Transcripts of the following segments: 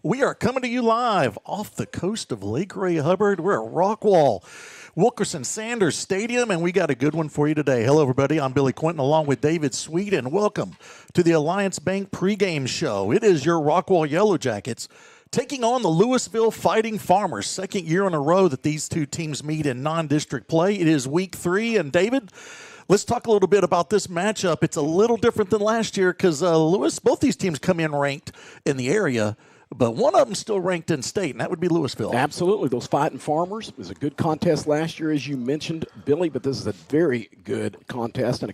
We are coming to you live off the coast of Lake Ray Hubbard. We're at Rockwall, Wilkerson Sanders Stadium, and we got a good one for you today. Hello, everybody. I'm Billy Quinton along with David Sweet, and welcome to the Alliance Bank pregame show. It is your Rockwall Yellowjackets taking on the Lewisville Fighting Farmers. Second year in a row that these two teams meet in non-district play. It is week 3, and David, let's talk a little bit about this matchup. It's a little different than last year because both these teams come in ranked in the area, but one of them still ranked in state, and that would be Lewisville. Absolutely. Those Fighting Farmers. It was a good contest last year, as you mentioned, Billy, but this is a very good contest and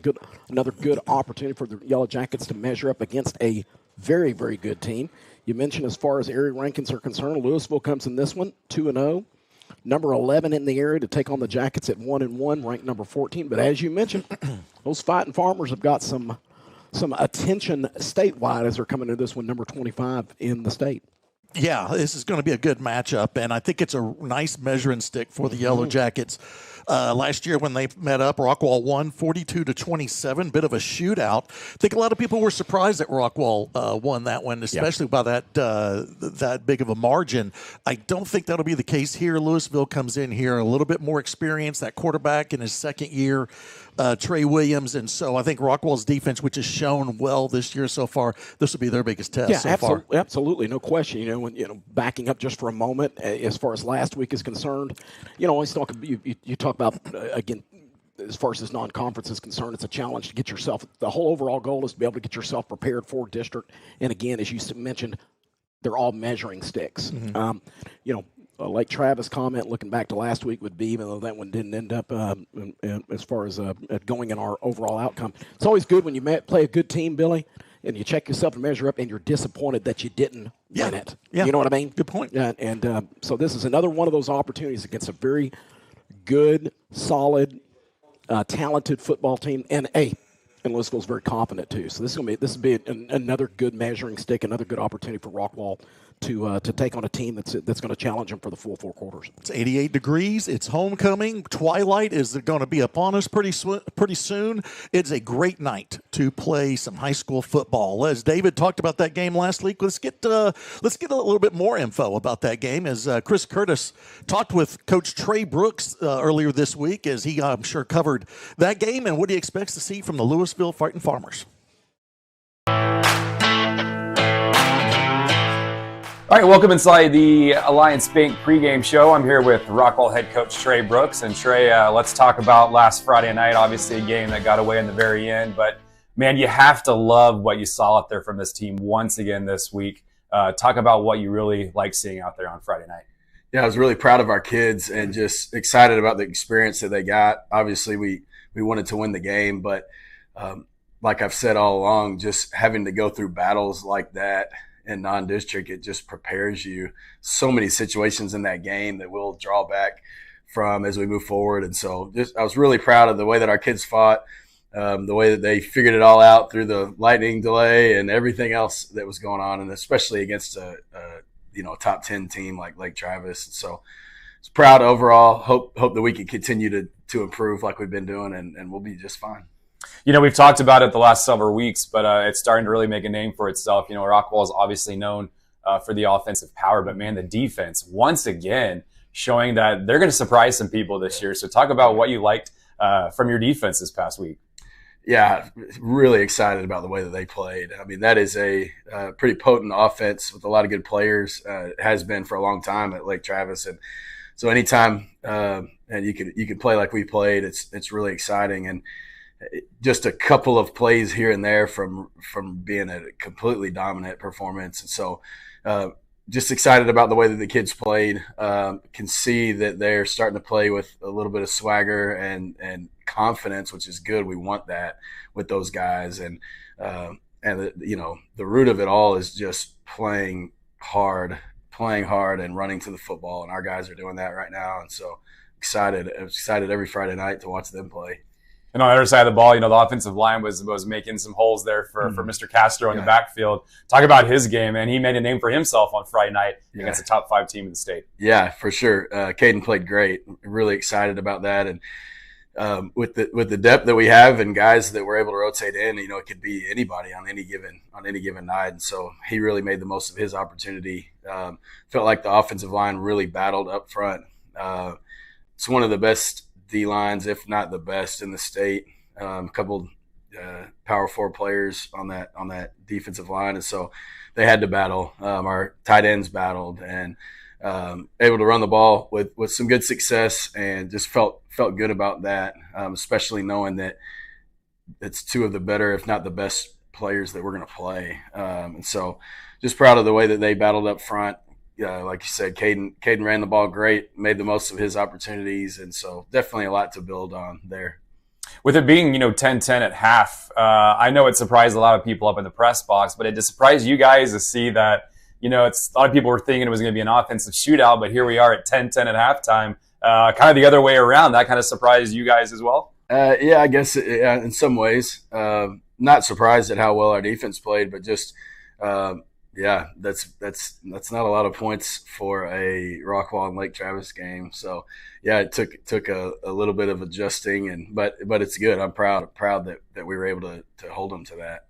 another good opportunity for the Yellowjackets to measure up against a very, very good team. You mentioned as far as area rankings are concerned, Lewisville comes in this one 2-0. Number 11 in the area to take on the Jackets at 1-1, ranked number 14. But as you mentioned, those Fighting Farmers have got some attention statewide as they're coming into this one, number 25 in the state. Yeah, this is going to be a good matchup, and I think it's a nice measuring stick for the Yellowjackets. Last year when they met up, Rockwall won 42-27, bit of a shootout. I think a lot of people were surprised that Rockwall won that one, especially by that big of a margin. I don't think that'll be the case here. Lewisville comes in here a little bit more experienced, that quarterback in his second year, Trey Williams, and so I think Rockwall's defense, which has shown well this year so far, this will be their biggest test so far. Absolutely, no question. Backing up just for a moment, as far as last week is concerned, always you talk about again. As far as this non-conference is concerned, it's a challenge to get yourself. The whole overall goal is to be able to get yourself prepared for district. And again, as you mentioned, they're all measuring sticks. Like Travis' comment looking back to last week would be, even though that one didn't end up as far as going in our overall outcome. It's always good when you play a good team, Billy, and you check yourself and measure up, and you're disappointed that you didn't win it. Yeah. You know what I mean? Good point. And so this is another one of those opportunities against a very good, solid, talented football team, and Lewisville's very confident too. So this will be another good measuring stick, another good opportunity for Rockwall to take on a team that's going to challenge them for the full 4 quarters. It's 88 degrees. It's homecoming. Twilight is going to be upon us pretty soon. It's a great night to play some high school football. As David talked about that game last week, let's get a little bit more info about that game. As Chris Curtis talked with Coach Trey Brooks earlier this week, as he, I'm sure, covered that game and what he expects to see from the Lewisville Fighting Farmers. All right, welcome inside the Alliance Bank pregame show. I'm here with Rockwall head coach Trey Brooks. And Trey, let's talk about last Friday night. Obviously a game that got away in the very end. But, man, you have to love what you saw out there from this team once again this week. Talk about what you really like seeing out there on Friday night. Yeah, I was really proud of our kids and just excited about the experience that they got. Obviously, we wanted to win the game. But like I've said all along, just having to go through battles like that in non-district, it just prepares you. So many situations in that game that we'll draw back from as we move forward. And so I was really proud of the way that our kids fought, the way that they figured it all out through the lightning delay and everything else that was going on, and especially against a top 10 team like Lake Travis. So it's proud overall. Hope that we can continue to improve like we've been doing, and we'll be just fine. We've talked about it the last several weeks, but it's starting to really make a name for itself. Rockwall is obviously known for the offensive power, but, man, the defense, once again, showing that they're going to surprise some people this year. So talk about what you liked from your defense this past week. Yeah, really excited about the way that they played. I mean, that is a pretty potent offense with a lot of good players. It has been for a long time at Lake Travis. And so anytime and you can play like we played, it's really exciting. And just a couple of plays here and there from being a completely dominant performance. And so just excited about the way that the kids played. Can see that they're starting to play with a little bit of swagger and confidence, which is good. We want that with those guys. And the root of it all is just playing hard and running to the football. And our guys are doing that right now. And so excited every Friday night to watch them play. And on the other side of the ball, the offensive line was making some holes there for Mr. Castro in the backfield. Talk about his game, and he made a name for himself on Friday night against a top 5 team in the state. Yeah, for sure. Caden played great. Really excited about that. And with the depth that we have and guys that we're able to rotate in, it could be anybody on any given night. And so he really made the most of his opportunity. Felt like the offensive line really battled up front. It's one of the best D lines, if not the best in the state. A couple Power 4 players on that defensive line, and so they had to battle. Our tight ends battled, and able to run the ball with some good success, and just felt good about that, especially knowing that it's two of the better, if not the best players that we're going to play. And so just proud of the way that they battled up front. Like you said, Caden ran the ball great, made the most of his opportunities, and so definitely a lot to build on there. With it being, 10-10 at half, I know it surprised a lot of people up in the press box, but it just surprised you guys to see that, it's a lot of people were thinking it was going to be an offensive shootout, but here we are at 10-10 at halftime. Kind of the other way around. That kind of surprised you guys as well? Yeah, I guess in some ways. Not surprised at how well our defense played, but just that's not a lot of points for a Rockwall and Lake Travis game. So yeah, it took a little bit of adjusting, but it's good. I'm proud that we were able to hold them to that.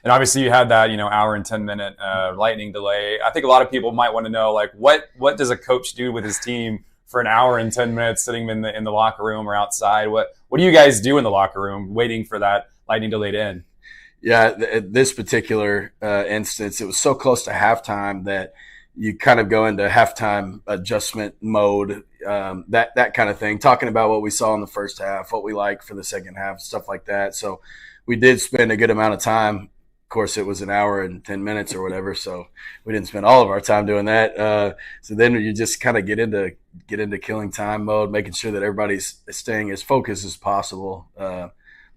And obviously you had that, hour and 10-minute lightning delay. I think a lot of people might want to know, like, what does a coach do with his team for an hour and 10 minutes sitting in the locker room or outside? What do you guys do in the locker room waiting for that lightning delay to end? Yeah, this particular instance, it was so close to halftime that you kind of go into halftime adjustment mode, that kind of thing, talking about what we saw in the first half, what we like for the second half, stuff like that. So we did spend a good amount of time. Of course, it was an hour and 10 minutes or whatever, so we didn't spend all of our time doing that. So then you just kind of get into killing time mode, making sure that everybody's staying as focused as possible.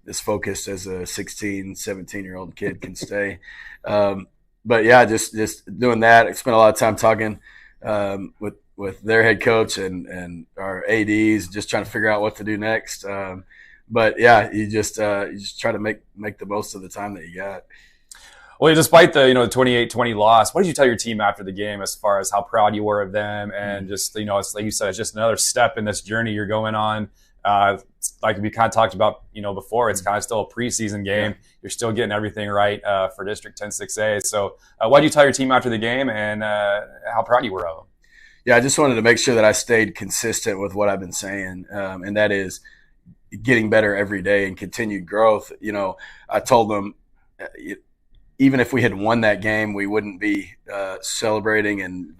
As focused as a 16, 17-year-old kid can stay. But yeah, just doing that. I spent a lot of time talking with their head coach and our ADs, just trying to figure out what to do next. But yeah, you just try to make the most of the time that you got. Well, despite the 28-20 loss, what did you tell your team after the game as far as how proud you were of them, and just it's like you said, it's just another step in this journey you're going on. Like we kind of talked about, before, it's kind of still a preseason game. Yeah. You're still getting everything right for District 10-6A. So what did you tell your team after the game, and how proud you were of them? Yeah, I just wanted to make sure that I stayed consistent with what I've been saying, and that is getting better every day and continued growth. I told them even if we had won that game, we wouldn't be celebrating and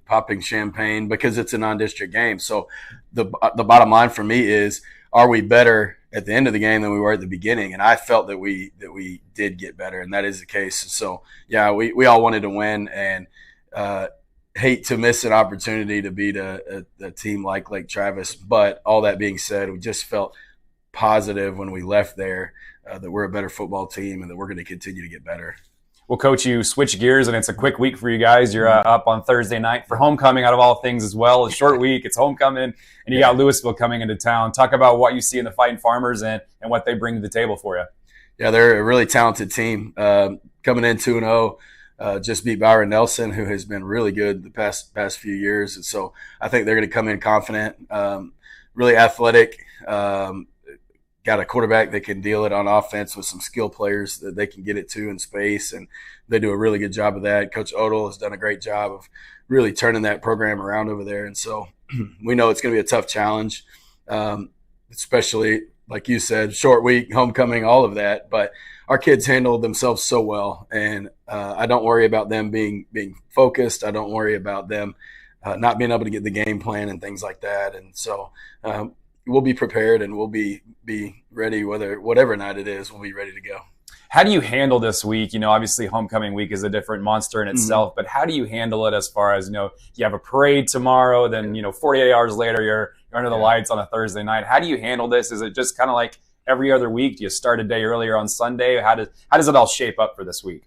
popping champagne because it's a non-district game. So the bottom line for me is, are we better at the end of the game than we were at the beginning? And I felt that we did get better, and that is the case. So yeah, we all wanted to win, and hate to miss an opportunity to beat a team like Lake Travis. But all that being said, we just felt positive when we left there that we're a better football team and that we're going to continue to get better. Well, Coach, you switch gears, and it's a quick week for you guys. You're up on Thursday night for homecoming, out of all things as well. A short week, it's homecoming, and you got Lewisville coming into town. Talk about what you see in the Fighting Farmers and what they bring to the table for you. Yeah, they're a really talented team. Coming in 2-0, just beat Byron Nelson, who has been really good the past few years. And so I think they're going to come in confident, really athletic. Got a quarterback that can deal it on offense with some skill players that they can get it to in space, and they do a really good job of that. Coach Odell has done a great job of really turning that program around over there, and so we know it's going to be a tough challenge, especially, like you said, short week, homecoming, all of that. But our kids handled themselves so well, and I don't worry about them being focused. I don't worry about them not being able to get the game plan and things like that, and so we'll be prepared, and we'll be ready, whatever night it is, we'll be ready to go. How do you handle this week? Obviously homecoming week is a different monster in itself, but how do you handle it as far as, you have a parade tomorrow, then, 48 hours later, you're under the lights on a Thursday night. How do you handle this? Is it just kind of like every other week? Do you start a day earlier on Sunday? How does it all shape up for this week?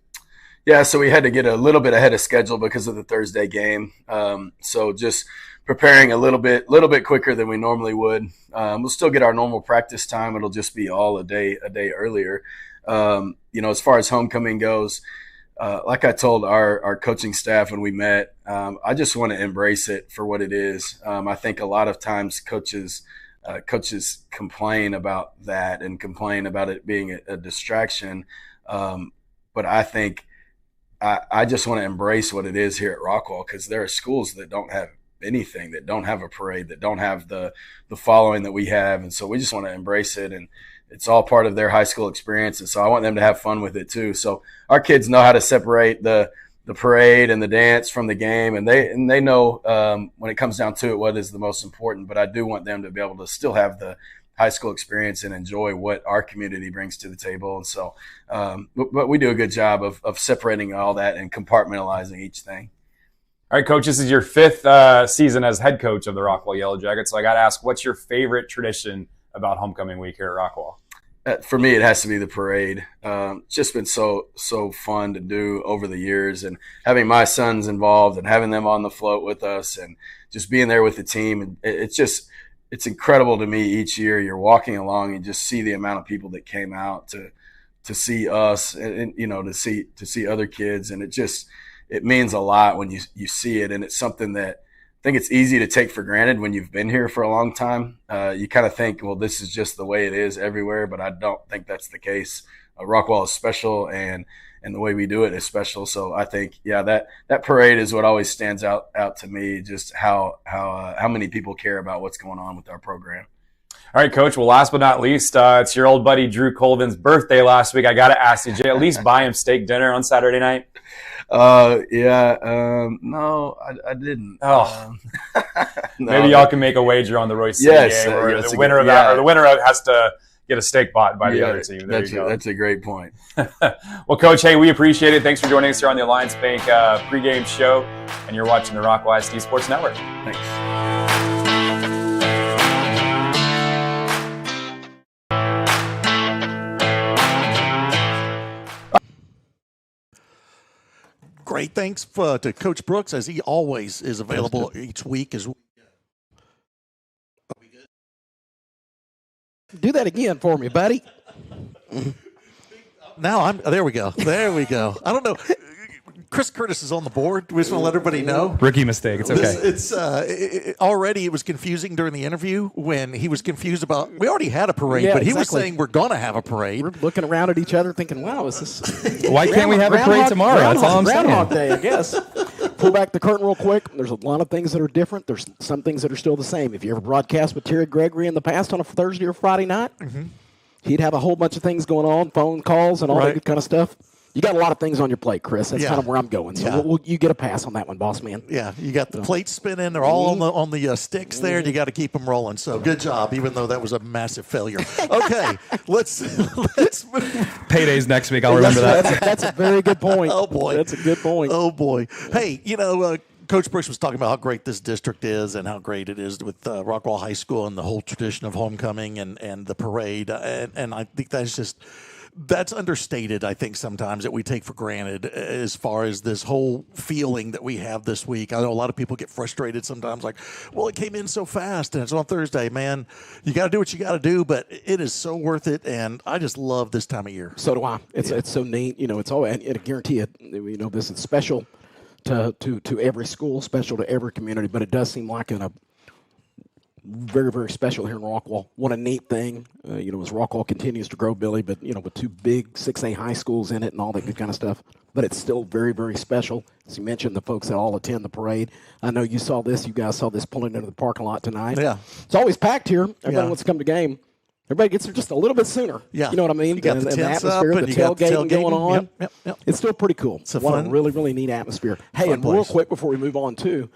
Yeah, so we had to get a little bit ahead of schedule because of the Thursday game. So just preparing a little bit quicker than we normally would. We'll still get our normal practice time. It'll just be all a day earlier. As far as homecoming goes, like I told our coaching staff when we met, I just want to embrace it for what it is. I think a lot of times coaches coaches complain about that and complain about it being a distraction. But I think I just want to embrace what it is here at Rockwall, because there are schools that don't have anything, that don't have a parade, that don't have the following that we have. And so we just want to embrace it, and it's all part of their high school experience. And so I want them to have fun with it too. So our kids know how to separate the parade and the dance from the game, and they know when it comes down to it what is the most important. But I do want them to be able to still have the high school experience and enjoy what our community brings to the table. And so but we do a good job of separating all that and compartmentalizing each thing. All right, Coach, this is your fifth season as head coach of the Rockwall Yellowjackets. So I got to ask, what's your favorite tradition about homecoming week here at Rockwall? For me, it has to be the parade. It's just been so fun to do over the years, and having my sons involved and having them on the float with us and just being there with the team. And it's incredible to me each year. You're walking along and just see the amount of people that came out to see us and to see other kids. And it means a lot when you see it. And it's something that I think it's easy to take for granted when you've been here for a long time. You kind of think, well, this is just the way it is everywhere, but I don't think that's the case. Rockwall is special, and the way we do it is special. So I think, that parade is what always stands out to me, just how many people care about what's going on with our program. All right, Coach. Well, last but not least, it's your old buddy Drew Colvin's birthday last week. I got to ask you, did you at least buy him steak dinner on Saturday night? No, I didn't. Oh, No, maybe y'all can make a wager on the Royce City game, where the winner of that, or the winner of has to get a steak bought by the other team. There you go. That's a great point. Well, Coach, hey, we appreciate it. Thanks for joining us here on the Alliance Bank pregame show, and you're watching the Rockwall ISD Sports Network. Thanks. Great. Thanks to Coach Brooks, as he always is available each week. Do that again for me, buddy. Now there we go. There we go. I don't know. Chris Curtis is on the board. We just want to let everybody know. Rookie mistake. It's okay. Already it was confusing during the interview when he was confused about. We already had a parade, Yeah, but he was exactly. saying we're going to have a parade. We're looking around at each other thinking, wow, is this Why can't we have a parade tomorrow? That's all I'm Groundhog saying. Day, I guess. Pull back the curtain real quick. There's a lot of things that are different. There's some things that are still the same. If you ever broadcast with Terry Gregory in the past on a Thursday or Friday night, he'd have a whole bunch of things going on, phone calls and all that good kind of stuff. You got a lot of things on your plate, Chris. That's kind of where I'm going. So you get a pass on that one, boss man. Yeah, you got the plates spinning. They're all on the sticks there, and you got to keep them rolling. So good job, even though that was a massive failure. Okay, let's move. Payday's next week. I'll remember that. That's a very good point. Oh, boy. That's a good point. Oh, boy. Hey, Coach Brooks was talking about how great this district is and how great it is with Rockwall High School and the whole tradition of homecoming and the parade. And I think that's understated, I think, sometimes, that we take for granted as far as this whole feeling that we have this week. I know a lot of people get frustrated sometimes, like, well, it came in so fast and it's on Thursday. Man, you got to do what you got to do, but it is so worth it, and I just love this time of year. So do I. It's so neat. It's all, and I guarantee it, this is special to every school, special to every community, but it does seem like a very, very special here in Rockwall. What a neat thing, as Rockwall continues to grow, Billy, but, with two big 6A high schools in it and all that good kind of stuff. But it's still very, very special. As you mentioned, the folks that all attend the parade. I know you guys saw this pulling into the parking lot tonight. Yeah. It's always packed here. Everybody wants to come to the game. Everybody gets there just a little bit sooner. Yeah. You know what I mean? You got and the the tents atmosphere, up, the and you got the tailgating going on. Yep. It's still pretty cool. It's a What fun, a really, really neat atmosphere. Hey, fun and real place. quick before we move on, too,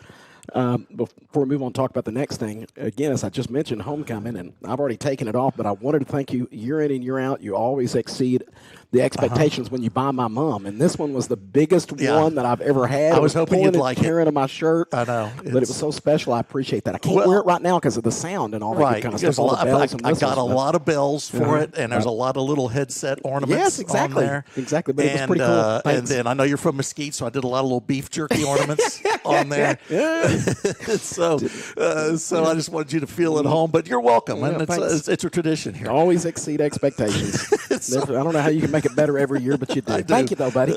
before we move on and talk about the next thing, again, as I just mentioned, homecoming, and I've already taken it off, but I wanted to thank you year in and year out. You always exceed the expectations when you buy my mom, and this one was the biggest one that I've ever had. I was hoping you'd like it. Tearing of my shirt. I know. But it was so special. I appreciate that. I can't wear it right now because of the sound and all that Right. good kind of There's stuff. All the bells and I whistles, got a but- lot of bells for it, and there's a lot of little headset ornaments Yes, exactly. on there. Exactly, but it was pretty cool. And Thanks. then I know you're from Mesquite, so I did a lot of little beef jerky ornaments on there. Yeah. so I just wanted you to feel at home, but you're welcome, Yeah, and it's a tradition here. Always exceed expectations. I don't know how you can make it better every year, but you do. Thank you, though, buddy.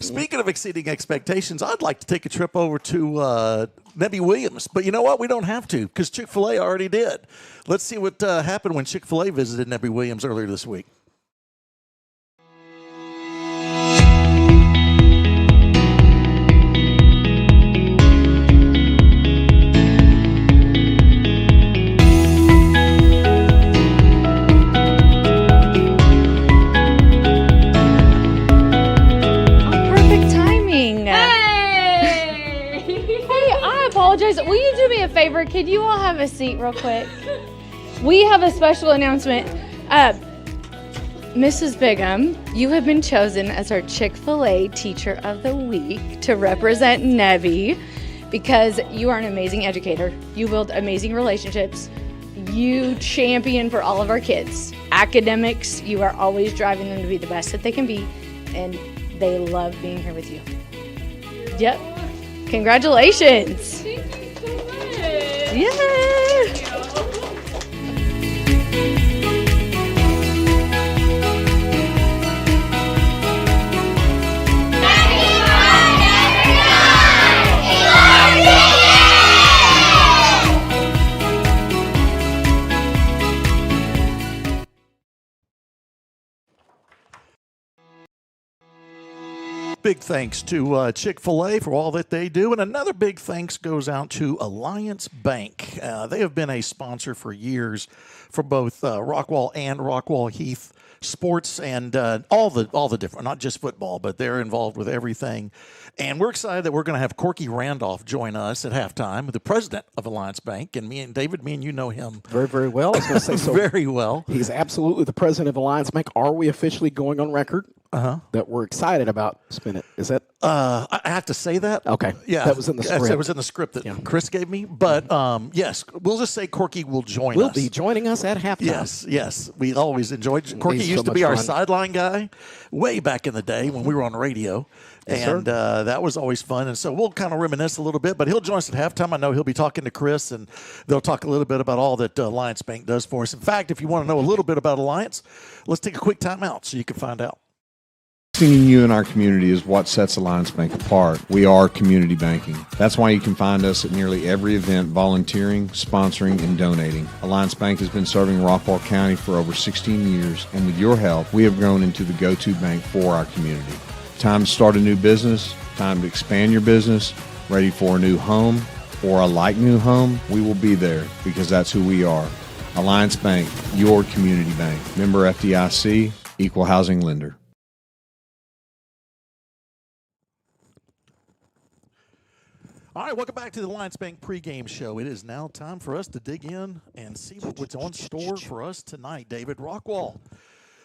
Speaking of exceeding expectations, I'd like to take a trip over to Nebby Williams, but you know what? We don't have to because Chick-fil-A already did. Let's see what happened when Chick-fil-A visited Nebby Williams earlier this week. Will you do me a favor? Could you all have a seat real quick? We have a special announcement. Mrs. Bigham, you have been chosen as our Chick-fil-A Teacher of the Week to represent Nebby because you are an amazing educator. You build amazing relationships. You champion for all of our kids. Academics, you are always driving them to be the best that they can be, and they love being here with you. Yep. Congratulations. Thank you so much. Yeah. Big thanks to Chick-fil-A for all that they do. And another big thanks goes out to Alliance Bank. They have been a sponsor for years for both Rockwall and Rockwall Heath sports and all the different, not just football, but they're involved with everything. And we're excited that we're going to have Corky Randolph join us at halftime, the president of Alliance Bank. And me and you know him Very, very well. I was going to say so. very well. He's absolutely the president of Alliance Bank. Are we officially going on record that we're excited about Spin It? Is that? I have to say that. Okay. Yeah. That was in the script. That was in the script that Chris gave me. But yes, we'll just say Corky will join Will us. be joining us at halftime. Yes. We always enjoyed. Corky He's used so to be much our fun. sideline guy way back in the day when we were on radio. Yes, And that was always fun. And so we'll kind of reminisce a little bit, but he'll join us at halftime. I know he'll be talking to Chris, and they'll talk a little bit about all that Alliance Bank does for us. In fact, if you want to know a little bit about Alliance, let's take a quick time out so you can find out. Investing in you and our community is what sets Alliance Bank apart. We are community banking. That's why you can find us at nearly every event volunteering, sponsoring, and donating. Alliance Bank has been serving Rockwall County for over 16 years, and with your help, we have grown into the go-to bank for our community. Time to start a new business, time to expand your business, ready for a new home or a like new home, we will be there because that's who we are. Alliance Bank, your community bank. Member FDIC, equal housing lender. All right, welcome back to the Alliance Bank pregame show. It is now time for us to dig in and see what's on store for us tonight. David Rockwall,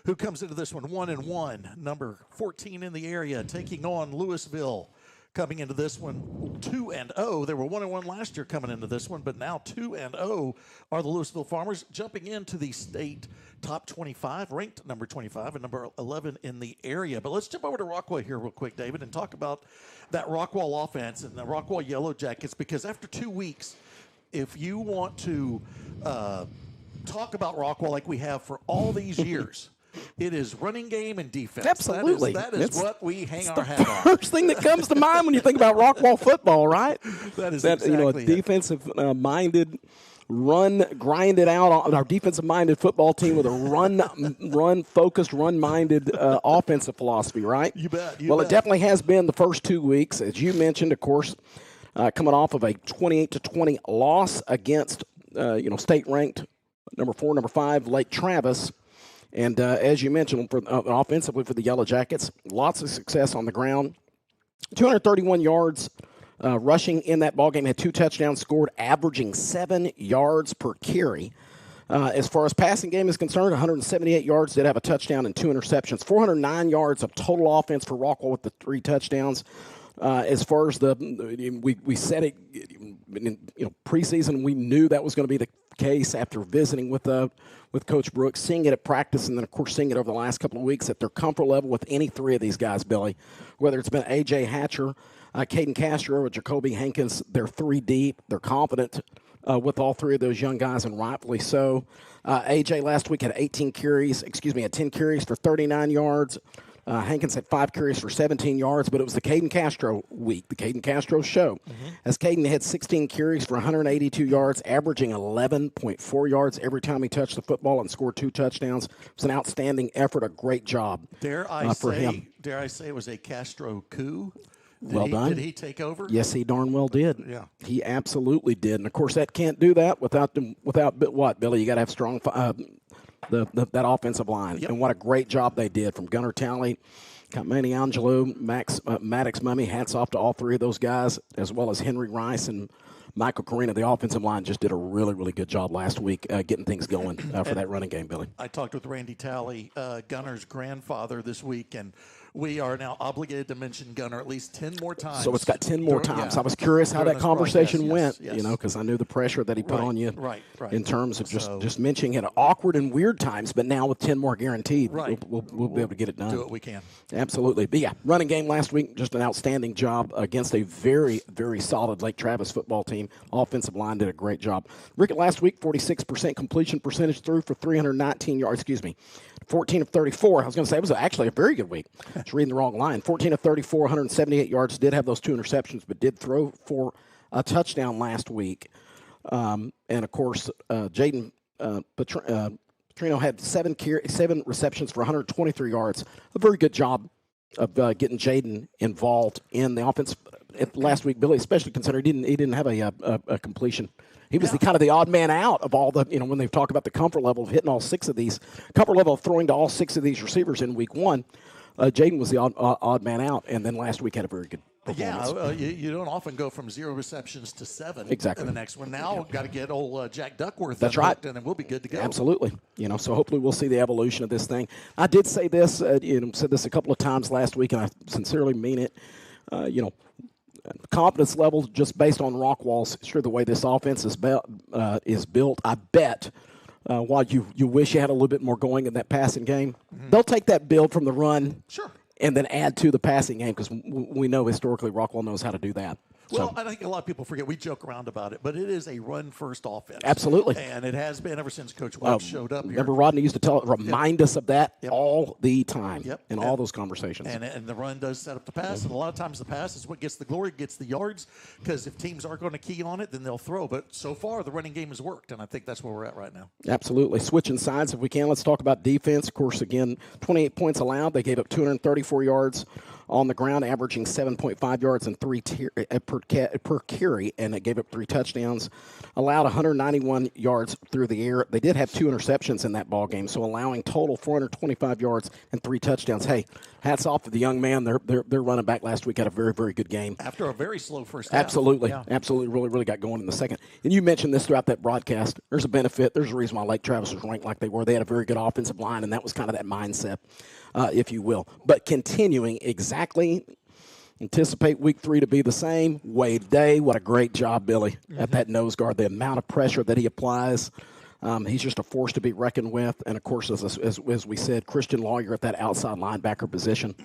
who comes into this one 1-1, number 14 in the area, taking on Lewisville. Coming into this one 2-0. They were 1-1 last year coming into this one, but now 2-0 are the Lewisville Farmers, jumping into the state top 25, ranked number 25 and number 11 in the area. But let's jump over to Rockwall here real quick, David, and talk about that Rockwall offense and the Rockwall Yellowjackets, because after 2 weeks, if you want to talk about Rockwall like we have for all these years, it is running game and defense. Absolutely. That is what we hang our hat on. First thing that comes to mind when you think about Rockwall football, right? That is a defensive minded, grinded out. Our defensive minded football team with a run focused, run minded offensive philosophy, right? You bet. It definitely has been the first 2 weeks, as you mentioned. Of course, coming off of a 28-20 loss against state ranked number 4, number 5 Lake Travis. And as you mentioned, offensively for the Yellowjackets, lots of success on the ground. 231 yards rushing in that ballgame, had 2 touchdowns scored, averaging 7 yards per carry. As far as passing game is concerned, 178 yards, did have a touchdown and 2 interceptions. 409 yards of total offense for Rockwall with the 3 touchdowns. As far as we said it, in preseason, we knew that was going to be the case after visiting with Coach Brooks, seeing it at practice, and then of course seeing it over the last couple of weeks at their comfort level with any 3 of these guys, Billy. Whether it's been A.J. Hatcher, Caden Castro or Jacoby Hankins, they're 3 deep. They're confident with all 3 of those young guys, and rightfully so. AJ last week had 10 carries for 39 yards. Hankins had 5 carries for 17 yards, but it was the Caden Castro week, the Caden Castro show. As Caden had 16 carries for 182 yards, averaging 11.4 yards every time he touched the football and scored 2 touchdowns. It was an outstanding effort, a great job for him. Dare I say it was a Castro coup? Done. Did he take over? Yes, he darn well did. Yeah. He absolutely did. And, of course, that can't do that without what, Billy? You got to have strong that offensive line. Yep. And what a great job they did from Gunnar Talley, Manny Angelo, Maddox Mummy. Hats off to all 3 of those guys, as well as Henry Rice and Michael Carina. The offensive line just did a really, really good job last week getting things going for that running game, Billy. I talked with Randy Talley, Gunner's grandfather, this week, and we are now obligated to mention Gunner at least 10 more times. So it's got 10 more times. Yeah. I was curious how that conversation went, because I knew the pressure that he put on you in terms of just mentioning it awkward and weird times, but now with 10 more guaranteed, we'll be able to get it done. Do what we can. Absolutely. But, yeah, running game last week, just an outstanding job against a very, very solid Lake Travis football team. Offensive line did a great job. Rickett last week, 46% completion percentage through for 319 yards. 14 of 34. I was going to say it was actually a very good week. I was reading the wrong line. 14 of 34, 178 yards. Did have those 2 interceptions, but did throw for a touchdown last week. And, of course, Jaden Petrino had 7 receptions for 123 yards. A very good job of getting Jaden involved in the offense last week, Billy, especially considering he didn't have a completion. He was the kind of the odd man out of all the, when they talk about the comfort level of hitting all 6 of these, comfort level of throwing to all 6 of these receivers in week 1. Jaden was the odd man out, and then last week had a very good performance. Yeah, you don't often go from 0 receptions to 7 exactly. in the next one. Now got to get old Jack Duckworth. That's right. And then we'll be good to go. Absolutely. So hopefully we'll see the evolution of this thing. I did say this, said this a couple of times last week, and I sincerely mean it. Confidence level just based on Rockwall's, sure, the way this offense is built, I bet. While you wish you had a little bit more going in that passing game, they'll take that build from the run, and then add to the passing game because we know historically Rockwall knows how to do that. Well, I think a lot of people forget. We joke around about it, but it is a run-first offense. Absolutely. And it has been ever since Coach Webb showed up here. Remember Rodney used to remind us of that all the time in all those conversations. And the run does set up the pass, and a lot of times the pass is what gets the glory, gets the yards, because if teams aren't going to key on it, then they'll throw. But so far, the running game has worked, and I think that's where we're at right now. Absolutely. Switching sides if we can. Let's talk about defense. Of course, again, 28 points allowed. They gave up 234 yards on the ground, averaging 7.5 yards and 3 per carry, and it gave up 3 touchdowns. Allowed 191 yards through the air. They did have 2 interceptions in that ball game, so allowing total 425 yards and 3 touchdowns. Hey, hats off to the young man. Their running back last week had a very, very good game. After a very slow first half. Absolutely. Absolutely. Really, really got going in the second. And you mentioned this throughout that broadcast. There's a benefit. There's a reason why Lake Travis was ranked like they were. They had a very good offensive line, and that was kind of that mindset, if you will. But continuing exactly, anticipate week 3 to be the same. Wade Day, what a great job, Billy, at that nose guard. The amount of pressure that he applies, he's just a force to be reckoned with. And, of course, as we said, Christian Lawyer at that outside linebacker position,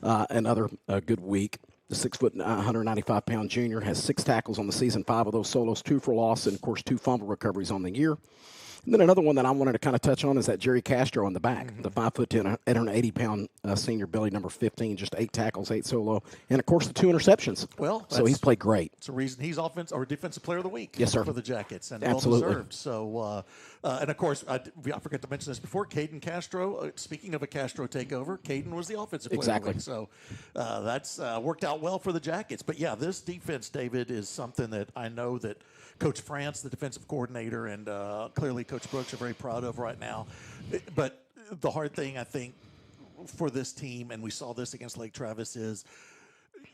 another good week. The 6', 195-pound junior has 6 tackles on the season, 5 of those solos, 2 for loss, and, of course, 2 fumble recoveries on the year. And then another one that I wanted to kind of touch on is that Jerry Castro in the back, the 5'10", 180-pound senior, Billy, number 15, just 8 tackles, 8 solo, and of course the 2 interceptions. Well, so he's played great. It's a reason he's offense or defensive player of the week. Yes, sir. For the Jackets, and absolutely well deserved. So, and of course, I forgot to mention this before. Caden Castro. Speaking of a Castro takeover, Caden was the offensive player of the week. So that's worked out well for the Jackets. But yeah, this defense, David, is something that I know that Coach France, the defensive coordinator, and clearly Coach Brooks are very proud of right now. But the hard thing, I think, for this team, and we saw this against Lake Travis, is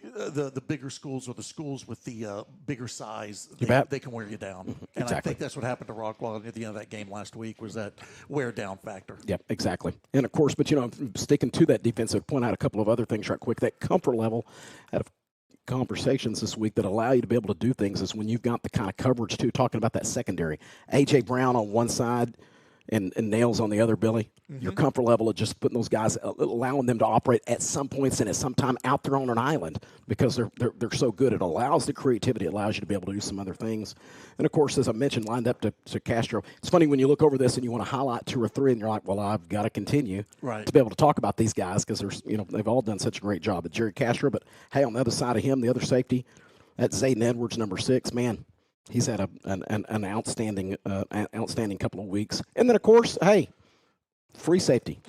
the bigger schools or the schools with the bigger size, they can wear you down. And I think that's what happened to Rockwall at the end of that game last week, was that wear down factor. Yep, exactly. And of course, but sticking to that defensive, point out a couple of other things right quick. That comfort level out of conversations this week that allow you to be able to do things is when you've got the kind of coverage too, talking about that secondary. A.J. Brown on one side and nails on the other, Billy. Your comfort level of just putting those guys, allowing them to operate at some points and at some time out there on an island because they're so good. It allows the creativity. It allows you to be able to do some other things. And, of course, as I mentioned, lined up to Castro. It's funny when you look over this and you want to highlight 2 or 3 and you're like, well, I've got to continue to be able to talk about these guys because they've all done such a great job. But Jerry Castro, but, hey, on the other side of him, the other safety, that's Zayden Edwards, number 6. Man, he's had an outstanding couple of weeks. And then, of course, hey, free safety.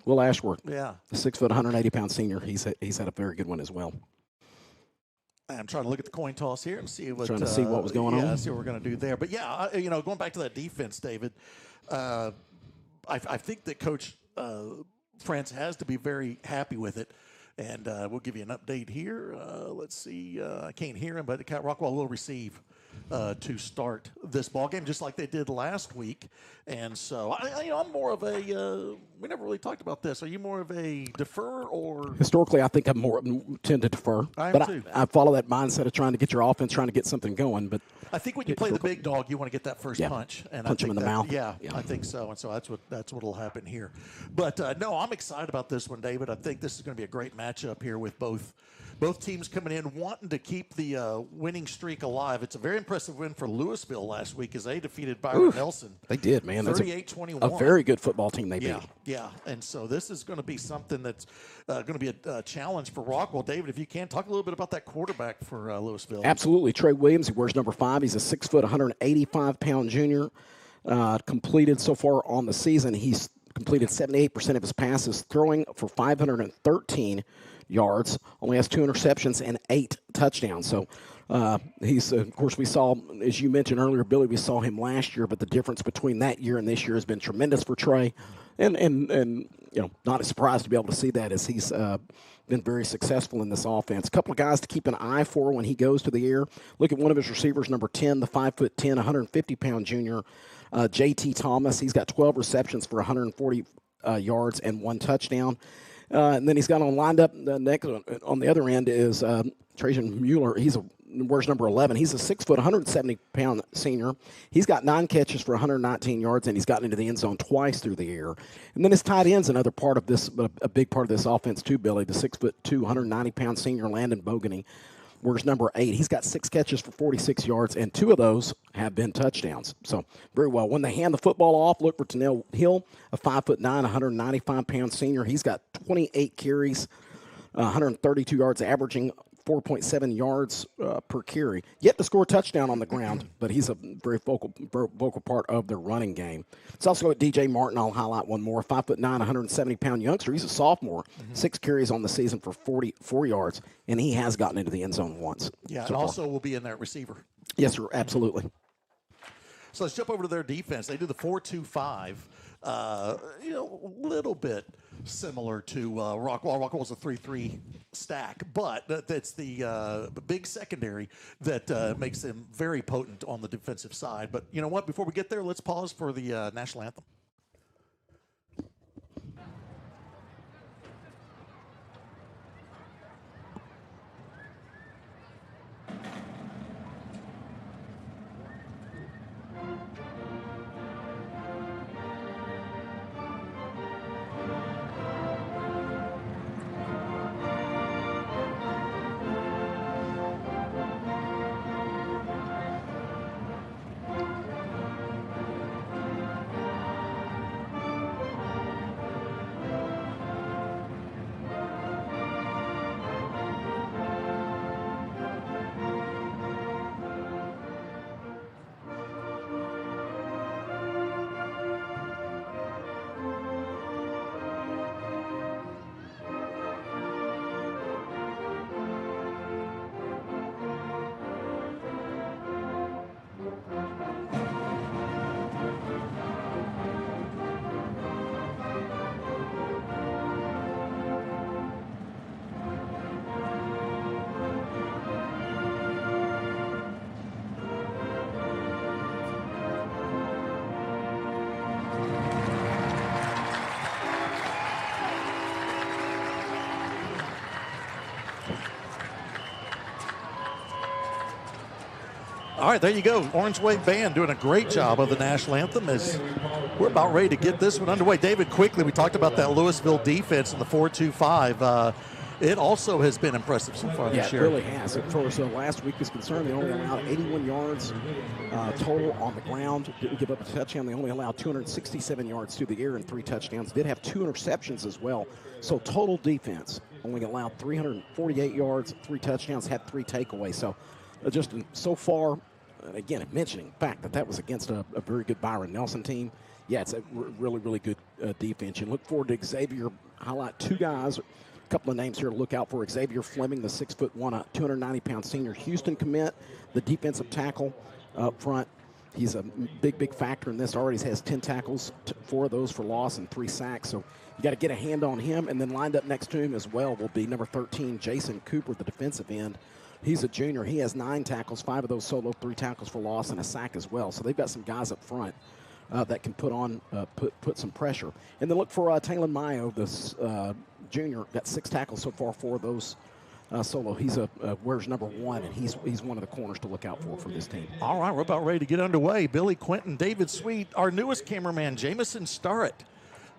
Will Ashworth. Yeah. The 6 foot, 180-pound senior. He's had a very good one as well. I'm trying to look at the coin toss here and see what was going on. Yeah, see what we're going to do there. But yeah, going back to that defense, David, I think that Coach France has to be very happy with it. And we'll give you an update here. Let's see. I can't hear him, but Rockwall will receive to start this ball game, just like they did last week. And so, I'm more of a. We never really talked about this. Are you more of a defer or? Historically, I think I tend to defer. I follow that mindset of trying to get your offense, trying to get something going. But I think when you play the big dog, you want to get that first punch and punch him in the mouth. Yeah, I think so. And so that's what'll happen here. But no, I'm excited about this one, David. I think this is going to be a great matchup here with both teams coming in wanting to keep the winning streak alive. It's a very impressive win for Lewisville last week as they defeated Byron Nelson. They did, man. 38-21. A very good football team they beat. Yeah. And so this is going to be something that's going to be a challenge for Rockwall. David, if you can, talk a little bit about that quarterback for Lewisville. Absolutely. Trey Williams, he wears number 5. He's a 6 foot, 185-pound junior. Completed so far on the season. He's completed 78% of his passes, throwing for 513 yards, only has 2 interceptions and 8 touchdowns. So he's, of course, we saw, as you mentioned earlier, Billy, we saw him last year, but the difference between that year and this year has been tremendous for Trey. And not a surprise to be able to see that as he's been very successful in this offense. A couple of guys to keep an eye for when he goes to the air. Look at one of his receivers, number 10, the 5'10", 150-pound junior, J.T. Thomas. He's got 12 receptions for 140 yards and 1 touchdown. And then he's got lined up next on the other end is Trajan Mueller. Wears number 11. He's a 6 foot, 170-pound senior. He's got 9 catches for 119 yards, and he's gotten into the end zone twice through the air. And then his tight end's another part of this, a big part of this offense too, Billy. The 6 foot 2, 190-pound senior Landon Bogany. Wears number 8. He's got 6 catches for 46 yards, and 2 of those have been touchdowns. So very well. When they hand the football off, look for Tennell Hill, a 5'9", 195-pound senior. He's got 28 carries, 132 yards, averaging 4.7 yards per carry. Yet to score a touchdown on the ground, but he's a very vocal part of their running game. Let's also go at DJ Martin. I'll highlight one more. 5'9", 170-pound youngster. He's a sophomore. 6 carries on the season for 44 yards, and he has gotten into the end zone once. Yeah, so and also will be in that receiver. Yes, sir, absolutely. So let's jump over to their defense. They do the 4-2-5. A little bit similar to Rockwall. Rockwall's a 3-3 stack, but that's the big secondary that makes them very potent on the defensive side. But you know what? Before we get there, let's pause for the national anthem. All right, there you go. Orange Wave Band doing a great job of the national anthem as we're about ready to get this one underway. David, quickly, we talked about that Lewisville defense in the 4-2-5. It also has been impressive so far this year. Yeah, it really has. As far as last week is concerned, they only allowed 81 yards total on the ground. Didn't give up a touchdown. They only allowed 267 yards through the air and 3 touchdowns. Did have 2 interceptions as well. So total defense only allowed 348 yards, 3 touchdowns, had 3 takeaways. So just so far, again, mentioning the fact that was against a very good Byron Nelson team. Yeah, it's a really, really good defense. You look forward to Xavier. Highlight 2 guys. Couple of names here to look out for. Xavier Fleming, the 6'1", 290-pound senior Houston commit, the defensive tackle up front. He's a big factor in this. Already has 10 tackles, 4 of those for loss and 3 sacks. So you got to get a hand on him. And then lined up next to him as well will be number 13, Jason Cooper, the defensive end. He's a junior. He has 9 tackles, 5 of those solo, 3 tackles for loss and a sack as well. So they've got some guys up front that can put some pressure. And then look for Taylor Mayo, this junior, got 6 tackles so far, 4 of those solo. He's wears number 1, and he's one of the corners to look out for this team. All right, we're about ready to get underway. Billy Quinton, David Sweet, our newest cameraman, Jamison Starrett,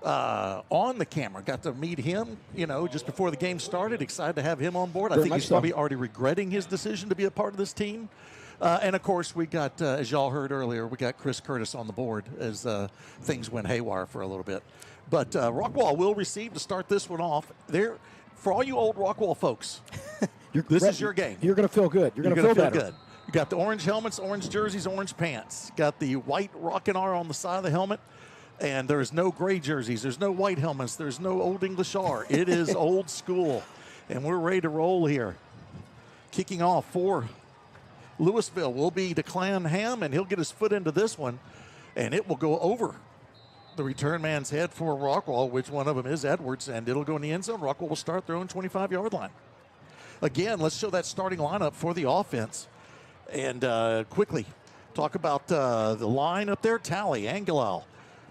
on the camera. Got to meet him, just before the game started. Excited to have him on board. I think he's probably already regretting his decision to be a part of this team. And, of course, we got, as y'all heard earlier, we got Chris Curtis on the board as things went haywire for a little bit. But Rockwall will receive to start this one off. For all you old Rockwall folks, this is your game. You're going to feel good. You're going to feel better. Good. You got the orange helmets, orange jerseys, orange pants. Got the white Rockin' R on the side of the helmet. And there's no gray jerseys. There's no white helmets. There's no Old English R. It is old school. And we're ready to roll here. Kicking off for Lewisville will be Declan Ham, and he'll get his foot into this one, and it will go over the return man's head for Rockwall, which one of them is Edwards, and it'll go in the end zone. Rockwall will start their own 25-yard line. Again, let's show that starting lineup for the offense. And quickly talk about the line up there. Tally, Angelal,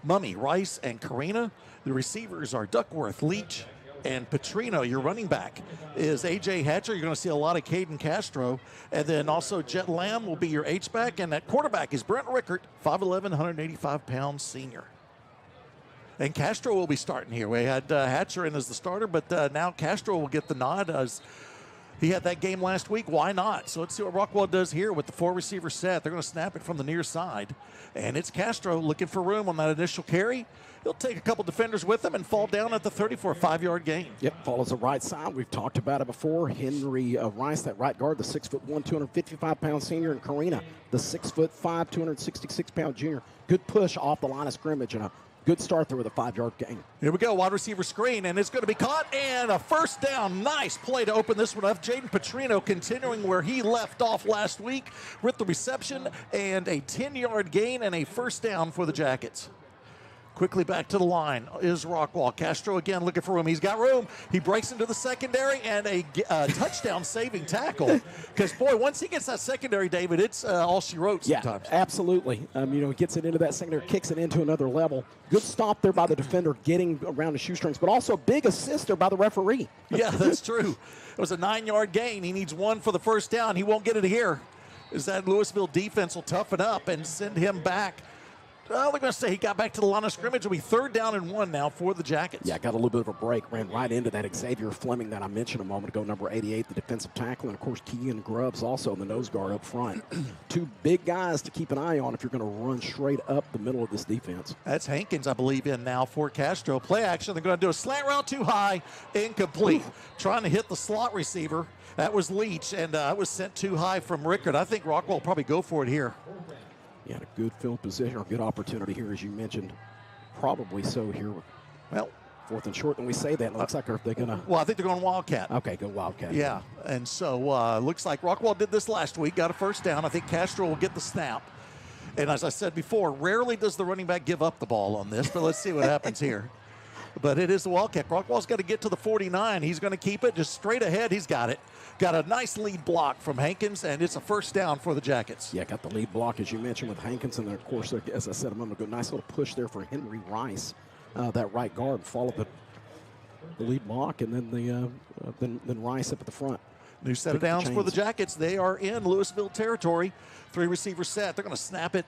Mummy, Rice, and Karina. The receivers are Duckworth, Leach, and Petrino. Your running back is A.J. Hatcher. You're going to see a lot of Caden Castro. And then also Jet Lamb will be your H-back. And that quarterback is Brent Rickert, 5'11", 185-pound senior. And Castro will be starting here. We had Hatcher in as the starter, but now Castro will get the nod as he had that game last week. Why not? So let's see what Rockwall does here with the 4-receiver set. They're going to snap it from the near side. And it's Castro looking for room on that initial carry. He'll take a couple defenders with him and fall down at the 30 for a 5-yard gain. Yep, follows the right side. We've talked about it before. Henry Rice, that right guard, the 6'1", 255-pound senior, and Karina, the 6'5", 266-pound junior. Good push off the line of scrimmage and a good start there with a 5-yard gain. Here we go, wide receiver screen, and it's going to be caught, and a first down. Nice play to open this one up. Jaden Petrino continuing where he left off last week with the reception and a 10-yard gain and a first down for the Jackets. Quickly back to the line is Rockwall. Castro again looking for room. He's got room. He breaks into the secondary and a touchdown-saving tackle. Because, boy, once he gets that secondary, David, it's all she wrote sometimes. Yeah, absolutely. He gets it into that secondary, kicks it into another level. Good stop there by the defender getting around the shoestrings, but also big assist there by the referee. Yeah, that's true. It was a 9-yard gain. He needs 1 for the first down. He won't get it here. Is that Lewisville defense will toughen up and send him back. Well, they're going to say he got back to the line of scrimmage. It'll be 3rd down and 1 now for the Jackets. Yeah, got a little bit of a break. Ran right into that Xavier Fleming that I mentioned a moment ago, number 88, the defensive tackle, and, of course, Keegan Grubbs also in the nose guard up front. 2 big guys to keep an eye on if you're going to run straight up the middle of this defense. That's Hankins, I believe, in now for Castro. Play action. They're going to do a slant route too high, incomplete. Trying to hit the slot receiver. That was Leach, and it was sent too high from Rickard. I think Rockwall will probably go for it here. Yeah, a good field position or good opportunity here, as you mentioned. Probably so here. Well, 4th and short, and we say that. It looks like they're going to. Well, I think they're going Wildcat. Okay, go Wildcat. Yeah, and so looks like Rockwall did this last week, got a first down. I think Castro will get the snap. And as I said before, rarely does the running back give up the ball on this, but let's see what happens here. But it is the Wildcat. Rockwall's got to get to the 49. He's going to keep it just straight ahead. He's got it. Got a nice lead block from Hankins, and it's a first down for the Jackets. Yeah, got the lead block, as you mentioned, with Hankins. And, of course, as I said a moment ago, nice little push there for Henry Rice, that right guard, followed the lead block, and then then Rice up at the front. New set of downs for the Jackets. They are in Lewisville territory. 3 receiver set. They're going to snap it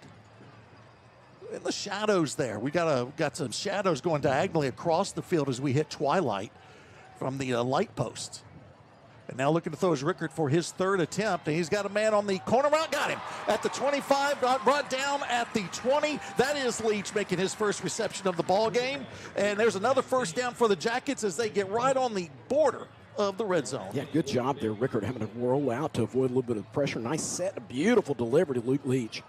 in the shadows there. We got some shadows going diagonally across the field as we hit twilight from the light post. And now looking to throw is Rickard for his 3rd attempt. And he's got a man on the corner route. Got him at the 25, brought down at the 20. That is Leach making his first reception of the ball game. And there's another first down for the Jackets as they get right on the border of the red zone. Yeah, good job there, Rickard, having to roll out to avoid a little bit of pressure. Nice set, a beautiful delivery to Luke Leach.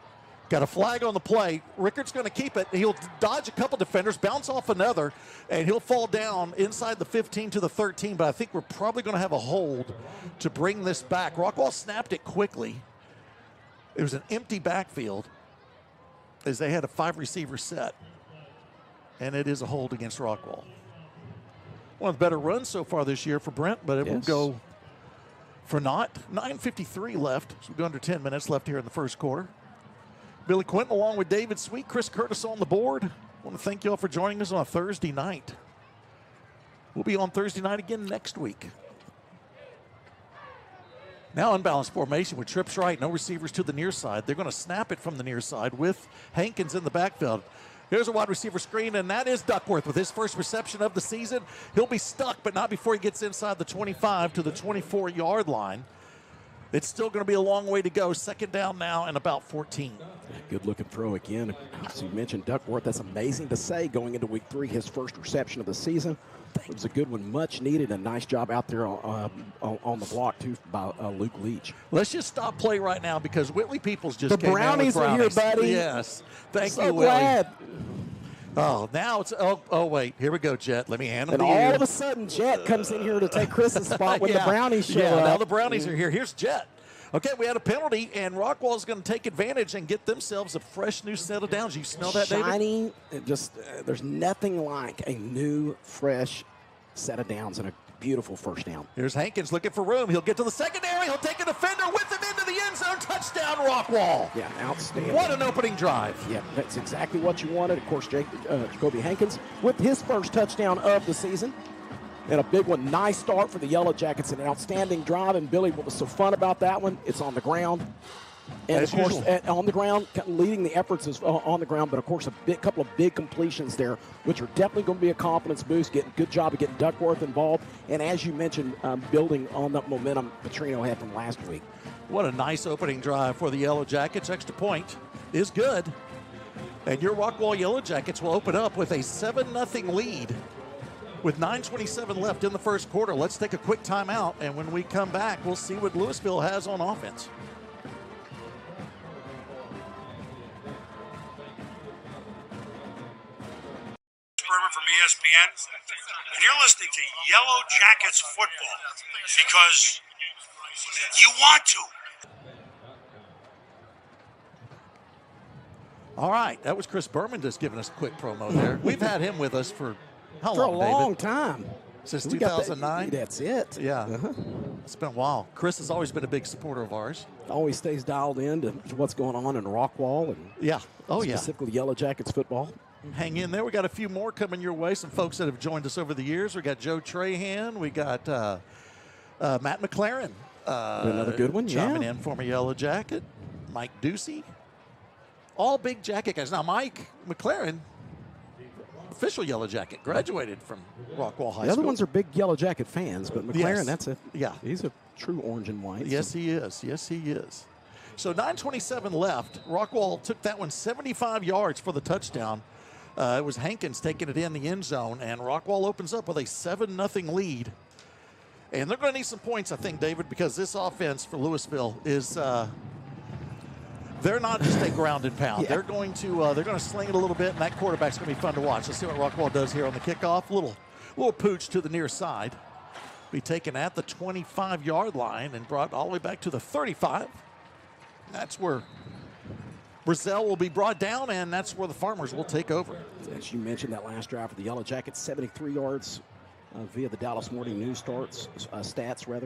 Got a flag on the play. Rickard's going to keep it. He'll dodge a couple defenders, bounce off another, and he'll fall down inside the 15 to the 13. But I think we're probably going to have a hold to bring this back. Rockwall snapped it quickly. It was an empty backfield as they had a 5 receiver set. And it is a hold against Rockwall. One of the better runs so far this year for Brent, but it will go for naught. 9:53 left. So we've got under 10 minutes left here in the first quarter. Billy Quinton along with David Sweet, Chris Curtis on the board. I want to thank you all for joining us on a Thursday night. We'll be on Thursday night again next week. Now unbalanced formation with trips right, no receivers to the near side. They're going to snap it from the near side with Hankins in the backfield. Here's a wide receiver screen, and that is Duckworth with his first reception of the season. He'll be stuck, but not before he gets inside the 25 to the 24-yard line. It's still going to be a long way to go. 2nd down now and about 14. Good looking throw again. As you mentioned, Duckworth, that's amazing to say going into week 3, his first reception of the season. It was a good one, much needed. A nice job out there on the block, too, by Luke Leach. Let's just stop play right now because Whitley Peoples just came Brownies in with Brownies are here, buddy. Yes. Thank so you, Whitley. Glad. Oh, now it's wait. Here we go, Jet. Let me hand him and to you. all of a sudden, Jet comes in here to take Chris's spot when the Brownies show up. Now the Brownies are here. Here's Jet. Okay, we had a penalty, and Rockwall's going to take advantage and get themselves a fresh new set of downs. You smell that, David? Shiny. There's nothing like a new, fresh set of downs and a beautiful first down. Here's Hankins looking for room. He'll get to the secondary. He'll take a defender with him into the end zone. Touchdown, Rockwall. Yeah, outstanding. What an opening drive. Yeah, that's exactly what you wanted. Of course, Jacoby Hankins with his first touchdown of the season. And a big one. Nice start for the Yellowjackets. An outstanding drive. And, Billy, what was so fun about that one, it's on the ground. And, as of course, usual, on the ground, leading the efforts is on the ground. But, of course, couple of big completions there, which are definitely going to be a confidence boost. Good job of getting Duckworth involved. And, as you mentioned, building on that momentum Petrino had from last week. What a nice opening drive for the Yellowjackets. Extra point is good. And your Rockwall Yellowjackets will open up with a 7-0 lead. With 9:27 left in the first quarter, let's take a quick timeout, and when we come back, we'll see what Lewisville has on offense. Berman from ESPN, and you're listening to Yellowjackets football because you want to. All right, that was Chris Berman just giving us a quick promo there. We've had him with us for how For long, a long David? time. Since 2009? That's it. Yeah. It's been a while. Chris has always been a big supporter of ours. Always stays dialed in to what's going on in Rockwall and specifically Yellowjackets football. Hang in there. We got a few more coming your way. Some folks that have joined us over the years. We got Joe Trahan. We got Matt McLaren. Another good one, chiming in, former Yellow Jacket. Mike Ducey. All big Jacket guys. Now, Mike McLaren, official Yellow Jacket, graduated from Rockwall High School. The other ones are big Yellow Jacket fans, but McLaren, Yes. he's a true orange and white. Yes, he is. Yes, he is. So 9:27 left. Rockwall took that one 75 yards for the touchdown. It was Hankins taking it in the end zone, and Rockwall opens up with a 7-0 lead. And they're going to need some points, I think, David, because this offense for Lewisville is they're not just a ground and pound. Yeah. They're going to sling it a little bit, and that quarterback's going to be fun to watch. Let's see what Rockwall does here on the kickoff. Little pooch to the near side. Be taken at the 25-yard line and brought all the way back to the 35. That's where Brazil will be brought down, and that's where the Farmers will take over. As you mentioned, that last drive for the Yellowjackets, 73 yards via the Dallas Morning News stats,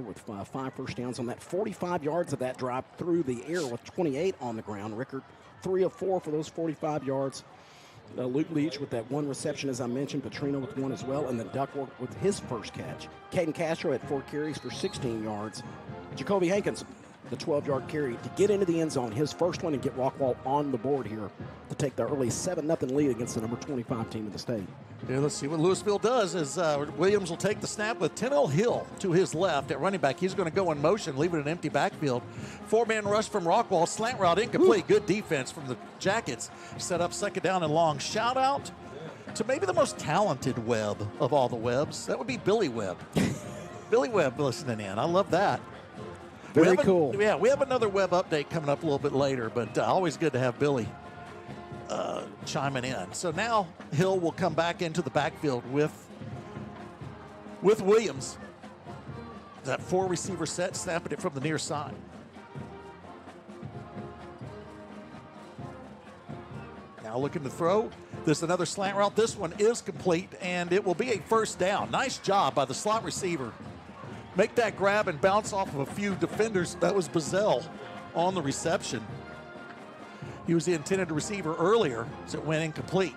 with 5 first downs on that. 45 yards of that drive through the air with 28 on the ground. Rickard, 3 of 4 for those 45 yards. Luke Leach with that 1 reception, as I mentioned. Petrino with 1 as well, and then Duckworth with his first catch. Caden Castro had 4 carries for 16 yards. Jacoby Hankins, the 12-yard carry to get into the end zone, his first one, and get Rockwall on the board here to take the early 7-0 lead against the number 25 team in the state. Yeah, let's see what Lewisville does as Williams will take the snap with Tennell Hill to his left at running back. He's going to go in motion, leave it an empty backfield. 4-man rush from Rockwall, slant route incomplete. Good defense from the Jackets. Set up second down and long. Shout out to maybe the most talented Webb of all the Webbs. That would be Billy Webb. Billy Webb listening in. I love that. Very cool. Yeah, we have another Webb update coming up a little bit later, but always good to have Billy chiming in. So now Hill will come back into the backfield with Williams. That 4-receiver set, snapping it from the near side. Now looking to throw. There's another slant route. This one is complete, and it will be a first down. Nice job by the slot receiver. Make that grab and bounce off of a few defenders. That was Bazell on the reception. He was the intended receiver earlier, so it went incomplete.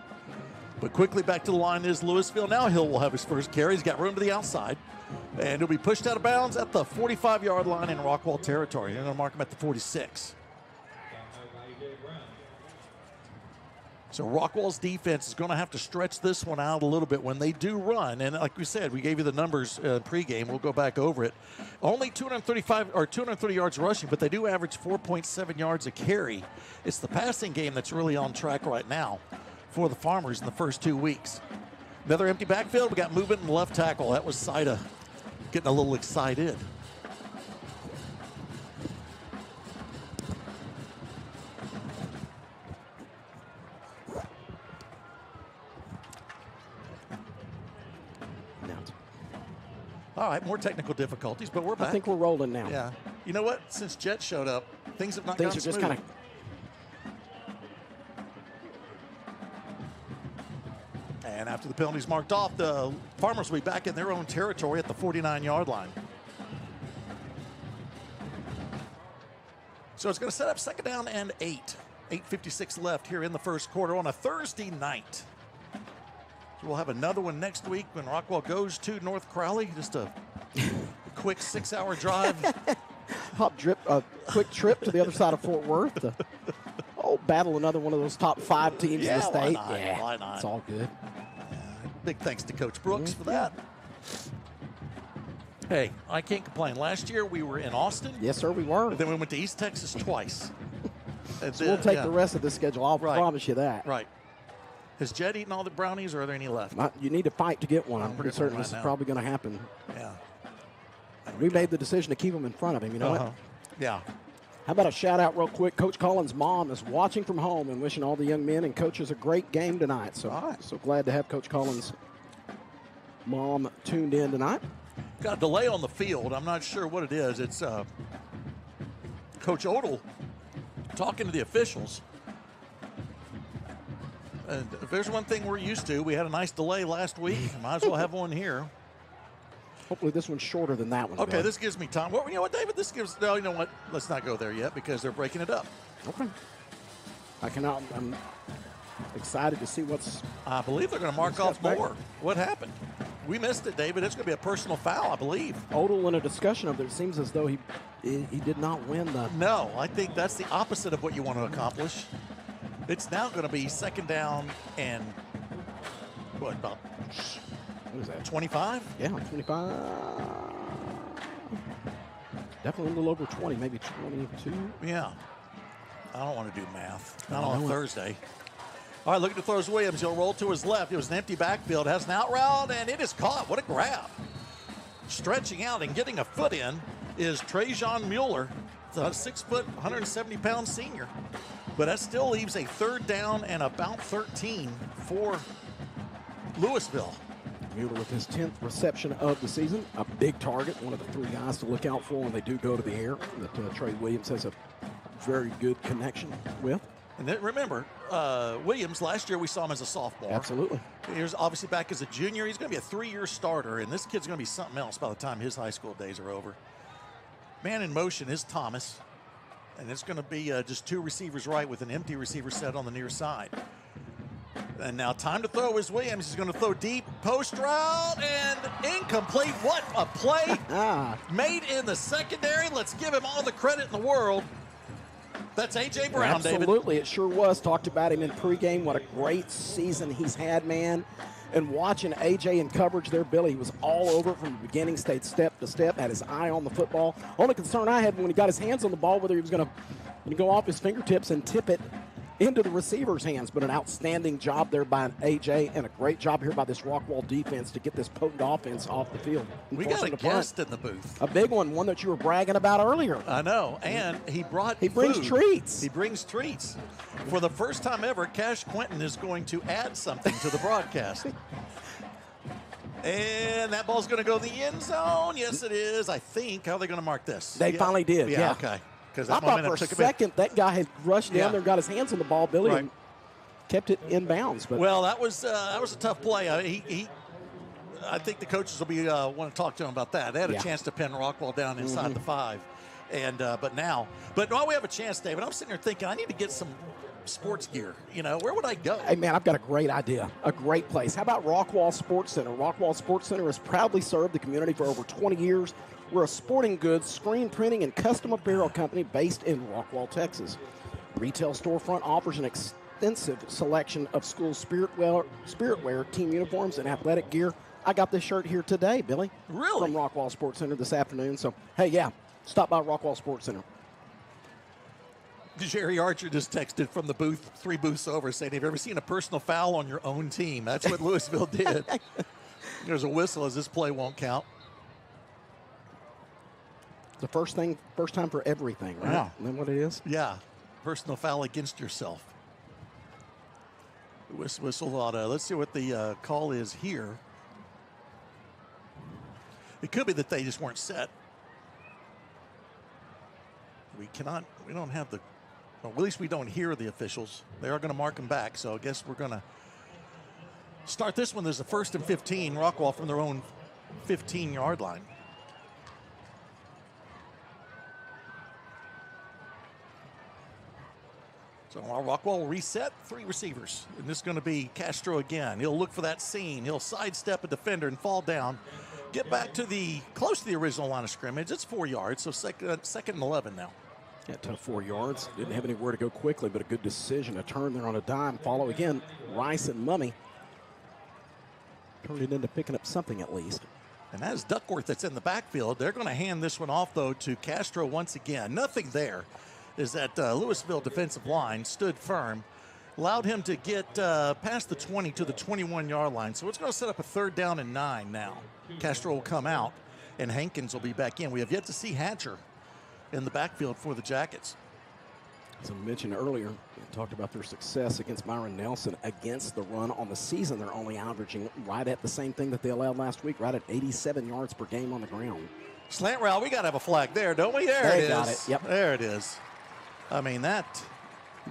But quickly back to the line is Lewisville. Now Hill will have his first carry. He's got room to the outside. And he'll be pushed out of bounds at the 45-yard line in Rockwall territory. They're going to mark him at the 46. So Rockwall's defense is going to have to stretch this one out a little bit when they do run. And like we said, we gave you the numbers pregame. We'll go back over it. Only 230 yards rushing, but they do average 4.7 yards a carry. It's the passing game that's really on track right now for the Farmers in the first 2 weeks. Another empty backfield. We got movement in the left tackle. That was Saida getting a little excited. All right, more technical difficulties, but we're back. I think we're rolling now. Yeah. You know what? Since Jet showed up, things have not gone smooth. Things are just kind of... And after the penalty's marked off, the Farmers will be back in their own territory at the 49-yard line. So it's going to set up second down and 8. 8:56 left here in the first quarter on a Thursday night. So we'll have another one next week when Rockwall goes to North Crowley. Just a quick 6-hour drive. Quick trip to the other side of Fort Worth to battle another one of those top 5 teams in the state. Why not? It's all good. Big thanks to Coach Brooks for that. Hey, I can't complain. Last year we were in Austin. Yes, sir, we were. And then we went to East Texas twice. So we'll take the rest of the schedule. I'll promise you that. Right. Has Jed eaten all the brownies, or are there any left? You need to fight to get one. I'm pretty certain this is probably going to happen. Yeah. We made the decision to keep them in front of him. You know what? Yeah. How about a shout-out real quick? Coach Collins' mom is watching from home and wishing all the young men and coaches a great game tonight. So, so glad to have Coach Collins' mom tuned in tonight. Got a delay on the field. I'm not sure what it is. It's Coach Odell talking to the officials. And if there's one thing we're used to, we had a nice delay last week. Might as well have one here. Hopefully this one's shorter than that one. Okay, this gives me time. Well, you know what, David? This gives... No, you know what? Let's not go there yet because they're breaking it up. Okay. I'm excited to see what's... I believe they're going to mark off more. What happened? We missed it, David. It's going to be a personal foul, I believe. Odell in a discussion of it seems as though he did not win the... No, I think that's the opposite of what you want to accomplish. It's now going to be second down and what is that? 25? Yeah, 25. Definitely a little over 20, maybe 22. Yeah. I don't want to do math. Not on Thursday. All right, look at the throws Williams. He'll roll to his left. It was an empty backfield. Has an out route, and it is caught. What a grab. Stretching out and getting a foot in is Trajan Mueller, the 6 foot, 170-pound senior. But that still leaves a third down and about 13 for Lewisville. Mueller with his 10th reception of the season. A big target, one of the 3 guys to look out for when they do go to the air that Trey Williams has a very good connection with. And then remember, Williams, last year we saw him as a sophomore. Absolutely. He's obviously back as a junior. He's going to be a 3-year starter, and this kid's going to be something else by the time his high school days are over. Man in motion is Thomas, and it's going to be just 2 receivers right with an empty receiver set on the near side. And now time to throw is Williams. He's going to throw deep, post route, and incomplete. What a play made in the secondary. Let's give him all the credit in the world. That's A.J. Brown, David. Absolutely, it sure was. Talked about him in pregame. What a great season he's had, man. And watching A.J. in coverage there, Billy, he was all over it from the beginning, stayed step to step, had his eye on the football. Only concern I had when he got his hands on the ball, whether he was going to go off his fingertips and tip it into the receiver's hands. But an outstanding job there by A.J. and a great job here by this Rockwall defense to get this potent offense off the field. We got a guest in the booth. A big one that you were bragging about earlier. I know, and he brings treats. He brings treats. For the first time ever, Cash Quentin is going to add something to the broadcast. And that ball's going to go the end zone. Yes, it is. I think. How are they going to mark this? They finally did. Yeah. Okay. I thought for a second that guy had rushed down there and got his hands on the ball, Billy, and kept it in bounds. But well, that was a tough play. I think the coaches will be want to talk to him about that. They had a chance to pin Rockwall down inside the 5, and but now we have a chance, David. I'm sitting here thinking I need to get some sports gear. Where would I go? Hey, man, I've got a great idea, a great place. How about Rockwall Sports Center? Rockwall Sports Center has proudly served the community for over 20 years. We're a sporting goods, screen printing, and custom apparel company based in Rockwall, Texas. Retail storefront offers an extensive selection of school spiritwear, team uniforms, and athletic gear. I got this shirt here today, Billy. Really? From Rockwall Sports Center this afternoon. So, hey, stop by Rockwall Sports Center. Jerry Archer just texted from the booth, 3 booths over, saying, have you ever seen a personal foul on your own team? That's what Lewisville did. There's a whistle as this play won't count. The first time for everything, right? Yeah. Isn't that what it is? Yeah. Personal foul against yourself. Whistle auto. Let's see what the call is here. It could be that they just weren't set. We don't have the, well, at least we don't hear the officials. They are going to mark them back, so I guess we're going to start this one. There's a 1st and 15, Rockwall from their own 15-yard line. So Rockwall will reset 3 receivers. And this is going to be Castro again. He'll look for that seam. He'll sidestep a defender and fall down. Get back to close to the original line of scrimmage. It's 4 yards, so second and 11 now. Yeah, tough 4 yards. Didn't have anywhere to go quickly, but a good decision. A turn there on a dime. Follow again. Rice and Mummy turned it into picking up something at least. And that is Duckworth that's in the backfield. They're going to hand this one off, though, to Castro once again. Nothing there. Is that Lewisville defensive line stood firm, allowed him to get past the 20 to the 21-yard line. So it's going to set up a 3rd down and 9 now. Castro will come out, and Hankins will be back in. We have yet to see Hatcher in the backfield for the Jackets. As I mentioned earlier, we talked about their success against Myron Nelson against the run on the season. They're only averaging right at the same thing that they allowed last week, right at 87 yards per game on the ground. Slant route, we got to have a flag there, don't we? There it is. Got it. Yep. There it is. I mean, that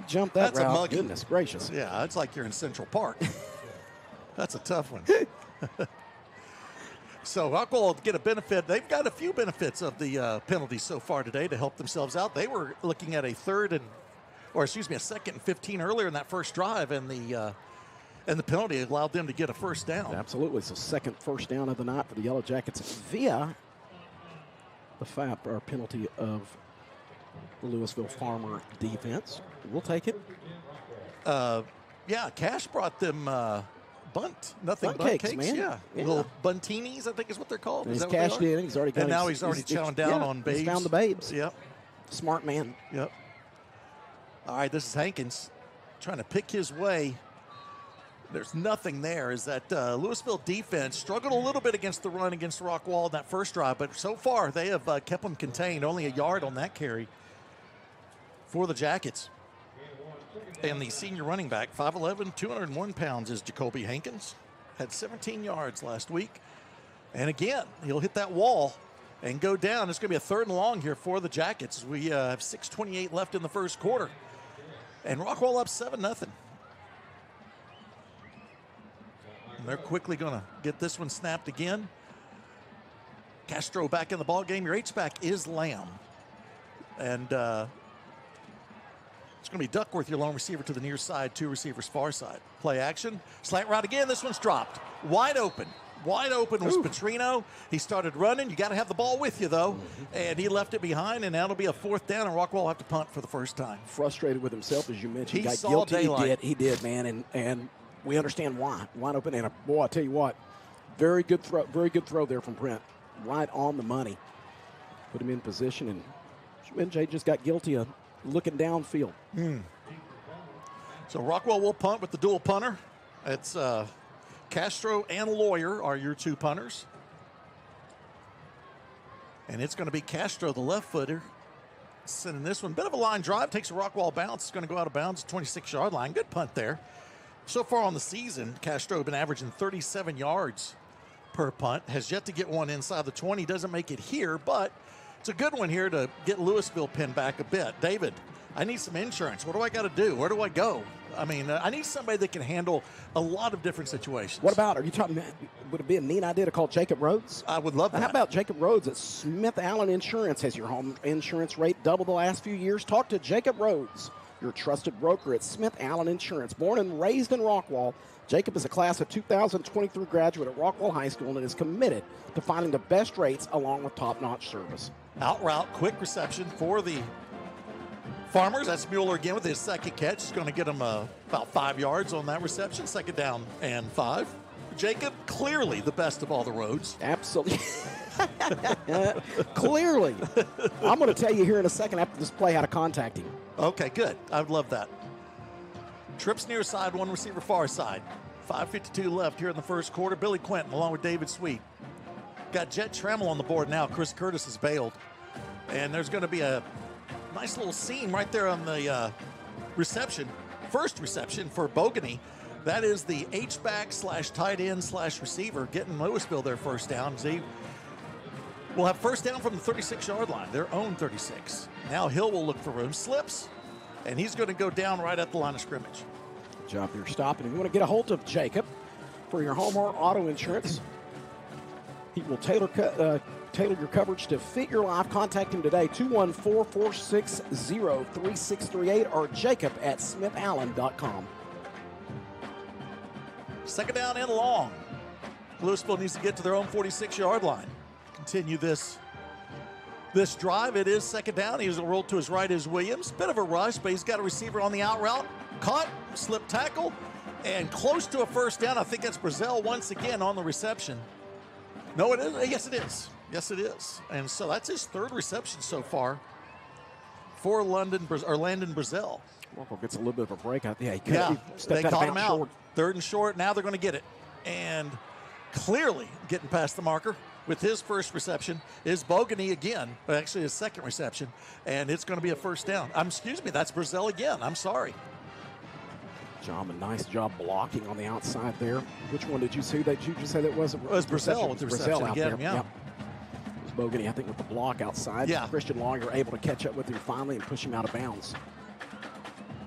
jump that that's route. A muggy. Goodness gracious. Yeah, it's like you're in Central Park. That's a tough one. So Rockwall will get a benefit. They've got a few benefits of the penalties so far today to help themselves out. They were looking at a 2nd and 15 earlier in that first drive, and the penalty allowed them to get a 1st down. Absolutely. So second first down of the night for the Yellowjackets via the FAP, or penalty of the Lewisville Farmer defense. We'll take it. Cash brought them bunt cakes, man. Yeah. Little buntinis, I think is what they're called. And he's cashed in. He's already got and now he's already chowing down on babes. He's found the babes. Yep. Smart man. Yep. All right, this is Hankins trying to pick his way. There's nothing there. Is that Lewisville defense struggled a little bit against the run against Rockwall in that first drive, but so far they have kept them contained. Only a yard on that carry for the Jackets. And the senior running back, 5'11", 201 pounds, is Jacoby Hankins. Had 17 yards last week. And again, he'll hit that wall and go down. It's going to be a 3rd and long here for the Jackets. We have 6:28 left in the first quarter. And Rockwall up 7-0. And they're quickly going to get this one snapped again. Castro back in the ball game. Your H-back is Lamb. And it's going to be Duckworth, your lone receiver, to the near side, 2 receivers far side. Play action. Slant route again. This one's dropped. Wide open. Wide open was Petrino. He started running. You got to have the ball with you, though. And he left it behind, and that'll be a 4th down, and Rockwall will have to punt for the first time. Frustrated with himself, as you mentioned. He got saw guilty. daylight. He did, man, and we understand why. Wide open, and boy, I tell you what, very good throw there from Brent. Right on the money. Put him in position, and MJ just got guilty of looking downfield. So Rockwall will punt with the dual punter. It's Castro and Lawyer are your 2 punters. And it's going to be Castro, the left footer, sending this one. Bit of a line drive. Takes a Rockwall bounce. It's going to go out of bounds, 26-yard line. Good punt there. So far on the season, Castro has been averaging 37 yards per punt. Has yet to get one inside the 20. Doesn't make it here, but it's a good one here to get Lewisville pinned back a bit. David, I need some insurance. What do I got to do? Where do I go? I mean, I need somebody that can handle a lot of different situations. What about, are you talking, would it be a neat idea to call Jacob Rhodes? I would love that. How about Jacob Rhodes at Smith Allen Insurance? Has your home insurance rate doubled the last few years? Talk to Jacob Rhodes, your trusted broker at Smith Allen Insurance. Born and raised in Rockwall, Jacob is a class of 2023 graduate at Rockwall High School and is committed to finding the best rates along with top-notch service. Out route, quick reception for the Farmers. That's Mueller again with his second catch. He's going to get him about 5 yards on that reception. 2nd down and 5. Jacob, clearly the best of all the roads. Absolutely. Clearly. I'm going to tell you here in a second after this play how to contact him. Okay, good. I would love that. Trips near side, 1 receiver far side. 5:52 left here in the first quarter. Billy Quinton along with David Sweet. Got Jet Trammell on the board now. Chris Curtis has bailed. And there's going to be a nice little seam right there on the reception. First reception for Bogany. That is the H-back / tight end / receiver getting Lewisville their first down. They will have first down from the 36-yard line, their own 36. Now Hill will look for room. Slips, and he's going to go down right at the line of scrimmage. Good job here stopping. If you want to get a hold of Jacob for your home or auto insurance, he will tailor your coverage to fit your life. Contact him today, 214-460-3638 or Jacob at smithallen.com. 2nd down and long. Lewisville needs to get to their own 46-yard line. Continue this drive. It is 2nd down. He's rolled to his right is Williams. Bit of a rush, but he's got a receiver on the out route. Caught, slip tackle, and close to a first down. I think that's Brazil once again on the reception. No, it is. Yes, it is. Yes, it is. And so that's his 3rd reception so far for Landon Brazil. Rockwall gets a little bit of a break out there. Yeah, they caught him out. Short. 3rd and short. Now they're going to get it. And clearly getting past the marker with his first reception is Bogany again, but actually his 2nd reception, and it's going to be a first down. Excuse me, that's Brazil again. I'm sorry. A nice job blocking on the outside there. Which one did you see that you just said it was? It was Brazil with the reception again, yeah. Yep. It was Bogany, I think, with the block outside. Yeah. Christian Lawyer able to catch up with him finally and push him out of bounds.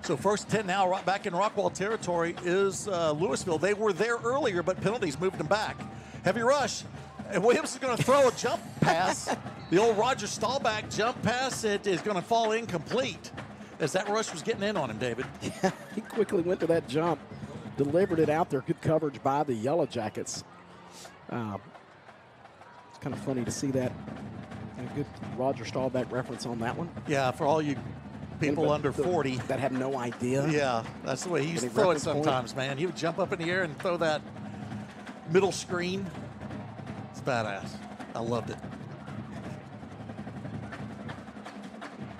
So 1st 10 now, back in Rockwall territory is Lewisville. They were there earlier, but penalties moved them back. Heavy rush. And Williams is going to throw a jump pass. The old Roger Staubach jump pass. It is going to fall incomplete as that rush was getting in on him, David. Yeah, he quickly went to that jump, delivered it out there. Good coverage by the Yellowjackets. It's kind of funny to see that. A good Roger Staubach reference on that one. Yeah, for all you people under 40 that have no idea. Yeah, that's the way he used to throw it sometimes, man. He would jump up in the air and throw that middle screen. It's badass. I loved it.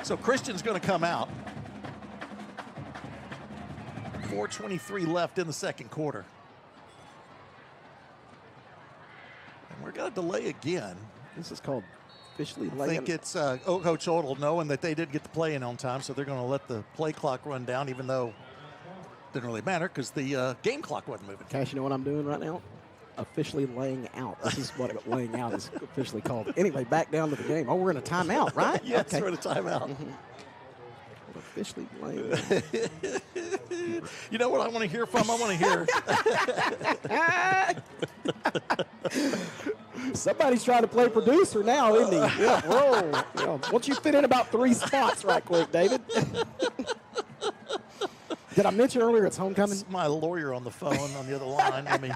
So Christian's going to come out. 4:23 left in the 2nd quarter. And we're going to delay again. This is called officially I laying. think it's Coach Odell knowing that they did get the play in on time, so they're going to let the play clock run down, even though it didn't really matter because the game clock wasn't moving. Cash, you know what I'm doing right now? Officially laying out. This is what laying out is officially called. Anyway, back down to the game. Oh, we're in a timeout, right? Yes, okay. we're in a timeout. Mm-hmm. Officially laying out. You know what I want to hear from? I want to hear. Somebody's trying to play producer now, isn't he? Yeah, roll. Yeah. Once you fit in about 3 spots right quick, David. Did I mention earlier it's homecoming? It's my lawyer on the phone on the other line. Let me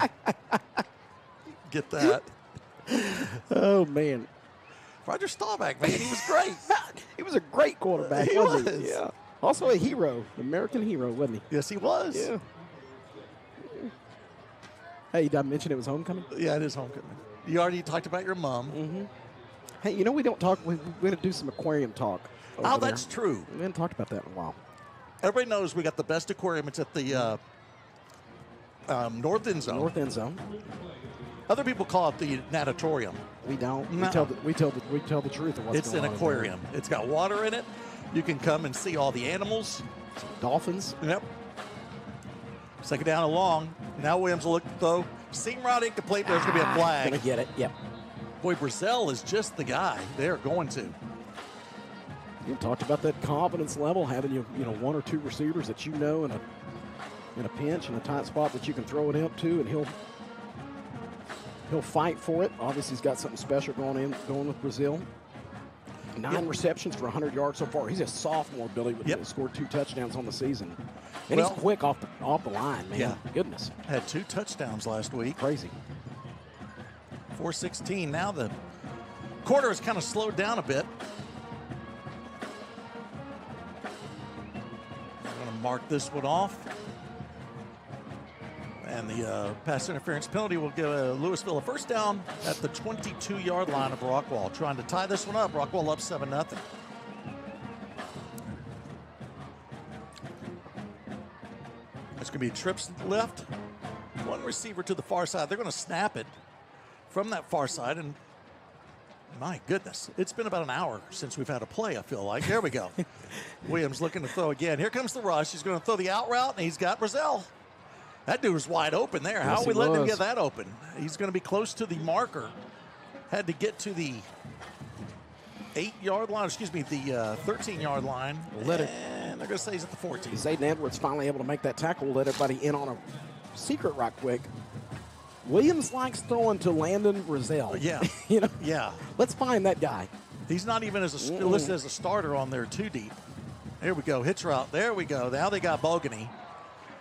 get that. Oh, man. Roger Staubach, man, he was great. He was a great quarterback, He wasn't was. he? Yeah. Also a hero, American hero, wasn't he? Yes, he was. Yeah. Hey, did I mention it was homecoming? Yeah, it is homecoming. You already talked about your mom. Mm-hmm. Hey, you know, we don't talk. We're going to do some aquarium talk. Oh, that's true. We haven't talked about that in a while. Everybody knows we got the best aquarium. It's at the north end zone. North end zone. Other people call it the natatorium. We don't. No. We tell the truth of what's It's going an on. aquarium. It's got water in it. You can come and see all the animals. Dolphins. Yep. Second down and long. Now Williams will look, though. Seam route incomplete. There's going to be a flag. Going to get it. Yep. Boy, Brazil is just the guy they're going to. You talked about that confidence level, having you know one or two receivers that you know in a pinch in a tight spot that you can throw it up to, and he'll fight for it. Obviously, he's got something special going with Brazil. 9 receptions for 100 yards so far. He's a sophomore, Billy, but he scored 2 touchdowns on the season, and he's quick off the line, man. Yeah. Goodness, had 2 touchdowns last week. Crazy. 4:16. Now the quarter has kind of slowed down a bit. I'm going to mark this one off. And the pass interference penalty will give Lewisville a first down at the 22-yard line of Rockwall. Trying to tie this one up. Rockwall up 7-0. That's going to be trips left. One receiver to the far side. They're going to snap it from that far side. And my goodness, it's been about an hour since we've had a play, I feel like. There we go. Williams looking to throw again. Here comes the rush. He's going to throw the out route, and he's got Brazil. That dude was wide open there. How are we letting him get that open? He's going to be close to the marker. Had to get to the 8-yard line, the 13-yard line. And they're going to say he's at the 14. Zayden Edwards finally able to make that tackle. Let everybody in on a secret right quick. Williams likes throwing to Landon Brazil. Yeah. Yeah. Let's find that guy. He's not even listed as a starter on there too deep. There we go. Hitch route. There we go. Now they got Bogany.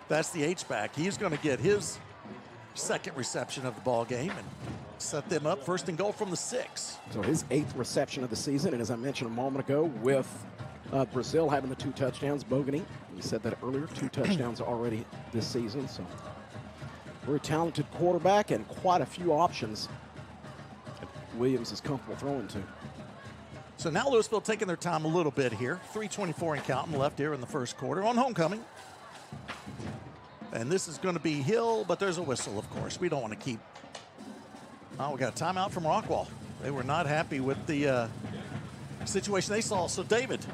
That's the H-back. He's going to get his second reception of the ball game and set them up first and goal from the 6. So his 8th reception of the season, and as I mentioned a moment ago, with Brazil having the 2 touchdowns, Bogany, you said that earlier, 2 touchdowns already this season. So very talented quarterback and quite a few options that Williams is comfortable throwing to. So now Lewisville taking their time a little bit here. 3:24 and counting left here in the first quarter on homecoming. And this is going to be Hill, but there's a whistle, of course. We don't want to keep. Oh, we got a timeout from Rockwall. They were not happy with the situation they saw. So, David,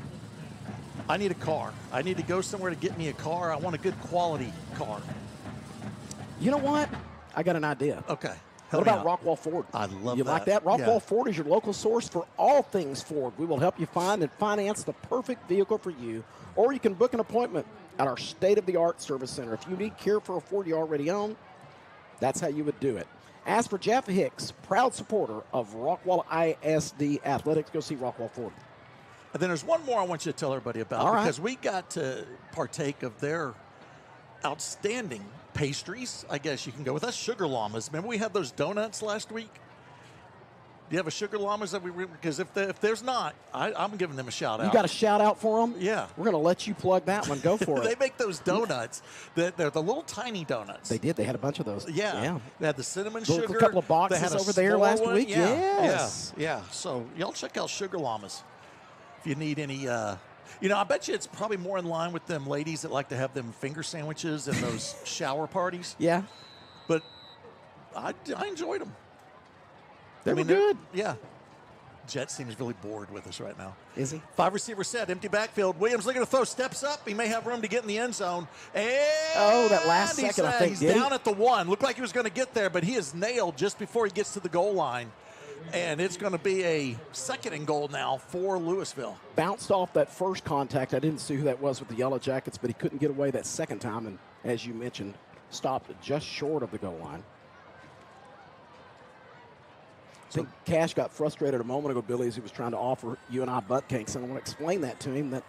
I need a car. I need to go somewhere to get me a car. I want a good quality car. You know what? I got an idea. Okay. What about Rockwall Ford? I love you that. Like that? Rockwall Yeah. Ford is your local source for all things Ford. We will help you find and finance the perfect vehicle for you, or you can book an appointment at our state-of-the-art service center. If you need care for a Ford you already own, that's how you would do it. As for Jeff Hicks, proud supporter of Rockwall ISD Athletics, go see Rockwall Ford. And then there's one more I want you to tell everybody about, All right. because we got to partake of their outstanding pastries, I guess you can go with us, sugar llamas. Remember we had those donuts last week? Do you have a sugar llamas that because if there's not, I'm giving them a shout out. You got a shout out for them? Yeah. We're going to let you plug that one. Go for They it. make those donuts. They're the little tiny donuts. They did. They had a bunch of those. Yeah. They had the cinnamon Look, sugar. a couple of boxes They had a over there small last one. week. Yeah. Yes. Yeah. So y'all check out Sugar Llamas if you need any. I bet you it's probably more in line with them ladies that like to have them finger sandwiches and those shower parties. Yeah. But I enjoyed them. They were good. Yeah. Jet seems really bored with us right now. Is he? 5 receiver set, empty backfield. Williams looking to throw, steps up. He may have room to get in the end zone. And that last second, I think, he's did he? down at the 1. Looked like he was going to get there, but he is nailed just before he gets to the goal line. And it's going to be a 2nd and goal now for Lewisville. Bounced off that first contact. I didn't see who that was with the Yellowjackets, but he couldn't get away that second time. And as you mentioned, stopped just short of the goal line. I think Cash got frustrated a moment ago, Billy, as he was trying to offer you and I butt cakes. And I want to explain that to him, that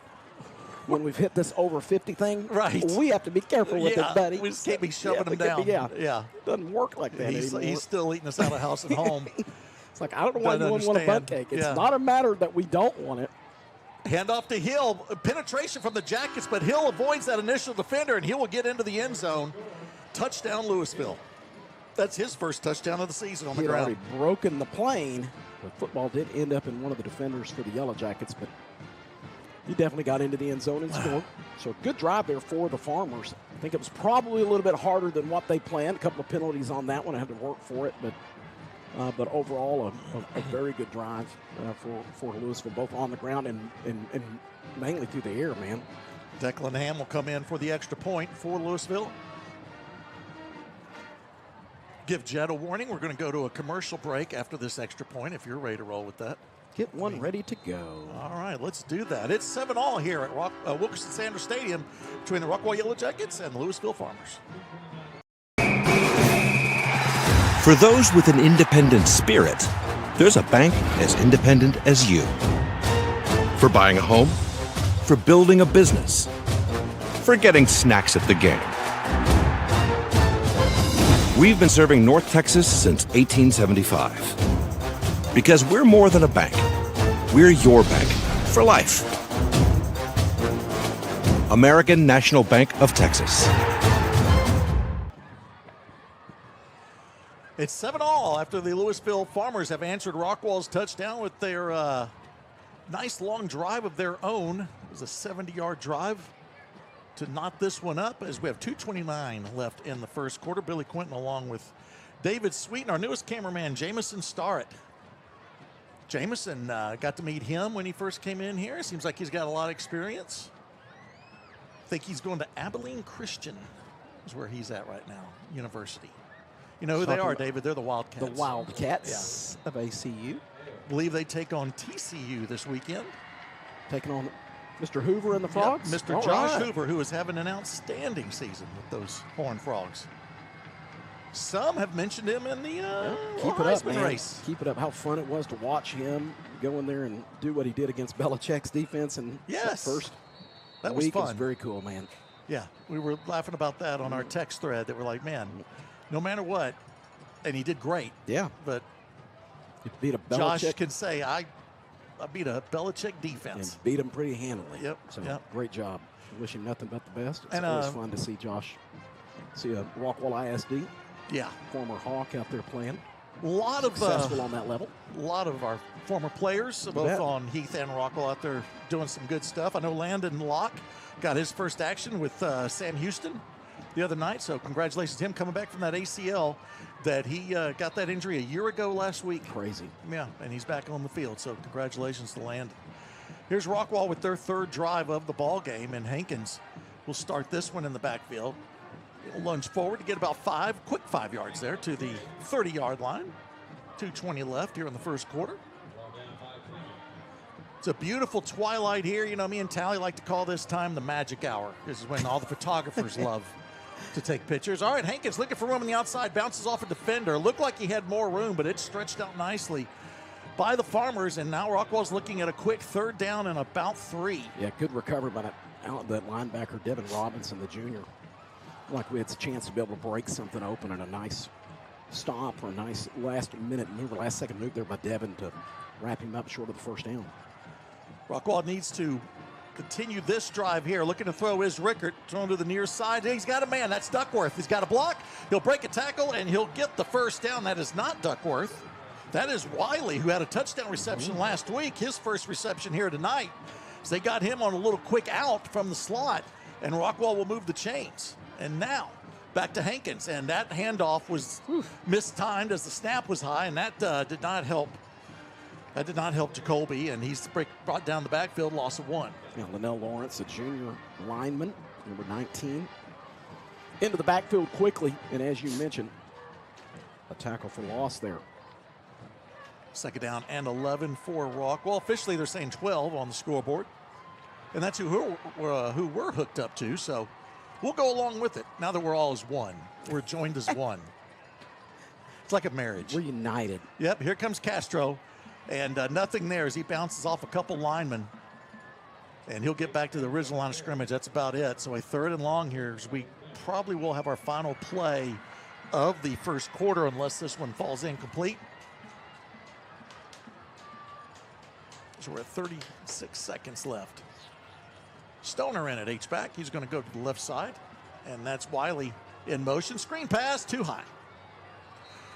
when we've hit this over 50 thing, Right. we have to be careful with it, buddy. We just can't be shoving them we can't down. be- Yeah. Doesn't work like that He's anymore. still eating us out of house and home. It's like, I don't know why you Doesn't wouldn't want a butt understand. cake. It's Yeah. not a matter that we don't want it. Handoff to Hill. Penetration from the Jackets, but Hill avoids that initial defender, and he will get into the end zone. Touchdown, Lewisville. That's his first touchdown of the season on the He had ground. already broken the plane. The football did end up in one of the defenders for the Yellowjackets, but he definitely got into the end zone and scored. So good drive there for the Farmers. I think it was probably a little bit harder than what they planned. A couple of penalties on that one. I had to work for it, but overall a very good drive for Lewisville, both on the ground and mainly through the air, man. Declan Ham will come in for the extra point for Lewisville. Give Jed a warning. We're going to go to a commercial break after this extra point if you're ready to roll with that. Get one ready to go. All right, let's do that. It's 7-all here at Wilkerson Sanders Stadium between the Rockwall Yellowjackets and the Lewisville Farmers. For those with an independent spirit, there's a bank as independent as you. For buying a home, for building a business, for getting snacks at the game. We've been serving North Texas since 1875. Because we're more than a bank. We're your bank for life. American National Bank of Texas. It's 7-all after the Lewisville Farmers have answered Rockwall's touchdown with their nice long drive of their own. It was a 70-yard drive to knot this one up as we have 2:29 left in the first quarter. Billy Quinton along with David Sweet and our newest cameraman, Jamison Starrett. Jamison, got to meet him when he first came in here. Seems like he's got a lot of experience. I think he's going to Abilene Christian is where he's at right now, University. You know who they are, David? They're the Wildcats. The Wildcats of ACU. Believe they take on TCU this weekend. Taking on Mr. Hoover and the Frogs? Yep, Mr. All Josh right. Hoover, who is having an outstanding season with those Horned Frogs. Some have mentioned him in the Keep it up, Heisman man. race. Keep it up. How fun it was to watch him go in there and do what he did against Belichick's defense in Yes. first That was week. It was fun. very cool, man. Yeah, we were laughing about that on our text thread that we're like, man, no matter what, and he did great. Yeah. But You beat a Josh Belichick can say, I beat a Belichick defense. and beat him pretty handily. Yep, So yep. great job. Wish him nothing but the best. It's And, always fun to see Josh, see a Rockwall ISD, Yeah, former Hawk out there playing. a lot of Successful on that level. a lot of our former players, both bet. on Heath and Rockwall, out there doing some good stuff. I know Landon Locke got his first action with Sam Houston the other night, so congratulations to him coming back from that ACL that he got that injury a year ago last week. Crazy. Yeah, and he's back on the field, so congratulations to Landon. Here's Rockwall with their third drive of the ball game, and Hankins will start this one in the backfield. He'll lunge forward to get about quick 5 yards there to the 30-yard line. 2:20 left here in the first quarter. It's a beautiful twilight here. You know, me and Tally like to call this time the magic hour. This is when all the photographers love to take pictures. All right, Hankins looking for room on the outside, bounces off a defender. Looked like he had more room, but it stretched out nicely by the Farmers, and now Rockwall's looking at a quick third down and about 3. Yeah, good recovery by that linebacker, Devin Robinson, the junior. Like we had a chance to be able to break something open and a nice stop or a nice last-minute move, or last-second move there by Devin to wrap him up short of the first down. Rockwall needs to continue this drive here. Looking to throw is Rickert, thrown to the near side. He's got a man. That's Duckworth. He's got a block. He'll break a tackle, and he'll get the first down. That is not Duckworth. That is Wiley, who had a touchdown reception last week. His first reception here tonight. So they got him on a little quick out from the slot, and Rockwall will move the chains. And now back to Hankins, and that handoff was mistimed as the snap was high, and that did not help. That did not help Jacoby, and he's brought down the backfield, loss of 1. Yeah, Linnell Lawrence, a junior lineman, number 19, into the backfield quickly, and as you mentioned, a tackle for loss there. Second down and 11 for Rockwall. Officially, they're saying 12 on the scoreboard, and that's who we're hooked up to. So we'll go along with it. Now that we're all as one, we're joined as one. It's like a marriage. We're united. Yep. Here comes Castro, and nothing there as he bounces off a couple linemen. And he'll get back to the original line of scrimmage. That's about it. So a 3rd and long here as we probably will have our final play of the first quarter unless this one falls incomplete. So we're at 36 seconds left. Stoner in at H-back. He's going to go to the left side. And that's Wiley in motion. Screen pass, too high.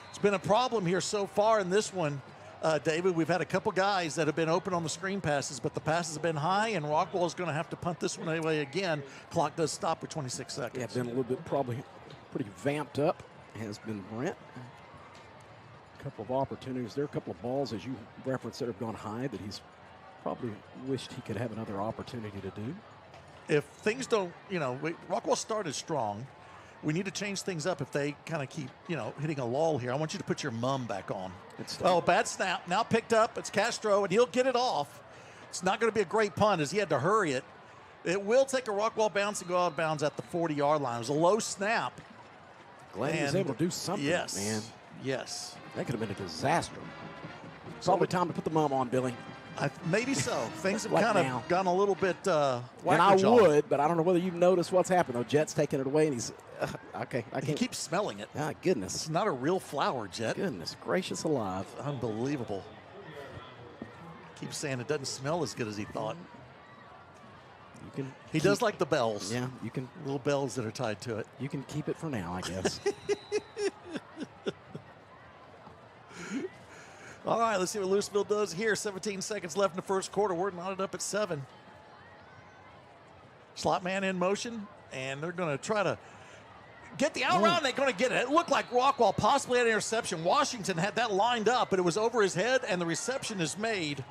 It's been a problem here so far in this one, David. We've had a couple guys that have been open on the screen passes, but the passes have been high, and Rockwall is going to have to punt this one away again. Clock does stop with 26 seconds. Yeah, been a little bit probably pretty vamped up, has been Brent. A couple of opportunities there, a couple of balls, as you referenced, that have gone high that he's probably wished he could have another opportunity to do. If things don't, Rockwall started strong. We need to change things up if they kind of keep, hitting a lull here. I want you to put your mum back on. Bad snap. Now picked up. It's Castro, and he'll get it off. It's not going to be a great punt as he had to hurry it. It will take a Rockwall bounce and go out of bounds at the 40-yard line. It was a low snap. Glad he was able to do something, man. Yes. That could have been a disaster. Probably time to put the mum on, Billy. Maybe so. Things have Like kind now. of gone a little bit And I would, but I don't know whether you've noticed what's happened, though. Jet's taking it away, and he's okay. I He can't. keeps smelling it. Ah, goodness. It's not a real flower, Jet. Goodness gracious alive. Unbelievable. Keeps saying it doesn't smell as good as he thought. He does like the bells. Yeah, you can. Little bells that are tied to it. You can keep it for now, I guess. All right, let's see what Lewisville does here. 17 seconds left in the first quarter. We're knotted up at 7. Slot man in motion, and they're going to try to get the out route. They're going to get it. It looked like Rockwall possibly had an interception. Washington had that lined up, but it was over his head, and the reception is made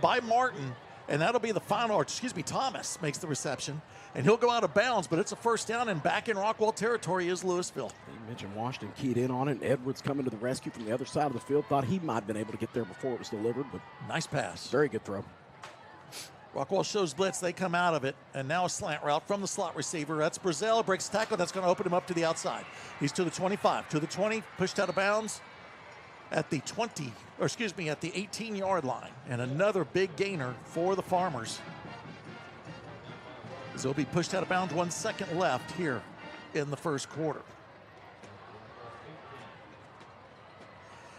by Martin, and that'll be the final, or Thomas makes the reception, and he'll go out of bounds, but it's a first down, and back in Rockwall territory is Lewisville. You mentioned Washington keyed in on it, and Edwards coming to the rescue from the other side of the field. Thought he might have been able to get there before it was delivered, but nice pass. Very good throw. Rockwall shows blitz. They come out of it, and now a slant route from the slot receiver. That's Brazil. Breaks tackle. That's going to open him up to the outside. He's to the 25, to the 20, pushed out of bounds at the 20, at the 18-yard line. And another big gainer for the Farmers. So he'll be pushed out of bounds. 1 second left here in the first quarter.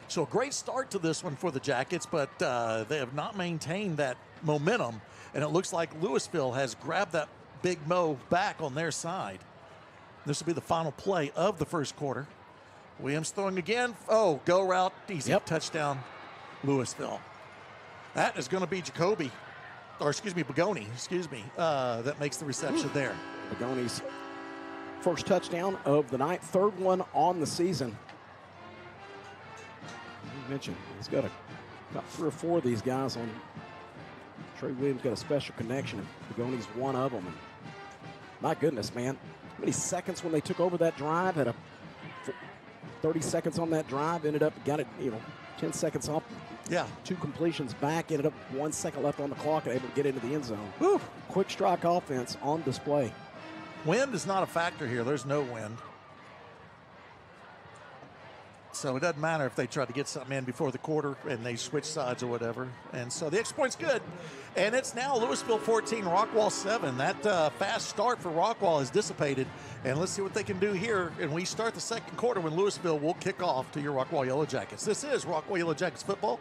So a great start to this one for the Jackets, but they have not maintained that momentum, and it looks like Lewisville has grabbed that big Mo back on their side. This will be the final play of the first quarter. Williams throwing again. Oh, go route, easy. Touchdown, Lewisville. That is going to be Bogoni, that makes the reception there. Bogoni's first touchdown of the night, third one on the season. You mentioned he's got about 3 or 4 of these guys on. Trey Williams got a special connection, and Bogoni's one of them. And my goodness, man. How many seconds when they took over that drive? Had 30 seconds on that drive, got it, 10 seconds off. Yeah. 2 completions back, ended up 1 second left on the clock and able to get into the end zone. Woo. Quick strike offense on display. Wind is not a factor here. There's no wind. So it doesn't matter if they try to get something in before the quarter and they switch sides or whatever. And so the extra point's good. And it's now Lewisville 14, Rockwall 7. That fast start for Rockwall has dissipated. And let's see what they can do here. And we start the second quarter when Lewisville will kick off to your Rockwall Yellowjackets. This is Rockwall Yellowjackets football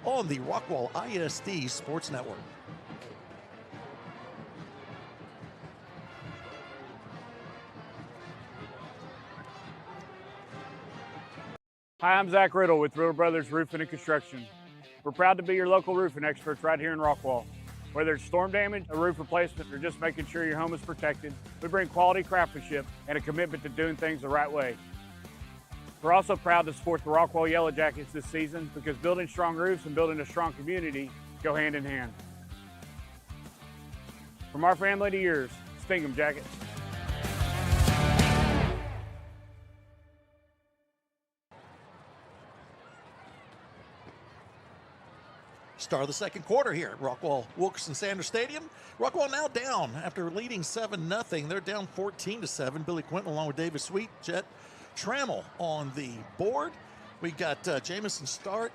on the Rockwall ISD Sports Network. Hi, I'm Zach Riddle with Riddle Brothers Roofing and Construction. We're proud to be your local roofing experts right here in Rockwall. Whether it's storm damage, a roof replacement, or just making sure your home is protected, we bring quality craftsmanship and a commitment to doing things the right way. We're also proud to support the Rockwall Yellowjackets this season because building strong roofs and building a strong community go hand in hand. From our family to yours, sting 'em, Jackets. Start of the second quarter here at Rockwall Wilkerson Sanders Stadium. Rockwall now down after leading 7-0. They're down 14-7. Billy Quinton along with David Sweet, Jet Trammell on the board. We got Jamison Start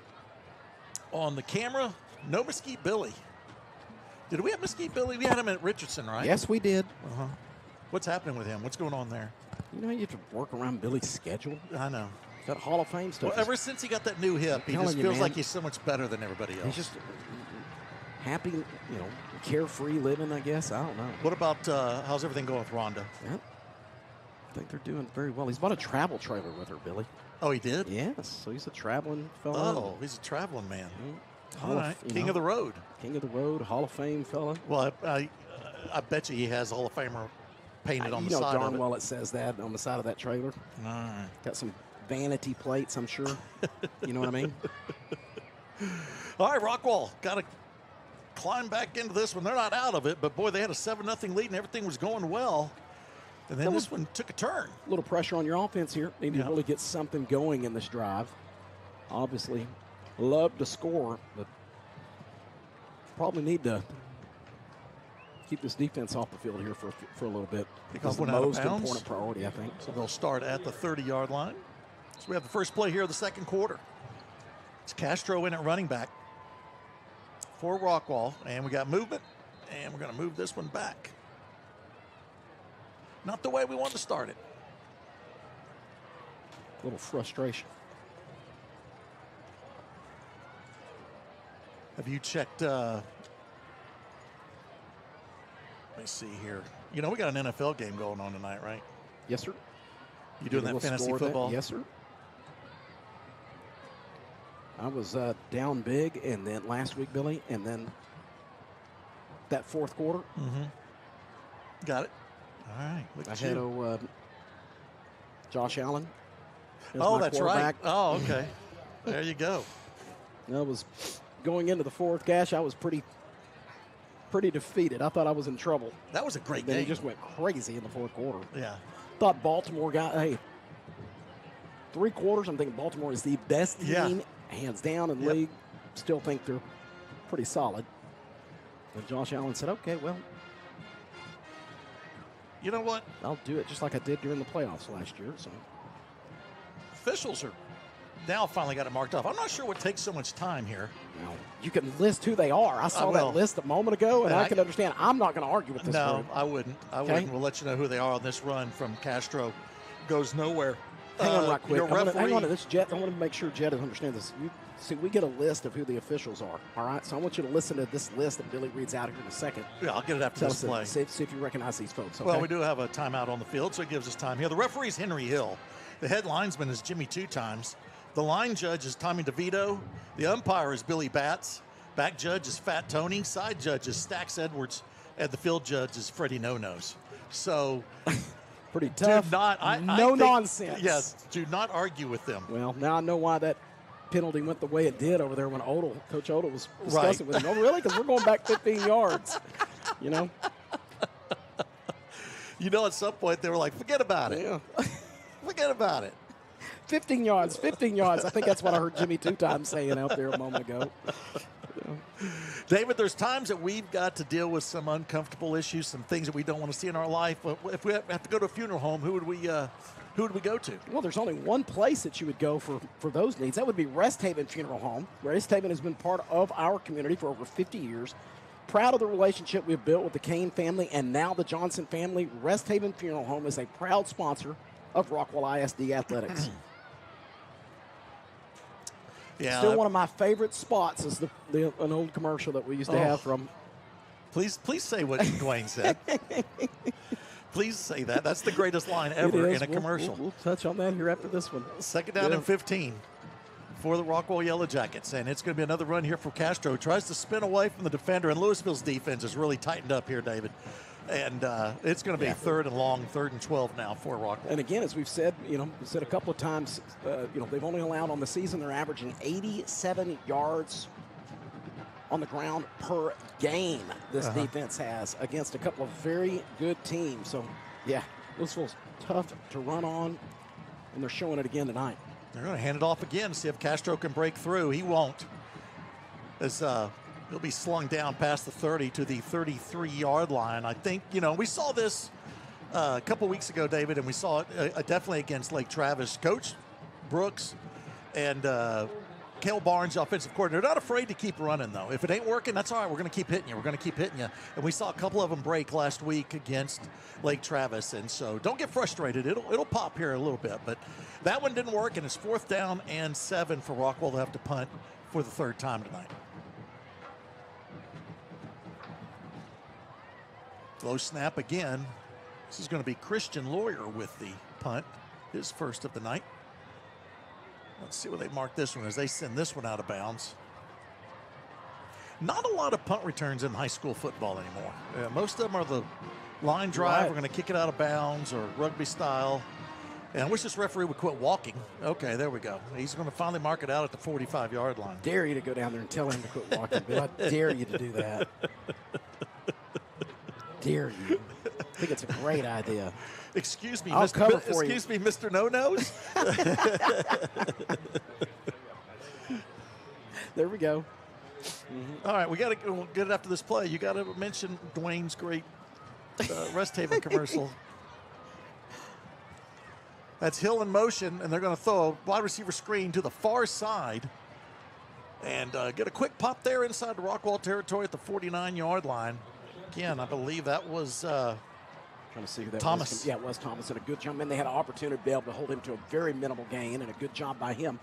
on the camera. No Mesquite Billy. Did we have Mesquite Billy? We had him at Richardson, right? Yes, we did. What's happening with him? What's going on there? You know, you have to work around Billy's schedule. I know. That Hall of Fame stuff. Well, ever since he got that new hip, he just feels like he's so much better than everybody else. He's just happy, carefree living, I guess. I don't know. What about how's everything going with Rhonda? Yeah. I think they're doing very well. He's bought a travel trailer with her, Billy. Oh, he did? Yes. So he's a traveling fellow. Oh, he's a traveling man. Mm-hmm. All right. King of the road. King of the road, Hall of Fame fellow. Well, I bet you he has Hall of Famer painted on the side of it. You know darn well it says that on the side of that trailer. All right. Got some vanity plates, I'm sure. You know what I mean? All right, Rockwall got to climb back into this one. They're not out of it, but boy, they had a 7-0 lead and everything was going well. And then this one took a turn. A little pressure on your offense here. Need to really get something going in this drive. Obviously, love to score, but probably need to keep this defense off the field here for a little bit. Because the most important priority, I think. So they'll start at the 30-yard line. So we have the first play here of the second quarter. It's Castro in at running back for Rockwall. And we got movement, and we're going to move this one back. Not the way we want to start it. A little frustration. Have you checked? Let me see here. You know, we got an NFL game going on tonight, right? Yes, sir. You doing that fantasy football? Yes, sir. I was down big, and then last week, Billy, and then that fourth quarter. Mm-hmm. Got it. All right. I had Josh Allen. Oh, that's right. Oh, okay. There you go. I was going into the fourth. Gosh, I was pretty defeated. I thought I was in trouble. That was a great game. He just went crazy in the fourth quarter. Yeah. Thought Baltimore got, 3 quarters, I'm thinking Baltimore is the best team, hands down in the league. Still think they're pretty solid. And Josh Allen said, okay, well, you know what? I'll do it just like I did during the playoffs last year. So officials are now finally got it marked off. I'm not sure what takes so much time here. Now, you can list who they are. I saw that list a moment ago, and I can understand. I'm not going to argue with this group. I wouldn't. I wouldn't. We'll let you know who they are on this run from Castro. Goes nowhere. Hang on right quick. Hang on to this, Jet. I want to make sure Jet understands this. See, we get a list of who the officials are, all right? So I want you to listen to this list that Billy reads out here in a second. Yeah, I'll get it after this play. See if you recognize these folks, okay? Well, we do have a timeout on the field, so it gives us time here. The referee's Henry Hill. The head linesman is Jimmy 2 times. The line judge is Tommy DeVito. The umpire is Billy Batts. Back judge is Fat Tony. Side judge is Stax Edwards. And the field judge is Freddie No-Nos. So pretty tough. Do not, nonsense. Yes, do not argue with them. Well, now I know why that penalty went the way it did over there when Coach Odell was discussing with him. Oh, really? Because we're going back 15 yards, you know? You know, at some point they were like, forget about it. Yeah. Forget about it. 15 yards, 15 yards. I think that's what I heard Jimmy 2 times saying out there a moment ago. David, there's times that we've got to deal with some uncomfortable issues, some things that we don't want to see in our life. But if we have to go to a funeral home, who would we go to? Well, there's only one place that you would go for those needs. That would be Rest Haven Funeral Home. Rest Haven has been part of our community for over 50 years. Proud of the relationship we've built with the Kane family and now the Johnson family. Rest Haven Funeral Home is a proud sponsor of Rockwall ISD Athletics. Yeah, still one of my favorite spots is an old commercial that we used to have from. Please say what Dwayne said. Please say that. That's the greatest line ever in a commercial. We'll touch on that here after this one. Second down and 15 for the Rockwall Yellowjackets, and it's going to be another run here for Castro. Tries to spin away from the defender, and Lewisville's defense is really tightened up here, David. And it's going to be third and long, 3rd and 12 now for Rockwall. And again, as we've said, a couple of times, they've only allowed on the season, they're averaging 87 yards on the ground per game. This defense has against a couple of very good teams. So, yeah, Lewisville's tough to run on, and they're showing it again tonight. They're going to hand it off again, see if Castro can break through. He won't. As he'll be slung down past the 30 to the 33-yard line. I think, we saw this a couple weeks ago, David, and we saw it definitely against Lake Travis. Coach Brooks and Cale Barnes, the offensive coordinator, not afraid to keep running, though. If it ain't working, that's all right. We're going to keep hitting you. We're going to keep hitting you. And we saw a couple of them break last week against Lake Travis. And so don't get frustrated. It'll pop here a little bit. But that one didn't work, and it's 4th down and 7 for Rockwall to have to punt for the 3rd time tonight. Low snap again. This is going to be Christian Lawyer with the punt, his first of the night. Let's see where they mark this one as they send this one out of bounds. Not a lot of punt returns in high school football anymore. Most of them are the line drive. We're going to kick it out of bounds or rugby style. And I wish this referee would quit walking. Okay, there we go. He's going to finally mark it out at the 45-yard line. Dare you to go down there and tell him to quit walking, Bill. I dare you to do that. Dare you. I think it's a great idea. Excuse me, I'll cover Mr. for you. Excuse me, Mr. No-Nos. There we go. All right, we got to get it after this play. You got to mention Dwayne's great Rest Haven commercial. That's Hill in motion, and they're going to throw a wide receiver screen to the far side and get a quick pop there inside the Rockwall territory at the 49-yard line. Again, I believe that was Trying to see who that Thomas. was. Yeah, it was Thomas. And a good jump. And they had an opportunity to be able to hold him to a very minimal gain, and a good job by him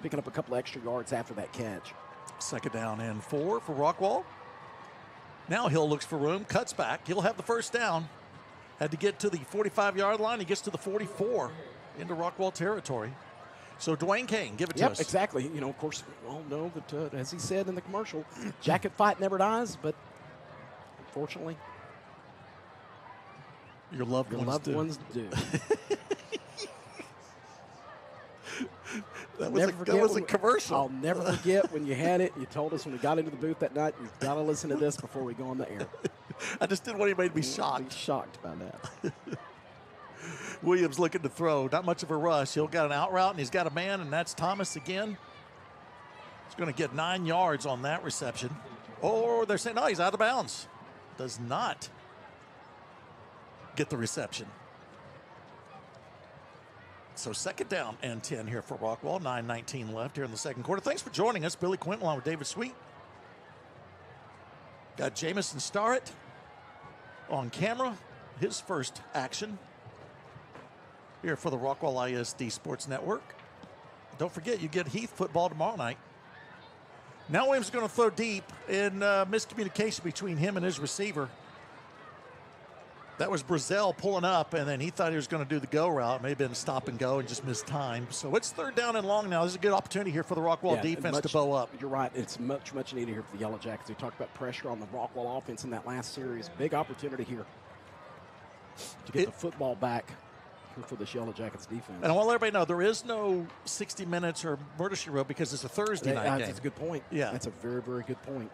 picking up a couple extra yards after that catch. 2nd down and 4 for Rockwall. Now Hill looks for room, cuts back. He'll have the 1st down. Had to get to the 45-yard line. He gets to the 44 into Rockwall territory. So Dwayne Kane, give it to us. Exactly. You know, of course, we all know that, as he said in the commercial, jacket fight never dies, but unfortunately, Your loved ones do. That was a commercial. I'll never forget when you had it. You told us when we got into the booth that night, you've got to listen to this before we go on the air. I just didn't want anybody to be shocked. Be shocked by that. Williams looking to throw. Not much of a rush. He'll got an out route, and he's got a man, and that's Thomas again. He's going to get 9 yards on that reception. Or they're saying, no, he's out of bounds. Does not get the reception. So 2nd down and 10 here for Rockwall. 9:19 left here in the 2nd quarter. Thanks for joining us. Billy Quint along with David Sweet. Got Jamison Starrett on camera. His first action here for the Rockwall ISD Sports Network. Don't forget, you get Heath football tomorrow night. Now Williams is going to throw deep in miscommunication between him and his receiver. That was Brazel pulling up, and then he thought he was going to do the go route. May have been stop and go and just missed time. So it's 3rd down and long now. This is a good opportunity here for the Rockwall defense to bow up. You're right. It's much, much needed here for the Yellowjackets. We talked about pressure on the Rockwall offense in that last series. Big opportunity here to get the football back here for this Yellowjackets defense. And I want to let everybody know there is no 60 minutes or Murder, She Wrote because it's a Thursday night game. That's a good point. Yeah. That's a very, very good point.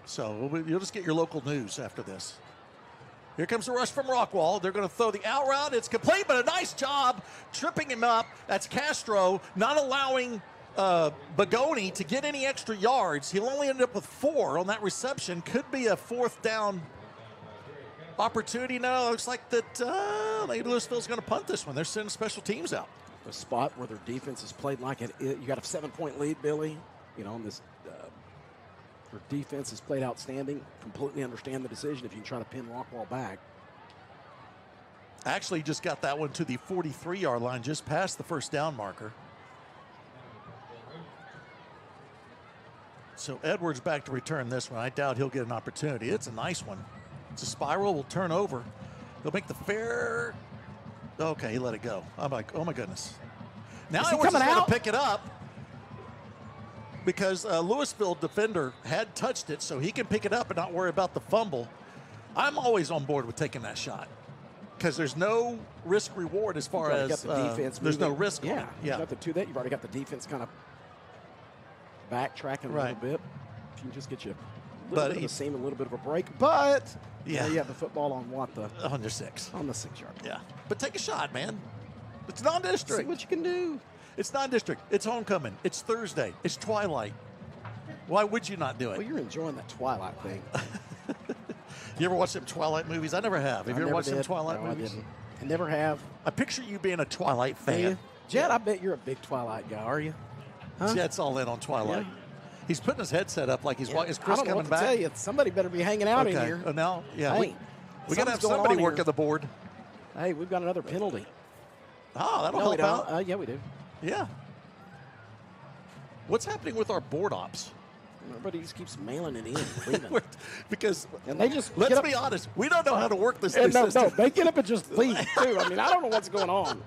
So you'll just get your local news after this. Here comes the rush from Rockwall. They're going to throw the out route. It's complete, but a nice job tripping him up. That's Castro, not allowing Bagoni to get any extra yards. He'll only end up with 4 on that reception. Could be a 4th down opportunity. No, it looks like that Lewisville's going to punt this one. They're sending special teams out. The spot where their defense is played like it. You got a 7-point lead, Billy. You know, on this. Their defense has played outstanding. Completely understand the decision if you can try to pin Rockwall back. Actually just got that one to the 43-yard line, just past the 1st down marker. So Edwards back to return this one. I doubt he'll get an opportunity. It's a nice one. It's a spiral. Will turn over. He'll make the fair. Okay, he let it go. I'm like, oh my goodness. Now Edwards is going to pick it up because Lewisville defender had touched it, so he can pick it up and not worry about the fumble. I'm always on board with taking that shot because there's no risk reward as far as the defense there's moving. no risk. Yeah, yeah. You've already got the defense kind of backtracking a little bit. If you can just get you a little bit of a seam, a little bit of a break, but you have the football on what on your 6 on the 6-yard. Yeah, but take a shot, man. It's non-district. See what you can do. It's non-district. It's homecoming. It's Thursday. It's twilight. Why would you not do it? Well, you're enjoying that Twilight thing. You ever watch them Twilight movies? I never have. Have you ever watched them Twilight movies? I didn't. I never have. I picture you being a Twilight fan. Jed, I bet you're a big Twilight guy, are you? Huh? Jet's all in on Twilight. Yeah. He's putting his headset up like he's is I Chris don't know coming what to back? tell you. Somebody better be hanging out in Okay. here. Now, yeah. Hey, we got to have something's going somebody on working here. the board. Hey, we've got another penalty. Oh, that'll No, we help don't. out. Yeah, we do. Yeah. What's happening with our board ops? Everybody just keeps mailing it in, leaving. Because And they just let's get up- be honest, we don't know how to work this And new no, system. they get up and just leave too. I mean, I don't know what's going on.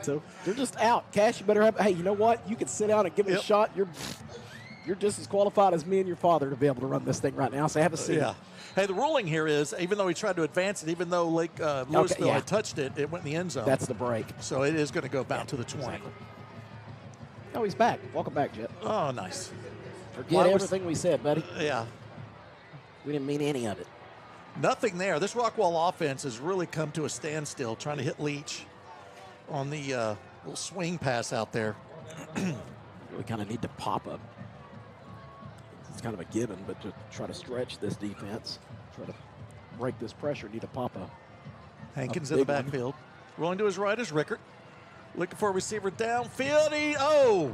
So they're just out. Cash, you better have. Hey, you know what? You can sit down and give it a Yep. shot. You're just as qualified as me and your father to be able to run this thing right now. So have a seat. Yeah. Hey, the ruling here is, even though he tried to advance it, even though Lewisville yeah. had touched it, it went in the end zone. That's the break. So it is going to go back to the 20. Exactly. Oh, he's back. Welcome back, Jet. Oh, nice. Forget Well, I was- everything we said, buddy. Yeah. We didn't mean any of it. Nothing there. This Rockwall offense has really come to a standstill trying to hit Leach on the little swing pass out there. We kind of need to pop up. It's kind of a given, but to try to stretch this defense, try to break this pressure, need to pop up. Hankins A in the big one. backfield. Rolling to his right is Rickert. Looking for a receiver downfield.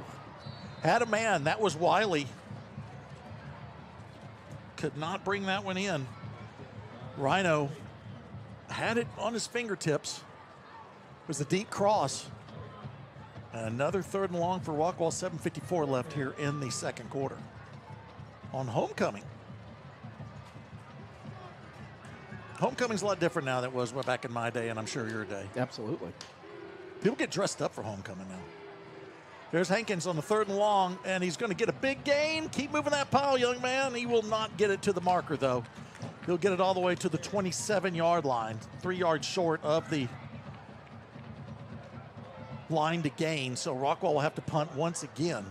Had a man. That was Wiley. Could not bring that one in. Rhino had it on his fingertips. It was a deep cross. Another 3rd and long for Rockwall. 7:54 left here in the second quarter. On homecoming. Homecoming's a lot different now than it was back in my day, and I'm sure your day. Absolutely. People get dressed up for homecoming now. There's Hankins on the 3rd and long, and he's going to get a big gain. Keep moving that pile, young man. He will not get it to the marker, though. He'll get it all the way to the 27-yard line, 3 yards short of the line to gain. So Rockwall will have to punt once again.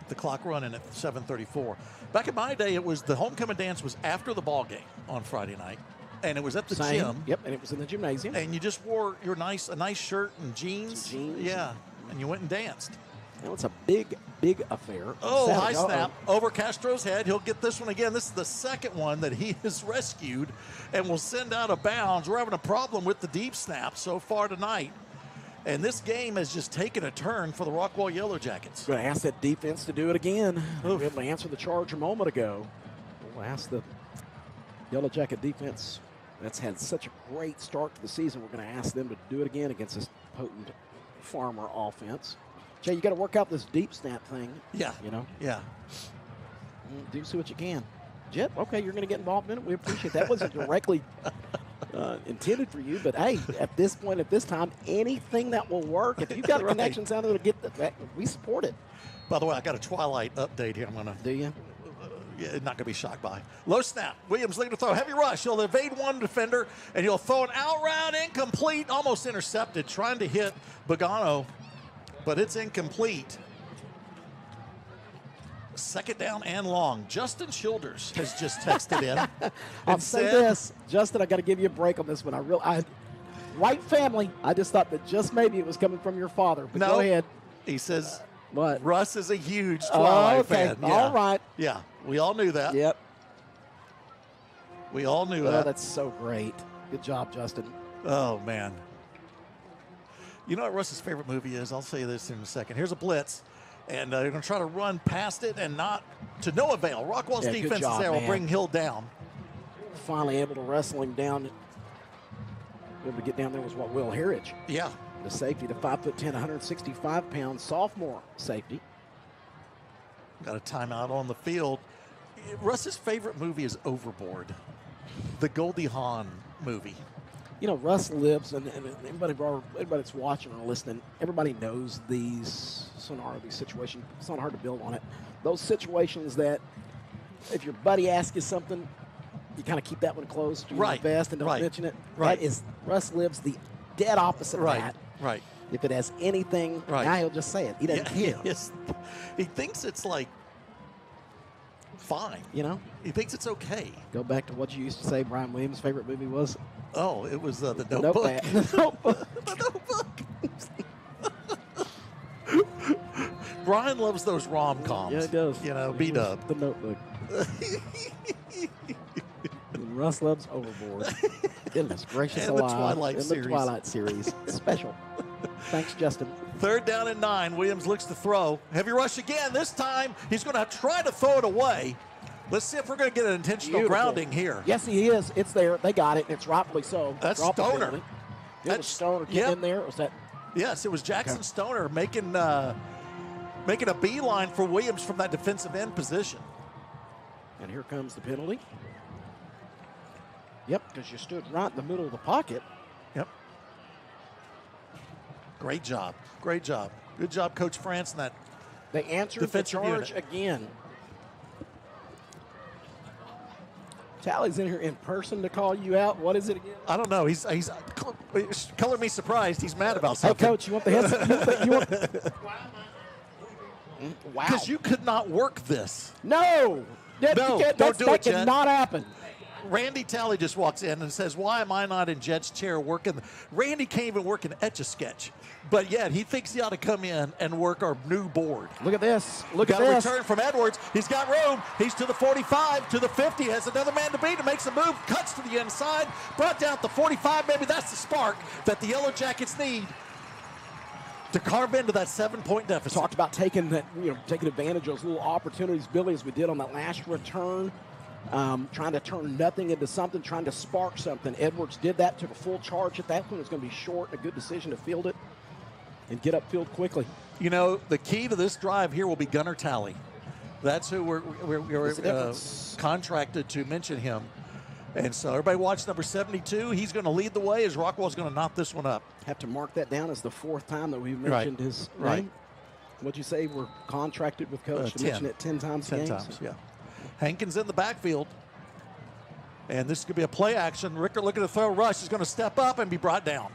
The clock running at 7:34. Back in my day, it was the homecoming dance was after the ball game on Friday night, and it was at the gym. Yep, and it was in the gymnasium. And you just wore a nice shirt and jeans. Yeah, and you went and danced. Well, it's a big, big affair. Oh, Saturday. high snap over Castro's head. He'll get this one again. This is the second one that he has rescued and will send out of bounds. We're having a problem with the deep snap so far tonight. And this game has just taken a turn for the Rockwall Yellowjackets. Going to ask that defense to do it again. We were able to answer the charge a moment ago. We'll ask the Yellow Jacket defense that's had such a great start to the season. We're going to ask them to do it again against this potent Farmer offense. Jay, you got to work out this deep snap thing. Yeah. You know? Yeah. Do see what you can. Jet, okay, you're going to get involved in it. We appreciate that. Wasn't directly intended for you, but hey, at this point, at this time, anything that will work. If you've got connections out there to get that, we support it. By the way, I got a Twilight update here. I'm going to. Do you? Yeah, not going to be shocked by. Low snap. Williams leading to throw. Heavy rush. He'll evade one defender, and he'll throw an out route incomplete, almost intercepted, trying to hit Bogano, but it's incomplete. Second down and long. Justin Childers has just texted in. I'll say this, Justin, I got to give you a break on this one. White family. I just thought that just maybe it was coming from your father. But go ahead. He says what? Russ is a huge Twilight fan. Yeah. All right. Yeah, we all knew that. Yep. We all knew Oh, that. that's so great. Good job, Justin. Oh, man. You know what Russ's favorite movie is? I'll say this in a second. Here's a blitz, and they're going to try to run past it and not to no avail. Rockwall's defense is there will bring Hill down. Finally able to wrestle him down. Able to get down there was Will Harridge. Yeah. The safety, the 5'10", 165-pound sophomore safety. Got a timeout on the field. Russ's favorite movie is Overboard, the Goldie Hawn movie. You know, Russ lives, and everybody that's watching or listening, everybody knows these scenarios, these situations. It's not hard to build on it. Those situations that if your buddy asks you something, you kind of keep that one close to your vest and don't mention it. Right. That is, Russ lives the dead opposite of that. Right. If it has anything, now he'll just say it. He doesn't care. Yes. He thinks it's like fine. You know? He thinks it's okay. Go back to what you used to say Brian Williams' favorite movie was? Oh, it was the Notebook. The Notebook. The Notebook. Brian loves those rom-coms. Yeah, he does. You know, B-Dub. The Notebook. Russ loves Overboard. Goodness gracious And the alive. Twilight and series. the Twilight series. Special. Thanks, Justin. 3rd down and 9. Williams looks to throw. Heavy rush again. This time he's going to try to throw it away. Let's see if we're going to get an intentional grounding here. Yes, he is. It's there. They got it. It's rightfully so. That's Stoner. It was Stoner getting in there. Was that? Yes, it was Jackson Stoner making a beeline for Williams from that defensive end position. And here comes the penalty. Yep, because you stood right in the middle of the pocket. Yep. Great job. Great job. Good job, Coach France, and that they answered the charge again. Tally's in here in person to call you out. What is it again? I don't know. He's color me surprised. He's mad about something. Hey, Coach, you want the headset? Wow. Because you could not work this. No. No, don't do it, Jet. That cannot happen. Randy Talley just walks in and says, why am I not in Jet's chair working? Randy can't even work an Etch-a-Sketch. But yet he thinks he ought to come in and work our new board. Look at this. Look at this. Got a return from Edwards. He's got room. He's to the 45, to the 50. Has another man to beat and makes a move. Cuts to the inside. Brought down at the 45. Maybe that's the spark that the Yellow Jackets need to carve into that 7-point deficit. Talked about taking advantage of those little opportunities, Billy, as we did on that last return. Trying to turn nothing into something, trying to spark something. Edwards did that, took a full charge at that point. It was going to be short, a good decision to field it and get upfield quickly. You know, the key to this drive here will be Gunnar Talley. That's who we're contracted to mention him. And so everybody watch number 72. He's going to lead the way as Rockwall's going to knock this one up. Have to mark that down as the 4th time that we've mentioned his name. Right. What'd you say? We're contracted with Coach to mention it 10 times a game? 10 times, yeah. Hankins in the backfield. And this could be a play action. Rickert looking to throw. Rush is going to step up and be brought down.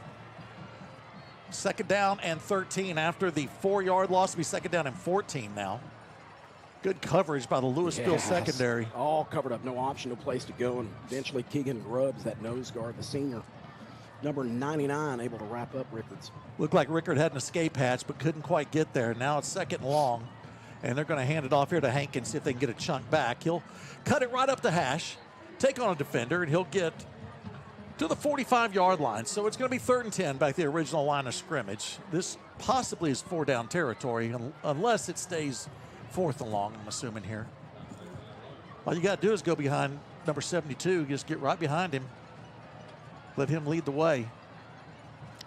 2nd down and 13 after the 4-yard loss. It'll be 2nd down and 14 now. Good coverage by the Lewisville secondary. All covered up. No option, no place to go. And eventually Keegan Grubbs, that nose guard, the senior, number 99, able to wrap up Rickards. Looked like Rickert had an escape hatch but couldn't quite get there. Now it's 2nd and long. And they're going to hand it off here to Hankins, see if they can get a chunk back. He'll cut it right up the hash, take on a defender, and he'll get to the 45-yard line. So it's going to be 3rd and 10 back the original line of scrimmage. This possibly is 4-down territory unless it stays 4th and long, I'm assuming here. All you got to do is go behind number 72. Just get right behind him. Let him lead the way.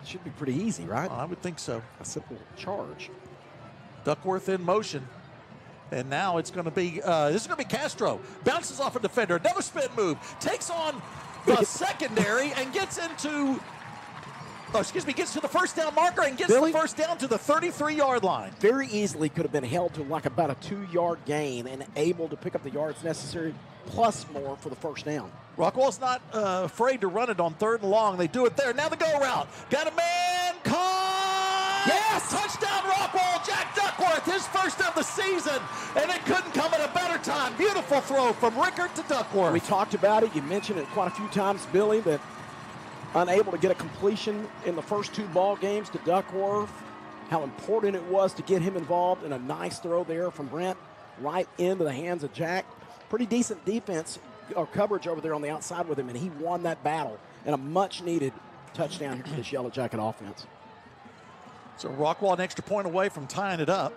Should be pretty easy, right? I would think so. A simple charge. Duckworth in motion. And now it's going to be, this is going to be Castro. Bounces off a defender. Another spin move. Takes on the secondary and gets into, gets to the 1st down marker and gets the 1st down to the 33-yard line. Very easily could have been held to like about a 2-yard gain and able to pick up the yards necessary plus more for the 1st down. Rockwall's not afraid to run it on 3rd and long. They do it there. Now the go route. Got a man caught. Yes! Touchdown Rockwall. Jack Duckworth, his 1st of the season. And it couldn't come at a better time. Beautiful throw from Rickert to Duckworth. We talked about it. You mentioned it quite a few times, Billy, that unable to get a completion in the first 2 ball games to Duckworth. How important it was to get him involved in a nice throw there from Brent right into the hands of Jack. Pretty decent defense or coverage over there on the outside with him, and he won that battle and a much-needed touchdown here for this Yellow Jacket offense. So Rockwall an extra point away from tying it up.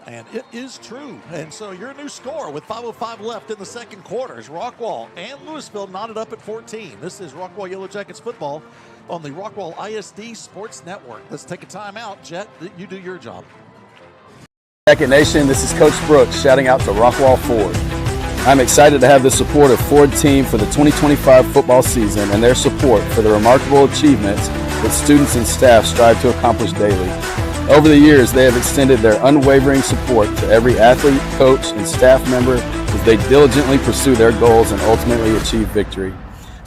And it is true. And so your new score with 5:05 left in the 2nd quarter is Rockwall and Lewisville knotted up at 14. This is Rockwall Yellow Jackets football on the Rockwall ISD Sports Network. Let's take a timeout. Jet, you do your job. Jacket Nation, this is Coach Brooks shouting out to Rockwall Ford. I'm excited to have the support of Ford team for the 2025 football season and their support for the remarkable achievements that students and staff strive to accomplish daily. Over the years, they have extended their unwavering support to every athlete, coach, and staff member as they diligently pursue their goals and ultimately achieve victory.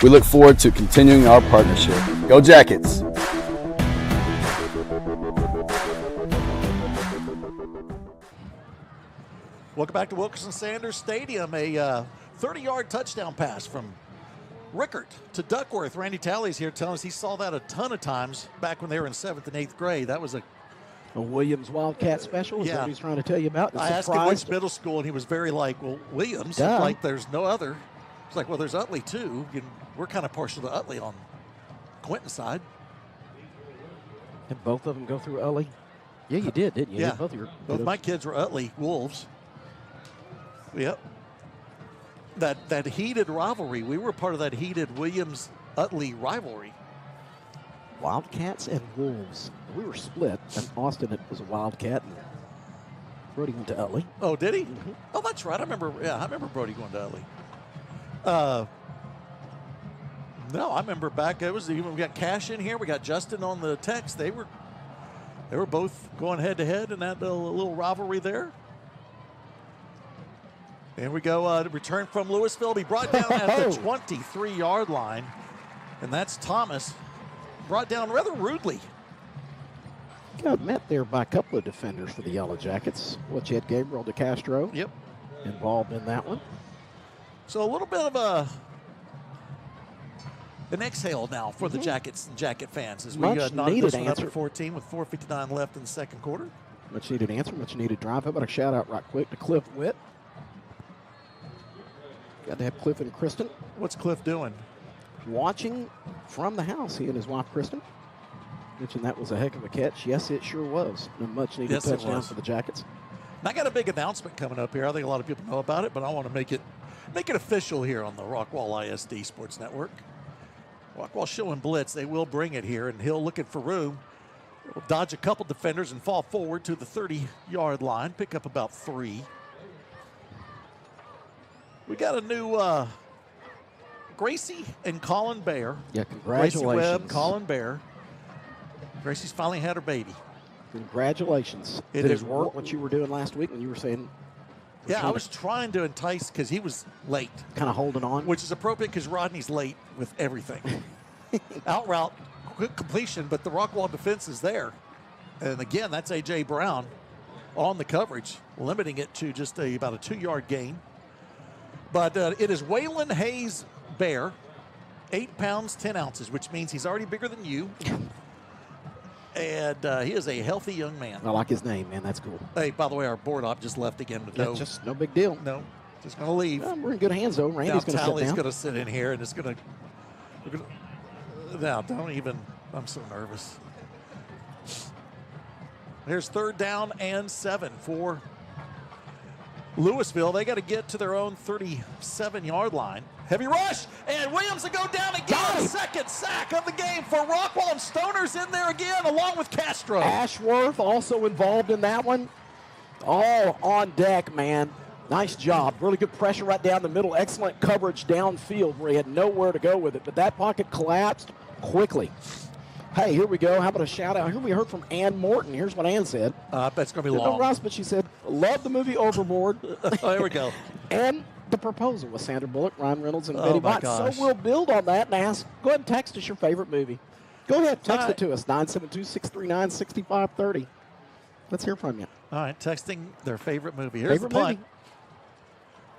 We look forward to continuing our partnership. Go Jackets! Welcome back to Wilkerson Sanders Stadium. A 30-yard touchdown pass from Rickert to Duckworth. Randy Talley's here telling us he saw that a ton of times back when they were in 7th and 8th grade. That was a Williams Wildcat special? Is that what he's trying to tell you about? I asked him which middle school, and he was very like, well, Williams, like there's no other. It's like, well, there's Utley too. We're kind of partial to Utley on Quentin's side. And both of them go through Utley? Yeah, you did, didn't you? Yeah. Both my kids were Utley Wolves. Yep. That heated rivalry. We were part of that heated Williams-Utley rivalry. Wildcats and Wolves. We were split. And Austin was a Wildcat. And Brody went to Utley. Oh, did he? Mm-hmm. Oh, that's right. I remember Brody going to Utley. No, I remember back. We got Cash in here. We got Justin on the text. They were both going head to head in that little rivalry there. And we go return from Lewisville. Be brought down at the 23-yard line, and that's Thomas. Brought down rather rudely. Got met there by a couple of defenders for the Yellowjackets. What you had Gabriel DeCastro. Yep. Involved in that one. So a little bit of an exhale now for the Jackets and Jacket fans as we knock this one up at 14 with 4:59 left in the second quarter. Much needed answer, much needed drive. How about a shout out right quick to Cliff Witt? Got to have Cliff and Kristen. What's Cliff doing? Watching from the house, he and his wife Kristen. Mentioned that was a heck of a catch. Yes, it sure was. A much needed touchdown for the Jackets. And I got a big announcement coming up here. I think a lot of people know about it, but I want to make it official here on the Rockwall ISD Sports Network. Rockwall showing blitz. They will bring it here, and Hill looking for room. Will dodge a couple defenders and fall forward to the 30-yard line. Pick up about 3. We got a new Gracie and Colin Bear. Yeah, congratulations. Gracie Webb, Colin Bear. Gracie's finally had her baby. Congratulations. Did it work what you were doing last week when you were saying? Yeah, I was trying to entice because he was late. Kind of holding on? Which is appropriate because Rodney's late with everything. Out route, quick completion, but the Rockwall defense is there. And again, that's A.J. Brown on the coverage, limiting it to just about a 2-yard gain. But it is Waylon Hayes Bear, 8 pounds, 10 ounces, which means he's already bigger than you. And he is a healthy young man. I like his name, man. That's cool. Hey, by the way, our board op just left again. Just no big deal. No, just going to leave. Well, we're in good hands, though. Randy's going to sit down. Tally's going to sit in here, and it's going to. Now, don't even. I'm so nervous. There's 3rd down and 7 for Lewisville. They got to get to their own 37-yard line. Heavy rush, and Williams will go down again. Second sack of the game for Rockwall, and Stoner's in there again along with Castro. Ashworth also involved in that one. All on deck, man. Nice job. Really good pressure right down the middle. Excellent coverage downfield where he had nowhere to go with it, but that pocket collapsed quickly. Hey, here we go. How about a shout out? Here we heard from Ann Morton. Here's what Ann said. I bet it's going to be long. No, Ross, but she said, love the movie Overboard. Oh, here we go. And The Proposal with Sandra Bullock, Ryan Reynolds, and Betty White. So we'll build on that and ask, go ahead and text us your favorite movie. Go ahead, text it to us, 972-639-6530. Let's hear from you. All right, texting their favorite movie. Here's the punt.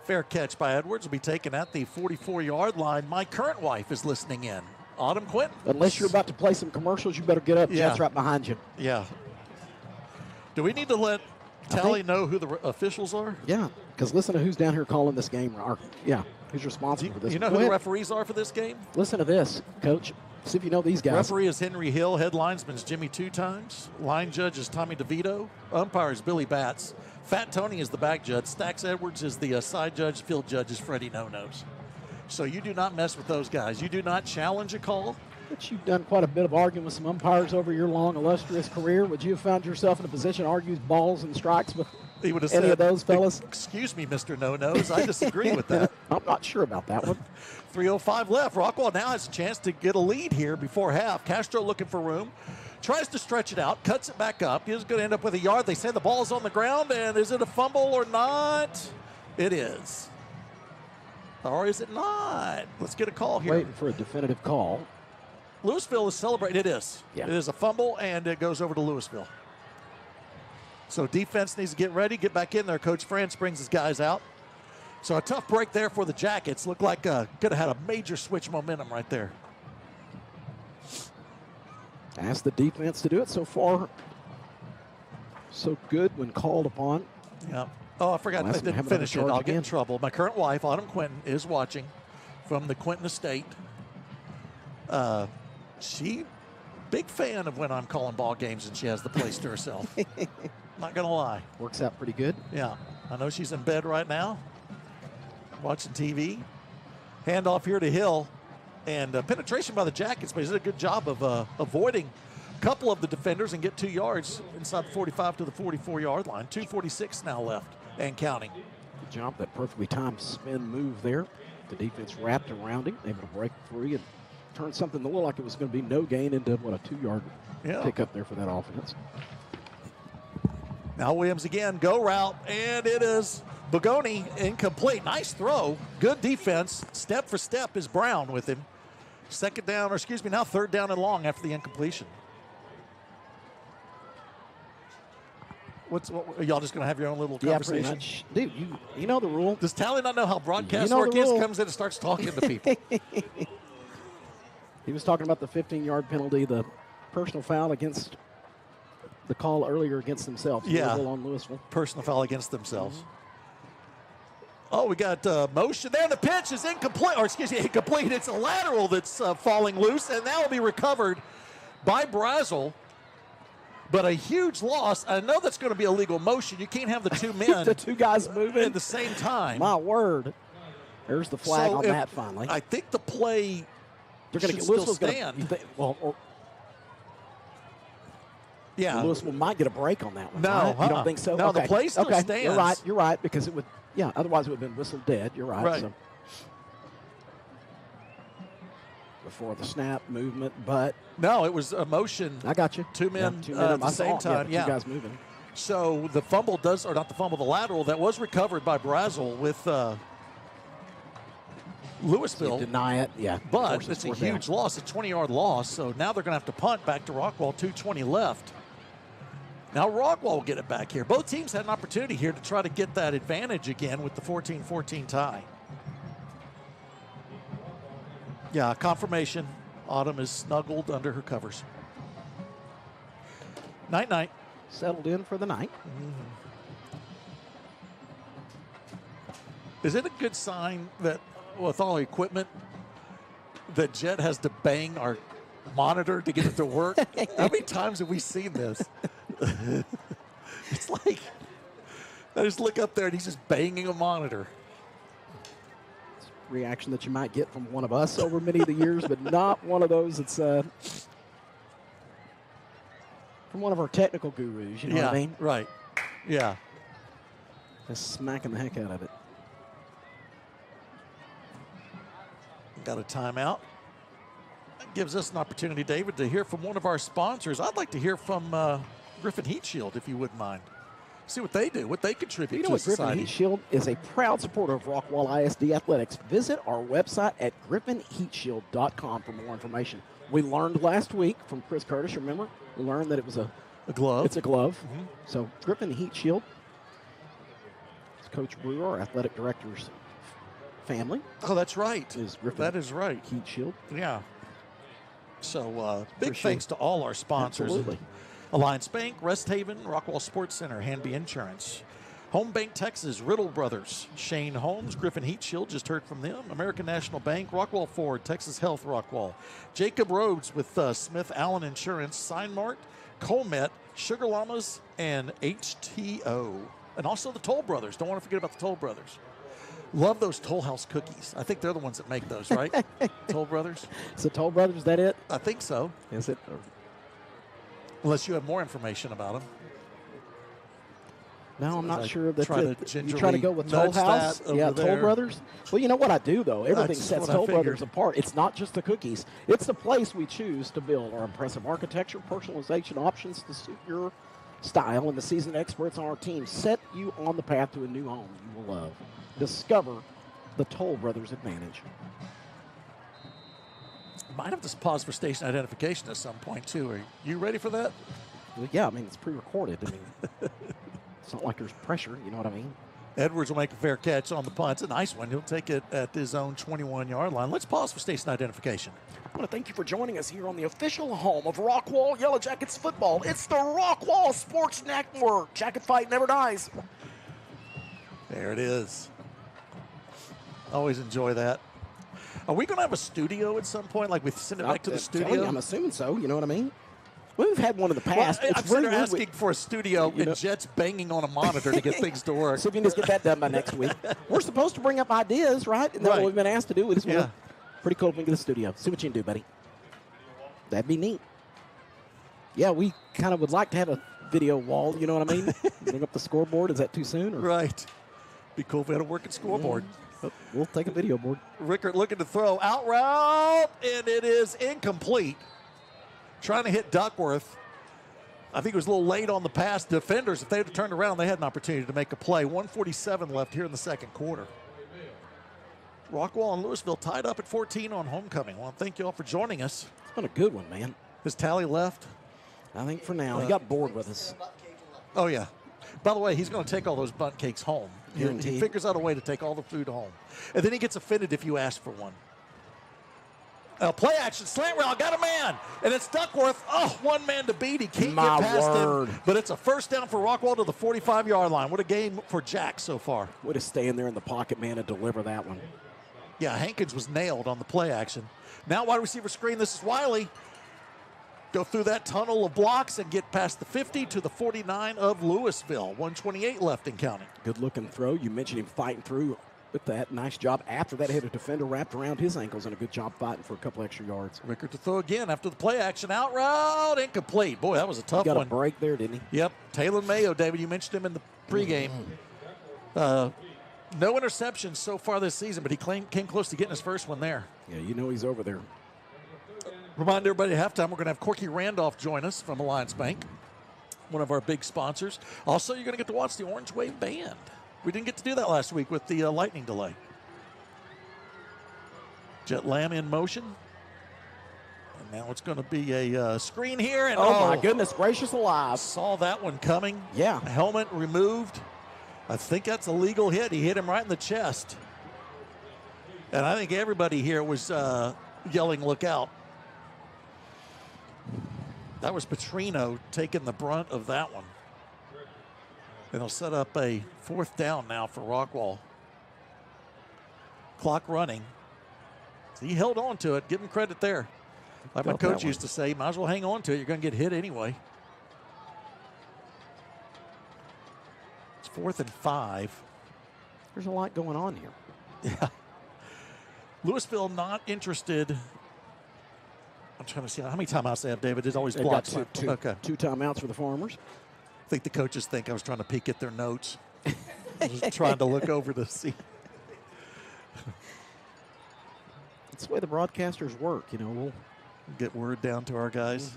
Fair catch by Edwards will be taken at the 44-yard line. My current wife is listening in. Autumn Quinton. Unless you're about to play some commercials, you better get up. Jeff's right behind you. Yeah. Do we need to let Tally know who the officials are? Yeah, because listen to who's down here calling this game. Who's responsible for this? You know who the referees are for this game? Listen to this, Coach. See if you know these guys. Referee is Henry Hill. Head linesman is Jimmy 2 times. Line judge is Tommy DeVito. Umpire is Billy Batts. Fat Tony is the back judge. Stax Edwards is the side judge. Field judge is Freddie No-Nos. So you do not mess with those guys. You do not challenge a call. But you've done quite a bit of arguing with some umpires over your long, illustrious career. Would you have found yourself in a position to argue balls and strikes with any of those fellas? Excuse me, Mr. No-Nos. I disagree with that. I'm not sure about that one. 3:05 left. Rockwall now has a chance to get a lead here before half. Castro looking for room. Tries to stretch it out. Cuts it back up. He's going to end up with a yard. They say the ball's on the ground. And is it a fumble or not? It is. Or is it not? Let's get a call here. Waiting for a definitive call. Lewisville is celebrating. It is. Yeah. It is a fumble, and it goes over to Lewisville. So defense needs to get ready, get back in there. Coach France brings his guys out. So a tough break there for the Jackets. Looked like could have had a major switch momentum right there. Asked the defense to do it so far. So good when called upon. Yeah. Oh, I forgot. I didn't finish it. I'll get in trouble. My current wife, Autumn Quinton, is watching from the Quinton estate. She Big fan of when I'm calling ball games and she has the place to herself. Not going to lie. Works out pretty good. Yeah. I know she's in bed right now, watching TV. Handoff here to Hill. And penetration by the Jackets, but he did a good job of avoiding a couple of the defenders and get 2 yards inside the 45 to the 44-yard line. 2:46 now left and counting. Good job. That perfectly timed spin move there. The defense wrapped around him, able to break free and turn something that looked like it was going to be no gain into, a 2-yard pickup there for that offense. Now Williams again, go route, and it is Bogoni incomplete. Nice throw. Good defense. Step for step is Brown with him. Now third down and long after the incompletion. What are y'all just going to have your own little conversation? Pretty much. Dude, you know the rule. Does Tally not know how broadcast work is? Comes in and starts talking to people. He was talking about the 15-yard penalty, the personal foul against the call earlier against themselves. Yeah. Louisville on Lewisville. Personal foul against themselves. Oh, we got motion there. The pitch is incomplete. Incomplete. It's a lateral that's falling loose, and that will be recovered by Brazel. But a huge loss. I know that's going to be illegal motion. You can't have the two men. The two guys moving at the same time. My word. There's the flag on that finally. I think the play they're going to still stand. Yeah. Louisville might get a break on that one. No. Right? You don't think so? No, okay. the play still stands. You're right, because it would, otherwise it would have been whistled dead. You're right. Right. So. Before the snap movement, but no, it was a motion. I got you. Two men at the same time. Two guys moving. So the fumble the lateral that was recovered by Brazel with Lewisville. Deny it, yeah. But it's a huge loss, a 20-yard loss. So now they're going to have to punt back to Rockwall. 2:20 left. Now Rockwall will get it back here. Both teams had an opportunity here to try to get that advantage again with the 14-14 tie. Yeah, confirmation. Autumn is snuggled under her covers. Night-night. Settled in for the night. Mm-hmm. Is it a good sign that with all the equipment that Jet has to bang our monitor to get it to work? How many times have we seen this? It's like I just look up there and he's just banging a monitor. Reaction that you might get from one of us over many of the years, but not one of those that's from one of our technical gurus. You know what I mean? Right. Yeah. Just smacking the heck out of it. Got a timeout. That gives us an opportunity, David, to hear from one of our sponsors. I'd like to hear from Griffin Heat Shield, if you wouldn't mind. See what they do, what they contribute to society. Griffin Heat Shield is a proud supporter of Rockwall ISD Athletics. Visit our website at griffinheatshield.com for more information. We learned last week from Chris Curtis, remember? We learned that it was a glove. It's a glove. Mm-hmm. So Griffin Heat Shield. It's Coach Brewer, our athletic director's family. Oh, that's right. That is right. Heat Shield. Yeah. So big thanks to all our sponsors. Absolutely. Alliance Bank, Rest Haven, Rockwall Sports Center, Hanby Insurance, Home Bank Texas, Riddle Brothers, Shane Holmes, Griffin Heat Shield, just heard from them, American National Bank, Rockwall Ford, Texas Health Rockwall, Jacob Rhodes with Smith Allen Insurance, Signmart, Colmet, Sugar Llamas, and HTO. And also the Toll Brothers. Don't want to forget about the Toll Brothers. Love those Toll House cookies. I think they're the ones that make those, right? Toll Brothers? Is the Toll Brothers, is that it? I think so. Is it? Unless you have more information about them. No, I'm not sure that you try to go with Toll House. Yeah, Toll Brothers. Well, you know what I do, though? Everything sets Toll Brothers apart. It's not just the cookies. It's the place we choose to build our impressive architecture, personalization options to suit your style, and the seasoned experts on our team set you on the path to a new home you will love. Discover the Toll Brothers advantage. Might have to pause for station identification at some point, too. Are you ready for that? Well, yeah, I mean, it's pre-recorded. I mean, it's not like there's pressure, you know what I mean? Edwards will make a fair catch on the punt. It's a nice one. He'll take it at his own 21-yard line. Let's pause for station identification. I want to thank you for joining us here on the official home of Rockwall Yellowjackets football. It's the Rockwall Sports Network. Jacket fight never dies. There it is. Always enjoy that. Are we going to have a studio at some point? Like we send it back to the studio? I'm assuming so. You know what I mean? We've had one in the past. Well, I'm sort of asking for a studio and Jets banging on a monitor to get things to work. So if you can just get that done by next week. We're supposed to bring up ideas, right? And that's what we've been asked to do with this one. Pretty cool if we can get a studio. See what you can do, buddy. That'd be neat. Yeah, we kind of would like to have a video wall, you know what I mean? Bring up the scoreboard. Is that too soon? Or? Right. Be cool if we had a working scoreboard. We'll take a video board. Rickard looking to throw. Out route, and it is incomplete. Trying to hit Duckworth. I think it was a little late on the pass. Defenders, if they had turned around, they had an opportunity to make a play. 1:47 left here in the second quarter. Rockwall and Lewisville tied up at 14 on homecoming. Well, thank you all for joining us. It's been a good one, man. Has Tally left? I think for now. He got bored with us. Oh, yeah. By the way, he's going to take all those bunt cakes home. He figures out a way to take all the food home. And then he gets offended if you ask for one. Play action, slant route, got a man. And it's Duckworth. Oh, one man to beat. He can't get past him. But it's a first down for Rockwall to the 45-yard line. What a game for Jack so far. Way to stay in there in the pocket, man, and deliver that one. Yeah, Hankins was nailed on the play action. Now wide receiver screen. This is Wiley. Go through that tunnel of blocks and get past the 50 to the 49 of Lewisville. 1:28 left in counting. Good looking throw. You mentioned him fighting through with that. Nice job. After that, hit a defender wrapped around his ankles and a good job fighting for a couple extra yards. Rickard to throw again after the play action. Out route, incomplete. Boy, that was a tough one. Got a break there, didn't he? Yep. Taylor Mayo, David, you mentioned him in the pregame. No interceptions so far this season, but he came close to getting his first one there. Yeah, you know he's over there. Remind everybody at halftime we're going to have Corky Randolph join us from Alliance Bank, one of our big sponsors. Also, you're going to get to watch the Orange Wave Band. We didn't get to do that last week with the lightning delay. Jet Lamb in motion. And now it's going to be a screen here. And oh, my goodness gracious alive. Saw that one coming. Yeah. Helmet removed. I think that's a legal hit. He hit him right in the chest. And I think everybody here was yelling, look out. That was Petrino taking the brunt of that one. And they'll set up a fourth down now for Rockwall. Clock running. So he held on to it. Give him credit there. Like my coach used to say, might as well hang on to it. You're going to get hit anyway. It's 4th and 5. There's a lot going on here. Yeah. Lewisville not interested. I'm trying to see how many timeouts they have, David. It's always blocks. Two timeouts for the Farmers. I think the coaches think I was trying to peek at their notes. I was trying to look over to see. That's the way the broadcasters work. You know, we'll get word down to our guys.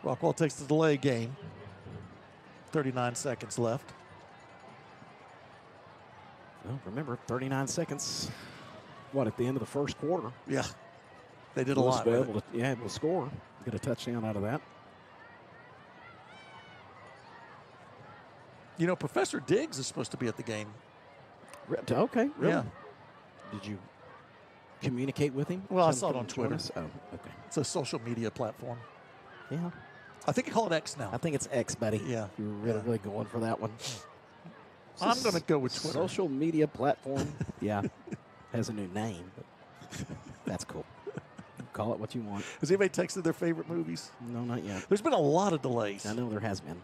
Rockwall takes the delay game. 39 seconds left. Well, remember, 39 seconds. What, at the end of the first quarter? Yeah. They did a lot. Able to score. Get a touchdown out of that. You know, Professor Diggs is supposed to be at the game. Okay, really? Yeah. Did you communicate with him? Well, I saw it on Twitter. Oh, okay. It's a social media platform. Yeah. I think they call it X now. I think it's X, buddy. Yeah. You're really going for that one. I'm going to go with Twitter. Social media platform. Yeah. Has a new name, but that's cool. Call it what you want. Has anybody texted their favorite movies? No, not yet. There's been a lot of delays. I know there has been.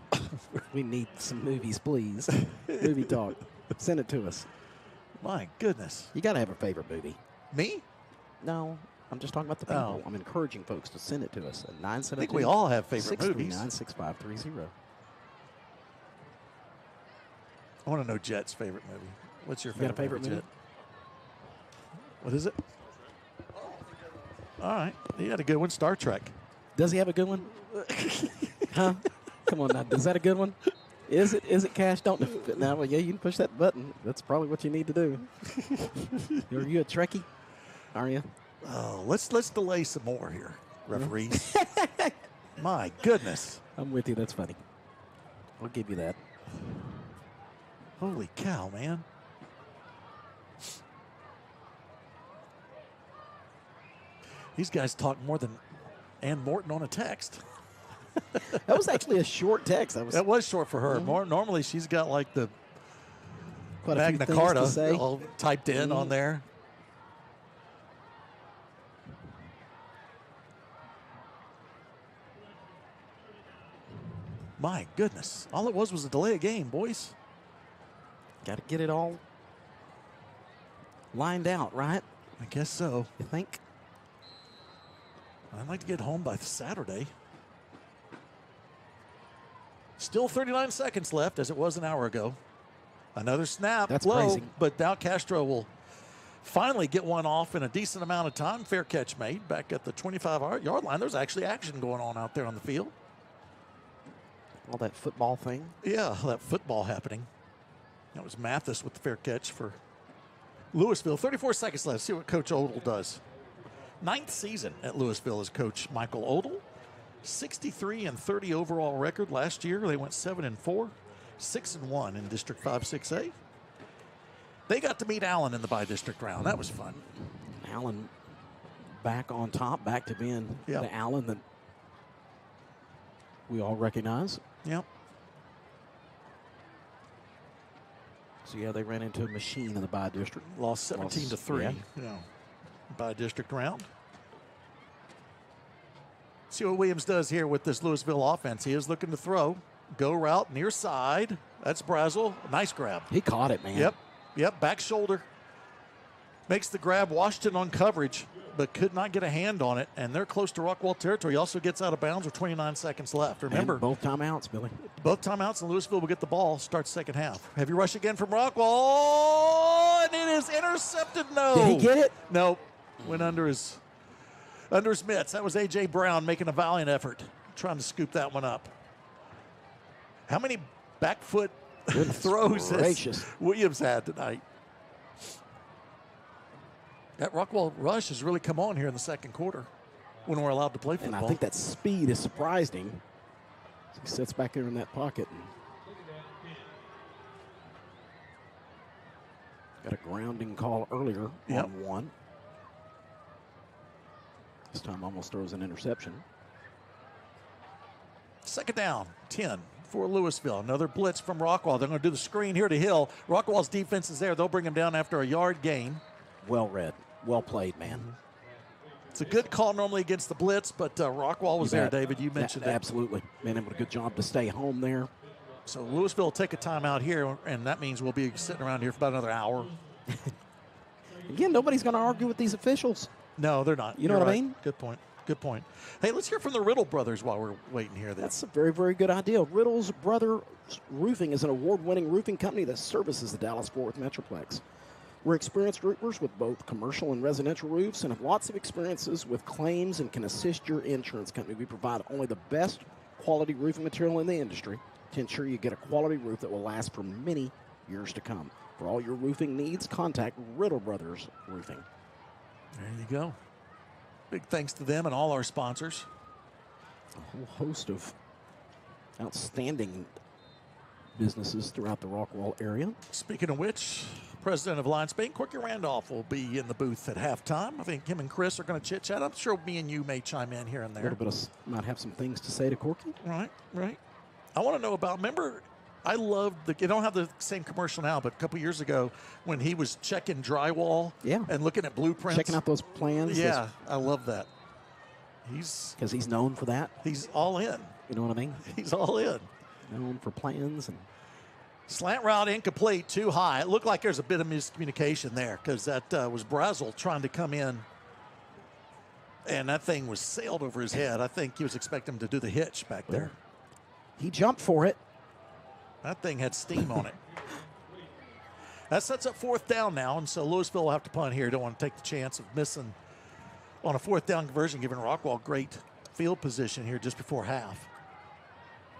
We need some movies, please. Movie talk. Send it to us. My goodness. You got to have a favorite movie. Me? No. I'm just talking about the people. I'm encouraging folks to send it to us at 972. I think we all have favorite movies. 639-6530. I want to know Jet's favorite movie. What's your favorite, movie? Jet? What is it? All right. He had a good one. Star Trek. Does he have a good one? Huh? Come on now. Is that a good one? Is it Cash? Don't now. Well, yeah, you can push that button. That's probably what you need to do. Are you a Trekkie? Are you? Oh, let's delay some more here, referees. My goodness. I'm with you. That's funny. I'll give you that. Holy cow, man. These guys talk more than Ann Morton on a text. That was actually a short text. That was short for her. Normally she's got like the quite Magna Carta all typed in on there. My goodness. All it was a delay of game, boys. Got to get it all lined out, right? I guess so. You think? I'd like to get home by Saturday. Still 39 seconds left, as it was an hour ago. Another snap. That's low, crazy. But now Castro will finally get one off in a decent amount of time. Fair catch made back at the 25-yard line. There's actually action going on out there on the field. All that football thing. Yeah, that football happening. That was Mathis with the fair catch for Lewisville. 34 seconds left. See what Coach Odell does. 9th season at Lewisville as Coach Michael Odell. 63-30 overall record. Last year they went 7-4, 6-1 in District 5-6A. They got to meet Allen in the by-district round. That was fun. Allen back on top, back to being the Allen that we all recognize. Yep. So, yeah, they ran into a machine in the by-district. Lost 17-3. Yeah. By-district round. See what Williams does here with this Lewisville offense. He is looking to throw. Go route, near side. That's Brazel. Nice grab. He caught it, man. Yep, back shoulder. Makes the grab. Washington on coverage, but could not get a hand on it. And they're close to Rockwall territory. He also gets out of bounds with 29 seconds left. Remember, and both timeouts, Billy. Both timeouts, and Lewisville will get the ball. Starts second half. Heavy rush again from Rockwall, and it is intercepted. No. Did he get it? Nope. Went under his mitts. That was A.J. Brown making a valiant effort, trying to scoop that one up. How many back foot throws has Williams had tonight? That Rockwall rush has really come on here in the second quarter when we're allowed to play football. And I think that speed has surprised him. He sits back there in that pocket. And got a grounding call earlier on one. This time almost throws an interception. Second down, 10 for Lewisville. Another blitz from Rockwall. They're going to do the screen here to Hill. Rockwall's defense is there. They'll bring him down after a yard gain. Well read. Well played, man. It's a good call normally against the blitz, but Rockwall was there, David. You mentioned it. Absolutely. Man, able a good job to stay home there. So Lewisville will take a timeout here, and that means we'll be sitting around here for about another hour. Again, nobody's going to argue with these officials. No, they're not. You know what I mean? Good point. Good point. Hey, let's hear from the Riddle brothers while we're waiting here. That's a very, very good idea. Riddle's Brothers Roofing is an award-winning roofing company that services the Dallas-Fort Worth Metroplex. We're experienced roofers with both commercial and residential roofs and have lots of experiences with claims and can assist your insurance company. We provide only the best quality roofing material in the industry to ensure you get a quality roof that will last for many years to come. For all your roofing needs, contact Riddle Brothers Roofing. There you go. Big thanks to them and all our sponsors. A whole host of outstanding businesses throughout the Rockwall area. Speaking of which, President of Alliance Bank, Corky Randolph, will be in the booth at halftime. I think him and Chris are going to chit-chat. I'm sure me and you may chime in here and there. A little bit of, might have some things to say to Corky. Right. I want to know about, remember, I loved you don't have the same commercial now, but a couple years ago when he was checking drywall and looking at blueprints. Checking out those plans. Yeah, I love that. Because he's known for that. He's all in. You know what I mean? He's all in. Known for plans. And slant route incomplete, too high. It looked like there's a bit of miscommunication there because that was Brazel trying to come in, and that thing was sailed over his head. I think he was expecting him to do the hitch back there. He jumped for it. That thing had steam on it. That sets up fourth down now, and so Lewisville will have to punt here. Don't want to take the chance of missing on a fourth down conversion, giving Rockwall great field position here just before half.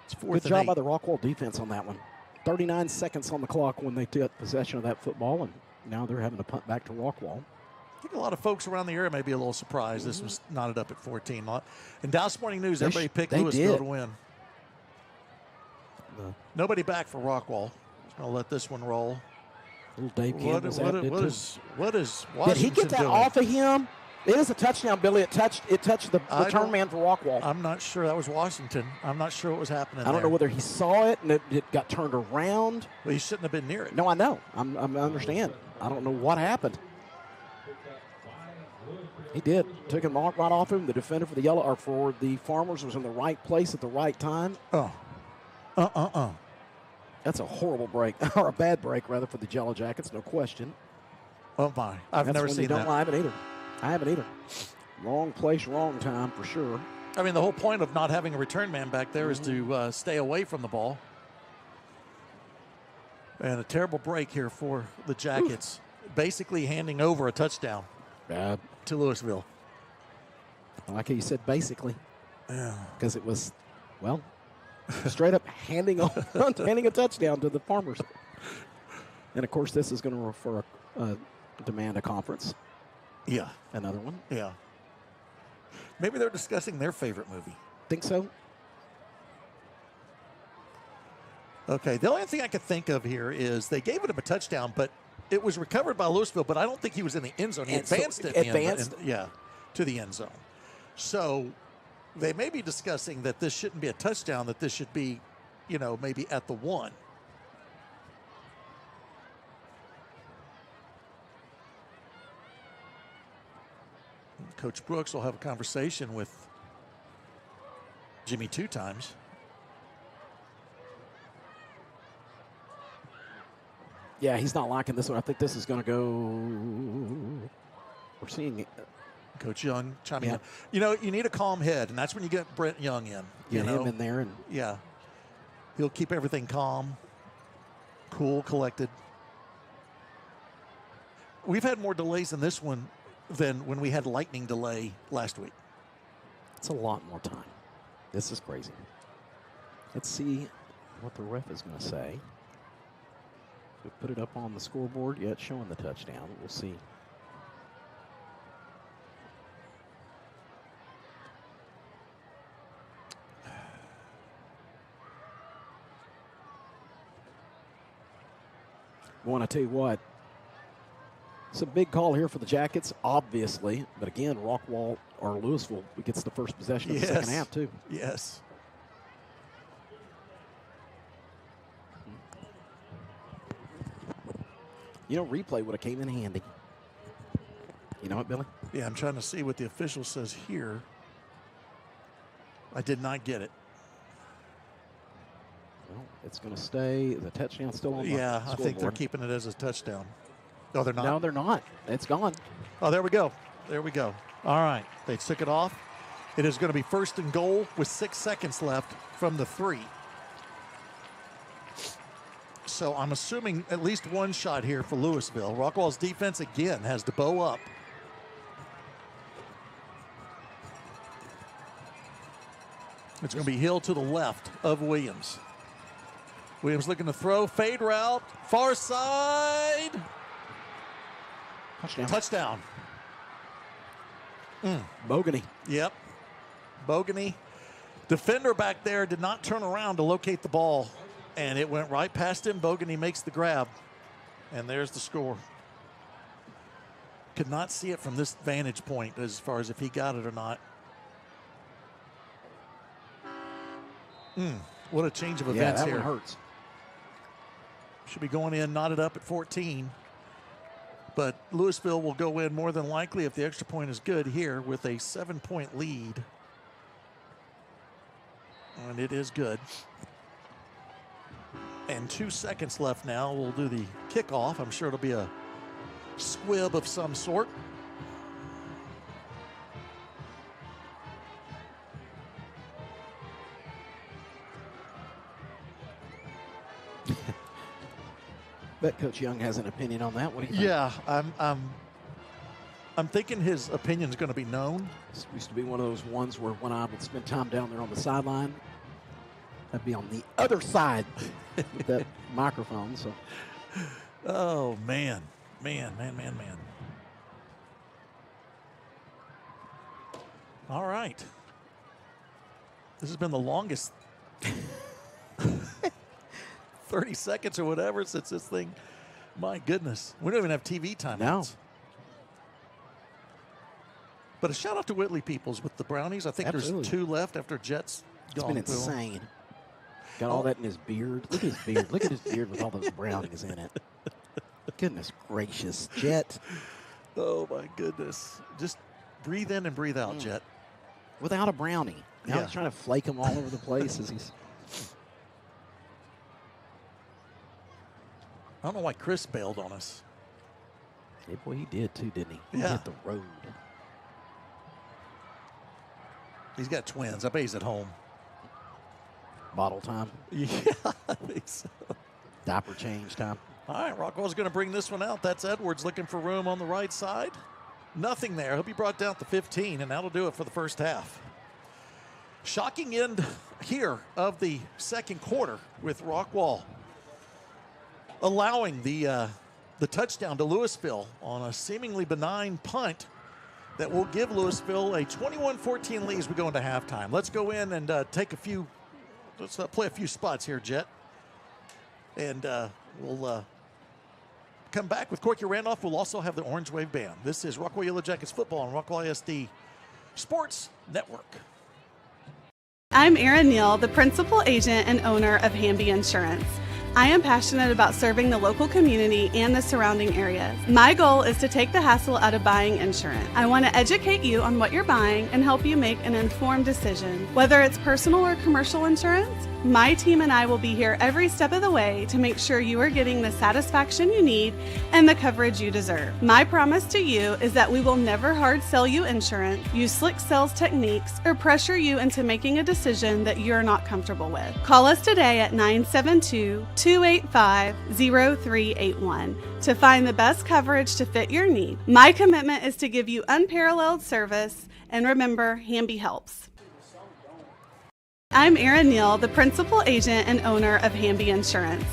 It's fourth Good job 8. by the Rockwall defense on that one. 39 seconds on the clock when they took possession of that football, and now they're having to punt back to Rockwall. I think a lot of folks around the area may be a little surprised this was knotted up at 14. In Dallas Morning News, everybody picked Lewisville to win. Nobody back for Rockwall. Just going to let this one roll. Little Dave Campbell's what is Washington Did he get that doing? off of him? It is a touchdown, Billy. It touched the return man for Rockwall. I'm not sure. That was Washington. I'm not sure what was happening I don't know whether he saw it and it got turned around. Well, he shouldn't have been near it. No, I know. I understand. I don't know what happened. He did. Took him right off him. The defender for the Farmers was in the right place at the right time. Oh. That's a horrible break, or a bad break, rather, for the Yellowjackets, no question. Oh, my. I've never seen that. I haven't either. Wrong place, wrong time, for sure. I mean, the whole point of not having a return man back there is to stay away from the ball. And a terrible break here for the Jackets, basically handing over a touchdown to Lewisville. I like how you said basically. Yeah. Because it was, well, straight up handing a touchdown to the Farmers. And, of course, this is going to refer demand a conference. Yeah. Another one. Yeah. Maybe they're discussing their favorite movie. Think so? Okay. The only thing I could think of here is they gave him a touchdown, but it was recovered by Lewisville, but I don't think he was in the end zone. He advanced it to the end zone. So they may be discussing that this shouldn't be a touchdown, that this should be, maybe at the 1. Coach Brooks will have a conversation with Jimmy 2 times. Yeah, he's not liking this one. I think this is going to go. We're seeing it. Coach Young chiming in. You need a calm head, and that's when you get Brent Young in. Get him in there. Yeah. He'll keep everything calm, cool, collected. We've had more delays in this one than when we had lightning delay last week. It's a lot more time. This is crazy. Let's see what the ref is going to say. We put it up on the scoreboard. Yeah, it's showing the touchdown. We'll see. I want to tell you what. It's a big call here for the Jackets, obviously. But again, Rockwall or Lewisville gets the first possession of the second half, too. Yes. Replay would have came in handy. You know what, Billy? Yeah, I'm trying to see what the official says here. I did not get it. Well, it's going to stay. The touchdown's still on the scoreboard. I think they're keeping it as a touchdown. Oh, they're not? No, they're not. It's gone. Oh, there we go. There we go. All right. They took it off. It is going to be 1st and goal with 6 seconds left from the 3. So I'm assuming at least one shot here for Lewisville. Rockwall's defense again has to bow up. It's going to be Hill to the left of Williams. Williams looking to throw. Fade route. Far side. Touchdown. Bogany. Yep. Bogany. Defender back there did not turn around to locate the ball, and it went right past him. Bogany makes the grab, and there's the score. Could not see it from this vantage point as far as if he got it or not. What a change of events that here. one hurts. Should be going in, knotted up at 14. But Lewisville will go in more than likely if the extra point is good here with a 7-point lead. And it is good. And 2 seconds left now. We'll do the kickoff. I'm sure it'll be a squib of some sort. Bet Coach Young has an opinion on that. What do you think? Yeah, I'm thinking his opinion is going to be known. This used to be one of those ones where when I would spend time down there on the sideline, I'd be on the other side with that microphone. So, oh man. All right, this has been the longest 30 seconds or whatever since this thing. My goodness, we don't even have TV timeouts. No. But a shout out to Whitley Peoples with the brownies. I think Absolutely. There's 2 left after Jets. It's been insane. Got all that in his beard. Look at his beard. Look at his beard with all those brownies in it. Goodness gracious, Jet. Oh my goodness! Just breathe in and breathe out, Jet. Without a brownie. Now he's trying to flake him all over the place as he's. I don't know why Chris bailed on us. Yeah, boy, he did too, didn't he? He Yeah. hit the road. He's got twins. I bet he's at home. Bottle time. Yeah, I think so. Diaper change time. All right, Rockwall's going to bring this one out. That's Edwards looking for room on the right side. Nothing there. He'll be brought down to 15, and that'll do it for the first half. Shocking end here of the second quarter with Rockwall allowing the touchdown to Lewisville on a seemingly benign punt that will give Lewisville a 21-14 lead as we go into halftime. Let's go in and let's play a few spots here, Jet. And we'll come back with Corky Randolph. We'll also have the Orange Wave Band. This is Rockwall Yellowjackets football on Rockwall ISD Sports Network. I'm Erin Neal, the principal agent and owner of Hamby Insurance. I am passionate about serving the local community and the surrounding areas. My goal is to take the hassle out of buying insurance. I want to educate you on what you're buying and help you make an informed decision. Whether it's personal or commercial insurance, my team and I will be here every step of the way to make sure you are getting the satisfaction you need and the coverage you deserve. My promise to you is that we will never hard sell you insurance, use slick sales techniques, or pressure you into making a decision that you're not comfortable with. Call us today at 972-285-0381 to find the best coverage to fit your need. My commitment is to give you unparalleled service, and remember, Hamby helps. I'm Erin Neal, the principal agent and owner of Hamby Insurance.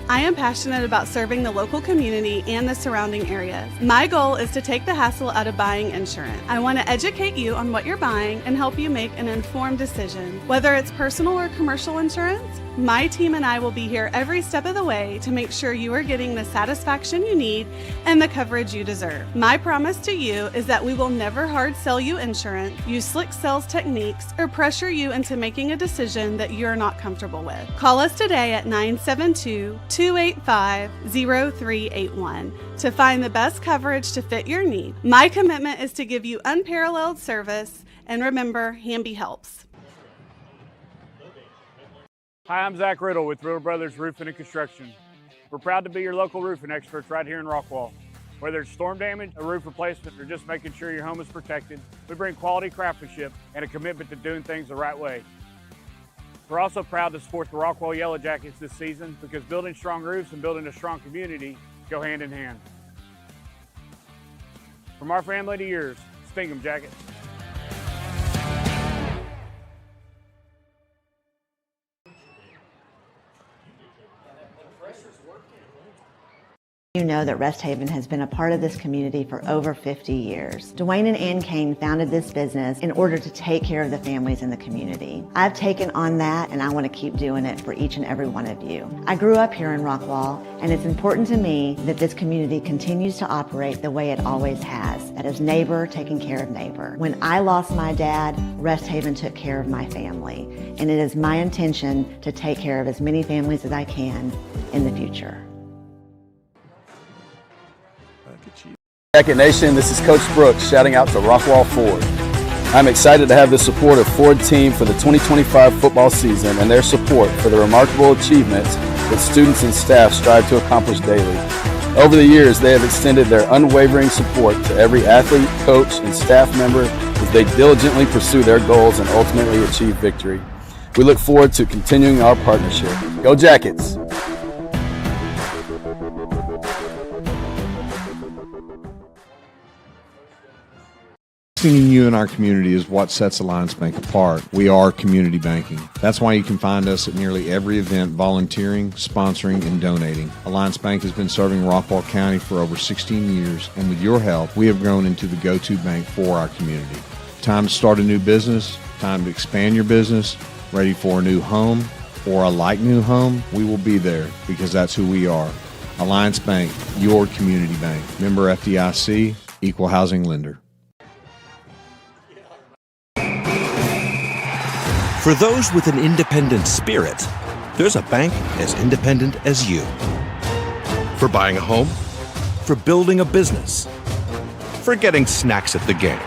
I am passionate about serving the local community and the surrounding areas. My goal is to take the hassle out of buying insurance. I want to educate you on what you're buying and help you make an informed decision. Whether it's personal or commercial insurance, my team and I will be here every step of the way to make sure you are getting the satisfaction you need and the coverage you deserve. My promise to you is that we will never hard sell you insurance, use slick sales techniques, or pressure you into making a decision that you're not comfortable with. Call us today at 972-285-0381 to find the best coverage to fit your need. My commitment is to give you unparalleled service, and remember, Hamby helps. Hi, I'm Zach Riddle with Riddle Brothers Roofing and Construction. We're proud to be your local roofing experts right here in Rockwall. Whether it's storm damage, a roof replacement, or just making sure your home is protected, we bring quality craftsmanship and a commitment to doing things the right way. We're also proud to support the Rockwall Yellowjackets this season because building strong roofs and building a strong community go hand in hand. From our family to yours, sting 'em, Jackets. You know that Rest Haven has been a part of this community for over 50 years. Dwayne and Ann Kane founded this business in order to take care of the families in the community. I've taken on that, and I want to keep doing it for each and every one of you. I grew up here in Rockwall, and it's important to me that this community continues to operate the way it always has. That is neighbor taking care of neighbor. When I lost my dad, Rest Haven took care of my family, and it is my intention to take care of as many families as I can in the future. Jacket Nation, this is Coach Brooks shouting out to Rockwall Ford. I'm excited to have the support of Ford team for the 2025 football season and their support for the remarkable achievements that students and staff strive to accomplish daily. Over the years, they have extended their unwavering support to every athlete, coach, and staff member as they diligently pursue their goals and ultimately achieve victory. We look forward to continuing our partnership. Go Jackets! Investing in you and our community is what sets Alliance Bank apart. We are community banking. That's why you can find us at nearly every event volunteering, sponsoring, and donating. Alliance Bank has been serving Rockwall County for over 16 years, and with your help, we have grown into the go-to bank for our community. Time to start a new business, time to expand your business, ready for a new home or a like new home, we will be there because that's who we are. Alliance Bank, your community bank. Member FDIC, equal housing lender. For those with an independent spirit, there's a bank as independent as you. For buying a home, for building a business, for getting snacks at the game.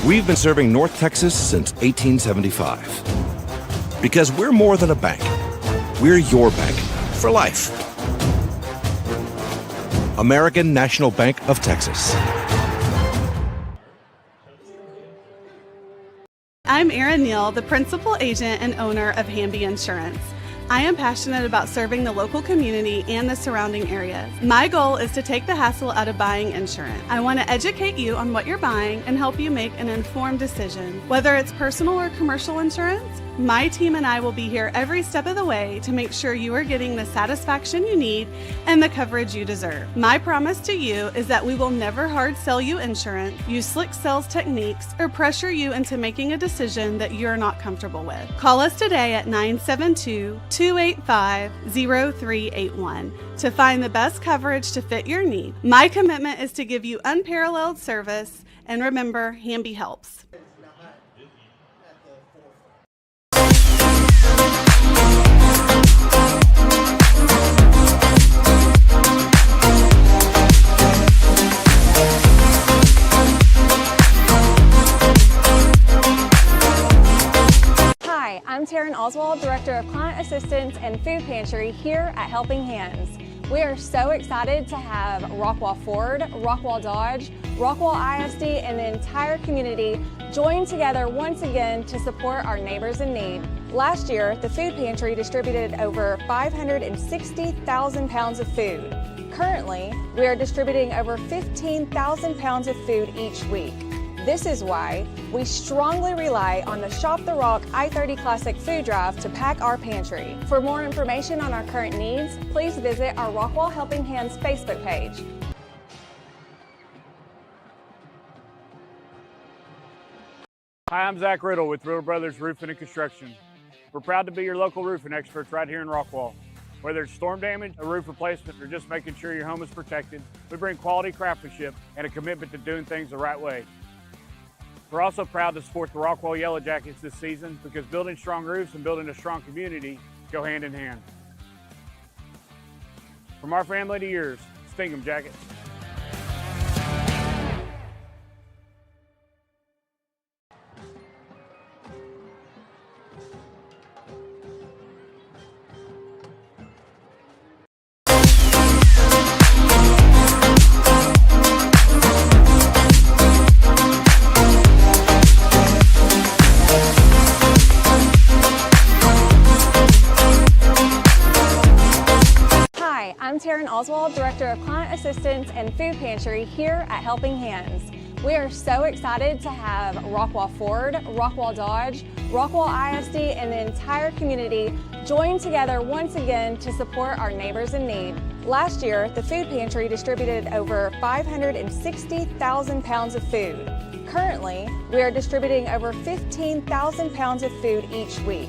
We've been serving North Texas since 1875. Because we're more than a bank. We're your bank, for life. American National Bank of Texas. I'm Erin Neal, the principal agent and owner of Hamby Insurance. I am passionate about serving the local community and the surrounding areas. My goal is to take the hassle out of buying insurance. I want to educate you on what you're buying and help you make an informed decision. Whether it's personal or commercial insurance, my team and I will be here every step of the way to make sure you are getting the satisfaction you need and the coverage you deserve. My promise to you is that we will never hard sell you insurance, use slick sales techniques, or pressure you into making a decision that you're not comfortable with. Call us today at 972-285-0381 to find the best coverage to fit your need. My commitment is to give you unparalleled service, and remember, Hamby helps. Hi, I'm Taryn Oswald, Director of Client Assistance and Food Pantry here at Helping Hands. We are so excited to have Rockwall Ford, Rockwall Dodge, Rockwall ISD, and the entire community join together once again to support our neighbors in need. Last year, the Food Pantry distributed over 560,000 pounds of food. Currently, we are distributing over 15,000 pounds of food each week. This is why we strongly rely on the Shop the Rock I-30 Classic Food Drive to pack our pantry. For more information on our current needs, please visit our Rockwall Helping Hands Facebook page. Hi, I'm Zach Riddle with Riddle Brothers Roofing and Construction. We're proud to be your local roofing experts right here in Rockwall. Whether it's storm damage, a roof replacement, or just making sure your home is protected, we bring quality craftsmanship and a commitment to doing things the right way. We're also proud to support the Rockwall Yellowjackets this season because building strong roofs and building a strong community go hand in hand. From our family to yours, sting 'em, Jackets. I'm Taryn Oswald, Director of Client Assistance and Food Pantry here at Helping Hands. We are so excited to have Rockwall Ford, Rockwall Dodge, Rockwall ISD, and the entire community join together once again to support our neighbors in need. Last year, the Food Pantry distributed over 560,000 pounds of food. Currently, we are distributing over 15,000 pounds of food each week.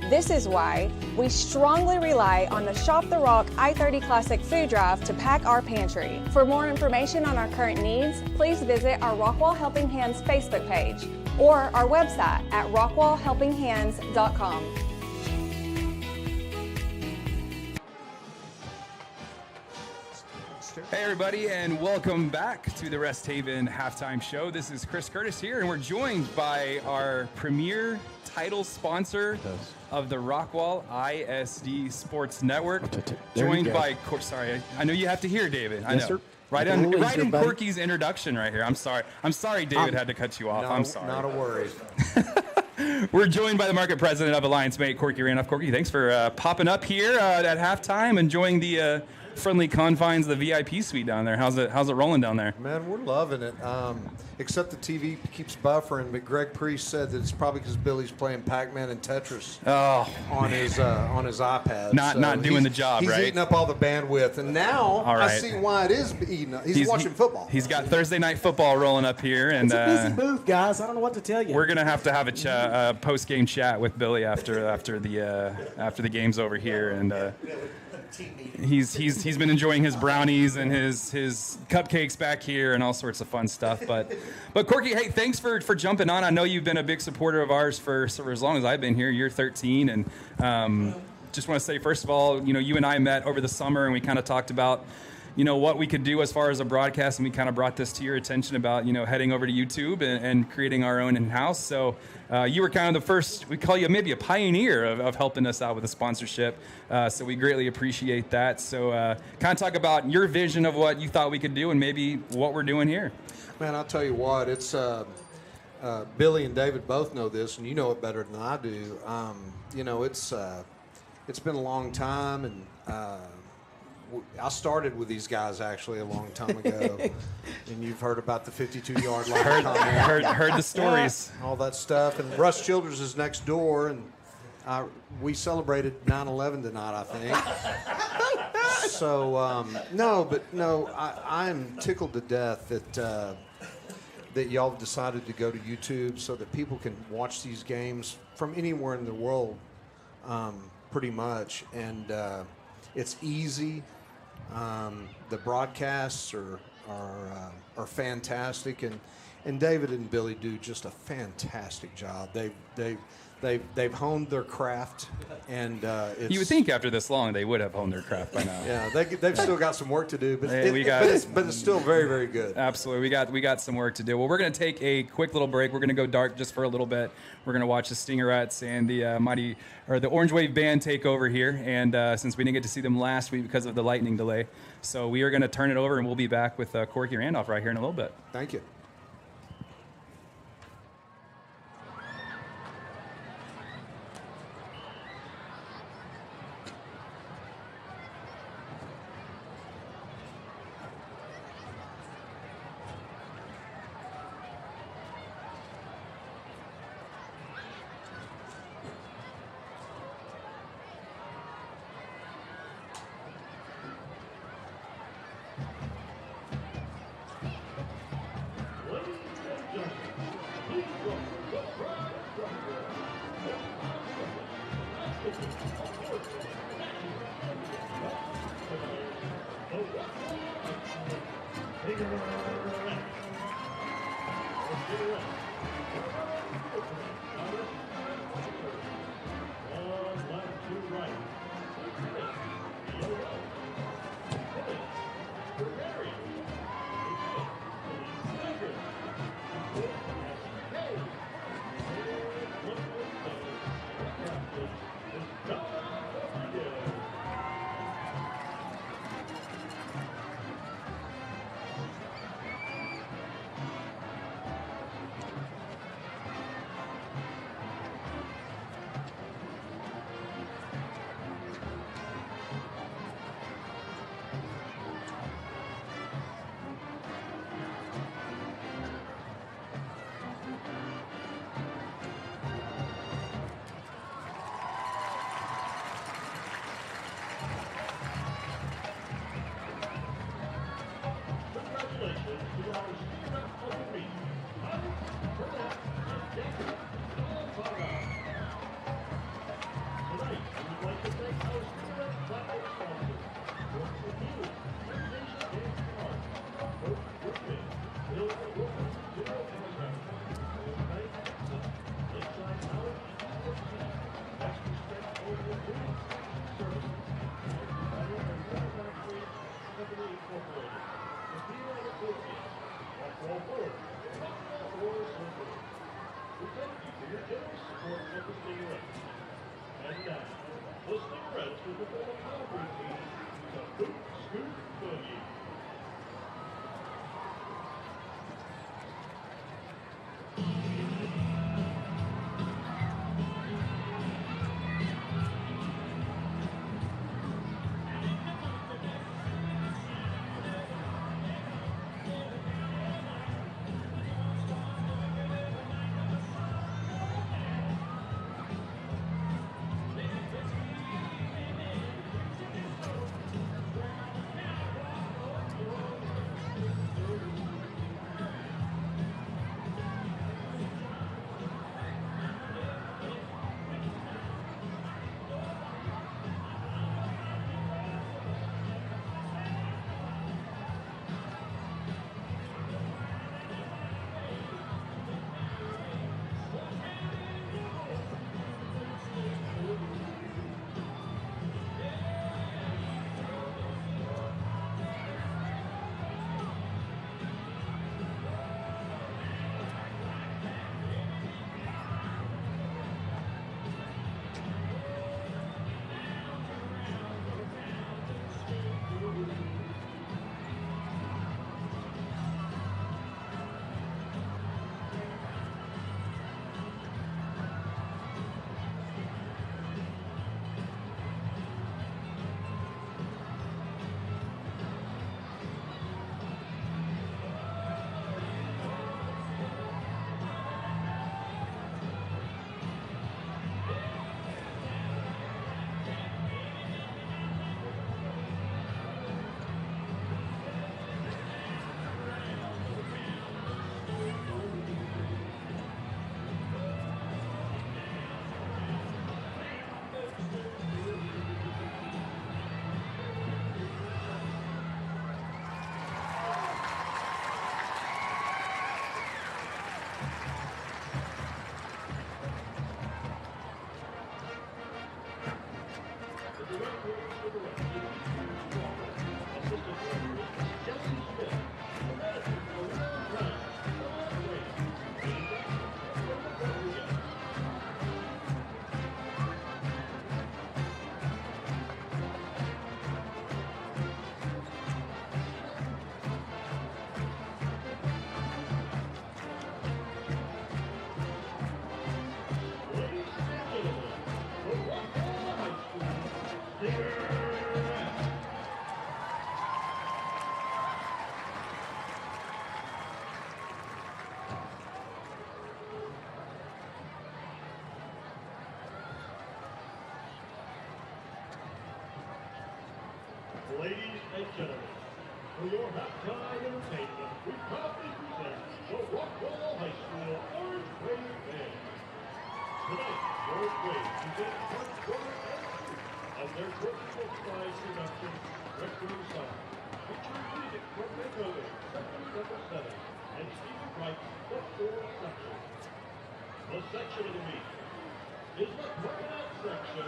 This is why we strongly rely on the Shop the Rock I-30 Classic Food Drive to pack our pantry. For more information on our current needs, please visit our Rockwall Helping Hands Facebook page or our website at rockwallhelpinghands.com. Hey everybody, and welcome back to the Rest Haven Halftime Show. This is Chris Curtis here, and we're joined by our premier title sponsor of the Rockwall ISD Sports Network. Joined by, sorry, I know you have to hear, David. I know. Sir. Right in Corky's introduction right here. I'm sorry, David had to cut you off. No, I'm sorry. Not a worry. We're joined by the market president of Alliance Bank, Corky Randolph. Corky, thanks for popping up here at halftime, enjoying the friendly confines of the VIP suite down there. How's it rolling down there? Man, we're loving it. Except the TV keeps buffering, but Greg Priest said that it's probably because Billy's playing Pac-Man and Tetris on his iPad. Not doing the job, he's right? He's eating up all the bandwidth, and now I see why it is eating up. He's watching football. He's got Thursday night football rolling up here, and it's a busy booth, guys. I don't know what to tell you. We're gonna have to have a post-game chat with Billy after the game's over here, and he's been enjoying his brownies and his cupcakes back here and all sorts of fun stuff. But Corky, hey, thanks for jumping on. I know you've been a big supporter of ours for as long as I've been here. You're 13, and just want to say, first of all, you and I met over the summer, and we kind of talked about what we could do as far as a broadcast, and we kind of brought this to your attention about, heading over to YouTube and creating our own in-house. So you were kind of the first, we call you maybe a pioneer of helping us out with a sponsorship. So we greatly appreciate that. So kind of talk about your vision of what you thought we could do and maybe what we're doing here. Man, I'll tell you what, it's Billy and David both know this, and you know it better than I do. It's been a long time, and I started with these guys actually a long time ago, and you've heard about the 52-yard line. Heard the stories. All that stuff, and Russ Childers is next door, and we celebrated 9/11 tonight, I think. So, I am tickled to death that y'all have decided to go to YouTube so that people can watch these games from anywhere in the world, pretty much. And it's easy. The broadcasts are fantastic, and David and Billy do just a fantastic job. They've honed their craft, and you would think after this long they would have honed their craft by now. Yeah, they've still got some work to do, but it's still very, very good. Absolutely, we got some work to do. Well, we're going to take a quick little break. We're going to go dark just for a little bit. We're going to watch the Stingerettes and the Orange Wave Band take over here. And since we didn't get to see them last week because of the lightning delay, so we are going to turn it over, and we'll be back with Corky Randolph right here in a little bit. Thank you. and gentlemen, for your halftime entertainment, we proudly present the Rockwall High School Orange Wave Band. Tonight, Orange Wave presents one quarter of their personal prize production, Requiem Song, featuring music from Beethoven, Symphony No. 7, and Stephen Wright's The Four Sections. The section of the week is the Promenade section.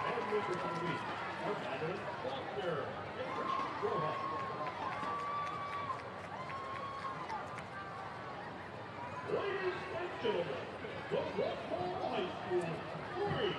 And movers of the week are Madeline Faulkner and Christian Rojas. Ladies and gentlemen, the Rockwall High School 3.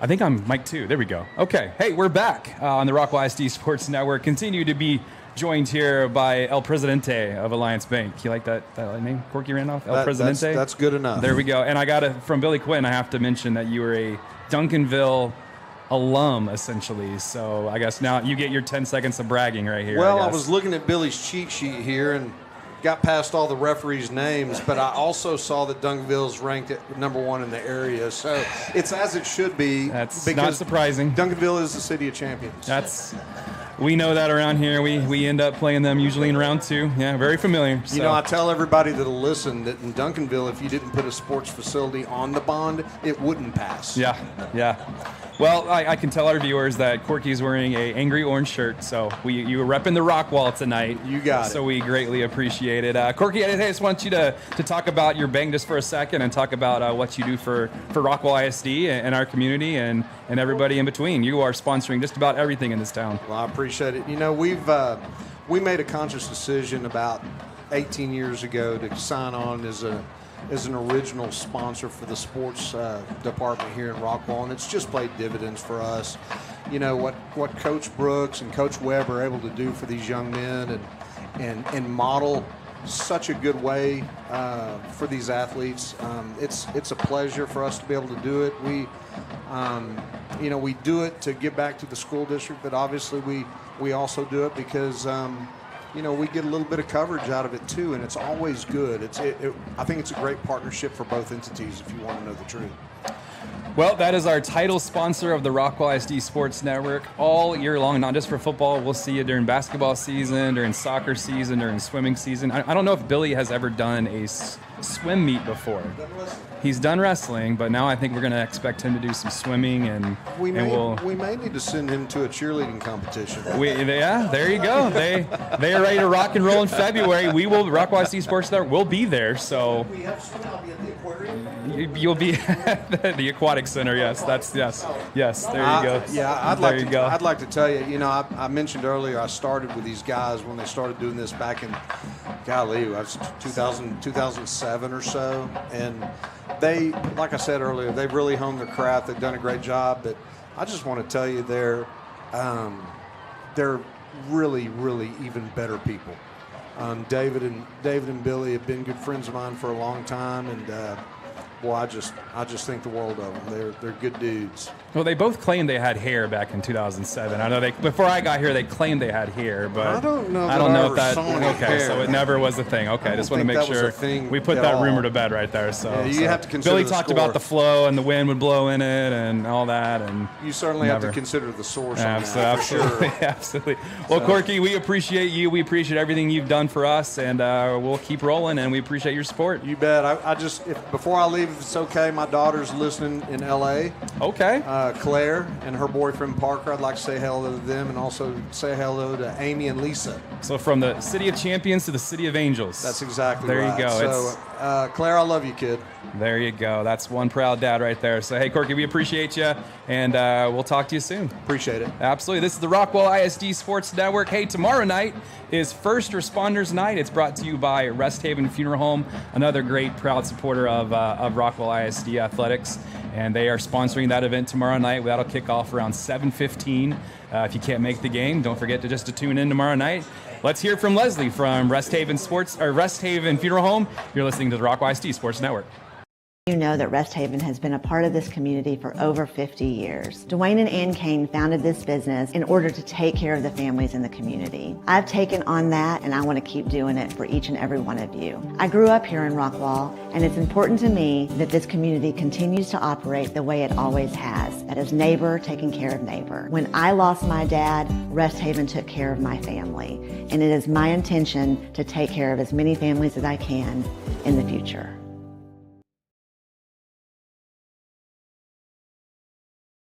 I think I'm mic 2. There we go. Okay. Hey, we're back on the Rockwall ISD Sports Network. Continue to be joined here by El Presidente of Alliance Bank. You like that name, Corky Randolph? El Presidente? That's good enough. There we go. And I got it from Billy Quinn. I have to mention that you were a Duncanville alum, essentially. So I guess now you get your 10 seconds of bragging right here. Well, I was looking at Billy's cheat sheet here and got past all the referees' names, but I also saw that Duncanville's ranked at #1 in the area. So it's as it should be. That's not surprising. Duncanville is the city of champions. We know that around here. We end up playing them usually in round 2. Yeah, very familiar. So. You know, I tell everybody that'll listen that in Duncanville, if you didn't put a sports facility on the bond, it wouldn't pass. Yeah. Well, I can tell our viewers that Corky's wearing a angry orange shirt, so you were repping the Rockwall tonight. You got it. So we greatly appreciate it. Corky, I just want you to talk about your bank just for a second and talk about what you do for Rockwall ISD and our community and everybody in between. You are sponsoring just about everything in this town. Well, I appreciate it. You know, we made a conscious decision about 18 years ago to sign on as an original sponsor for the sports department here in Rockwall, and it's just paid dividends for us. You know, what Coach Brooks and Coach Webb are able to do for these young men and model such a good way for these athletes. It's a pleasure for us to be able to do it. We do it to give back to the school district, but obviously we also do it because we get a little bit of coverage out of it too, and it's always good. I think it's a great partnership for both entities, if you want to know the truth. Well, that is our title sponsor of the Rockwall ISD Sports Network all year long, not just for football. We'll see you during basketball season, during soccer season, during swimming season. I don't know if Billy has ever done a swim meet before. He's done wrestling, but now I think we're going to expect him to do some swimming, and we may need to send him to a cheerleading competition. Yeah, there you go. They are ready to rock and roll in February. Rockwall ISD Sports Network will be there, so you'll be at the aquatic center. Yes, yes. There you go. I'd like to tell you. You know, I mentioned earlier I started with these guys when they started doing this back in, golly, I was 2007 or so, and they, like I said earlier, they've really honed their craft. They've done a great job, but I just want to tell you they're really, really even better people. David and Billy have been good friends of mine for a long time, and I just think the world of them. They're good dudes. Well, they both claimed they had hair back in 2007. I know before I got here, they claimed they had hair, but I don't know if that. Okay, hair. So it never was a thing. Okay, I just want to make sure we put that rumor to bed right there. So yeah, you have to consider. Billy talked about the flow and the wind would blow in it and all that, and you certainly have to consider the source. Absolutely, absolutely. Well, Corky, we appreciate you. We appreciate everything you've done for us, and we'll keep rolling. And we appreciate your support. You bet. Before I leave, if it's okay, my daughter's listening in L.A. Okay. Claire and her boyfriend Parker, I'd like to say hello to them and also say hello to Amy and Lisa. So from the City of Champions to the City of Angels. That's exactly right. There you go. So, Claire, I love you, kid. There you go. That's one proud dad right there. So, hey, Corky, we appreciate you, and we'll talk to you soon. Appreciate it. Absolutely. This is the Rockwall ISD Sports Network. Hey, tomorrow night is First Responders Night. It's brought to you by Rest Haven Funeral Home, another great, proud supporter of Rockwall ISD Athletics, and they are sponsoring that event tomorrow night. That'll kick off around 7:15. If you can't make the game, don't forget to tune in tomorrow night. Let's hear from Leslie from Rest Haven Funeral Home. You're listening to the Rockwall ISD Sports Network. You know that Rest Haven has been a part of this community for over 50 years. Dwayne and Ann Kane founded this business in order to take care of the families in the community. I've taken on that, and I want to keep doing it for each and every one of you. I grew up here in Rockwall, and it's important to me that this community continues to operate the way it always has. That is neighbor taking care of neighbor. When I lost my dad, Rest Haven took care of my family, and it is my intention to take care of as many families as I can in the future.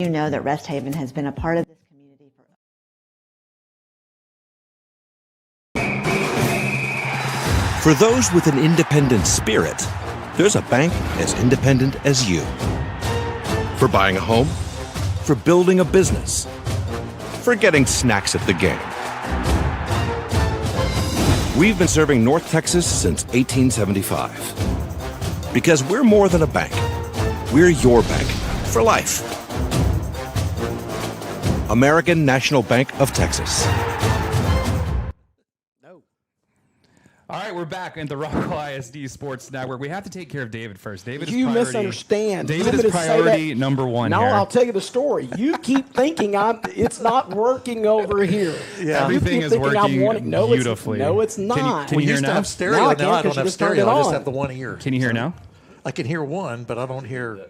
You know that Rest Haven has been a part of this community For those with an independent spirit, there's a bank as independent as you. For buying a home, for building a business, for getting snacks at the game. We've been serving North Texas since 1875. Because we're more than a bank. We're your bank for life. American National Bank of Texas. All right, we're back in the Rockwall ISD Sports Network. We have to take care of David first. David is You priority. misunderstand. David You is want me to say priority that? number one No, here. I'll tell you the story. You keep thinking it's not working over here. Yeah. You Everything keep is thinking I'm working wanting- no, beautifully. No, it's not. Can you hear used to now? have stereo. Now I Now I can, don't 'cause you have just turned stereo. it I just on. have the one ear. Can you hear now? I can hear one, but I don't hear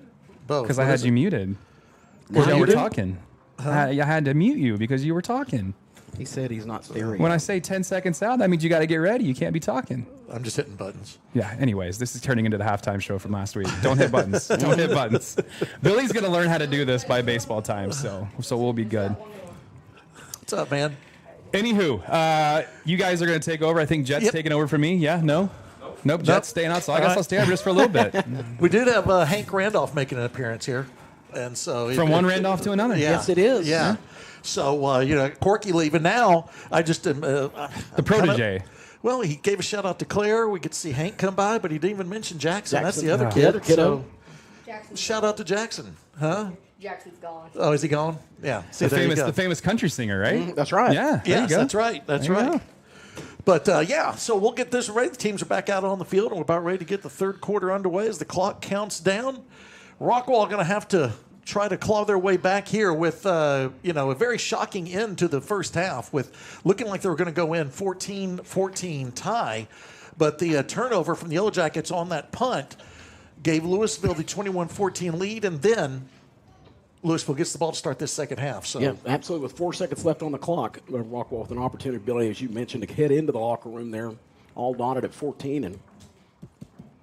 both. Because I What had is you it? muted. Well, Because you were muted? talking. I had to mute you because you were talking. He said he's not stereo. When I say 10 seconds out, that means you got to get ready. You can't be talking. I'm just hitting buttons. Yeah, anyways, this is turning into the halftime show from last week. Don't hit buttons. Don't hit buttons. Billy's going to learn how to do this by baseball time, so we'll be good. What's up, man? Anywho, you guys are going to take over. I think Jet's taking over for me. Yeah? No? Nope, Jet's staying out, so I guess I'll stay over just for a little bit. We did have Hank Randolph making an appearance here. And so From one Randolph to another. Yeah. Yes, it is. Yeah. So, Corky leaving now. I just am. The protege. Well, he gave a shout out to Claire. We could see Hank come by, but he didn't even mention Jackson. That's the other The kid. other kiddo. So, shout out to Jackson. Huh? Jackson's gone. Oh, is he gone? Yeah. See, The there you go. famous country singer, right? That's right. Yeah. there you Yes, go. that's right. That's There you right. go. But, so we'll get this ready. The teams are back out on the field, and we're about ready to get the third quarter underway as the clock counts down. Rockwall going to have to try to claw their way back here with, a very shocking end to the first half with looking like they were going to go in 14-14 tie. But the turnover from the Yellowjackets on that punt gave Lewisville the 21-14 lead, and then Lewisville gets the ball to start this second half. So Yeah, absolutely. With 4 seconds left on the clock, Rockwall with an opportunity, Billy, as you mentioned, to head into the locker room there, all dotted at 14, and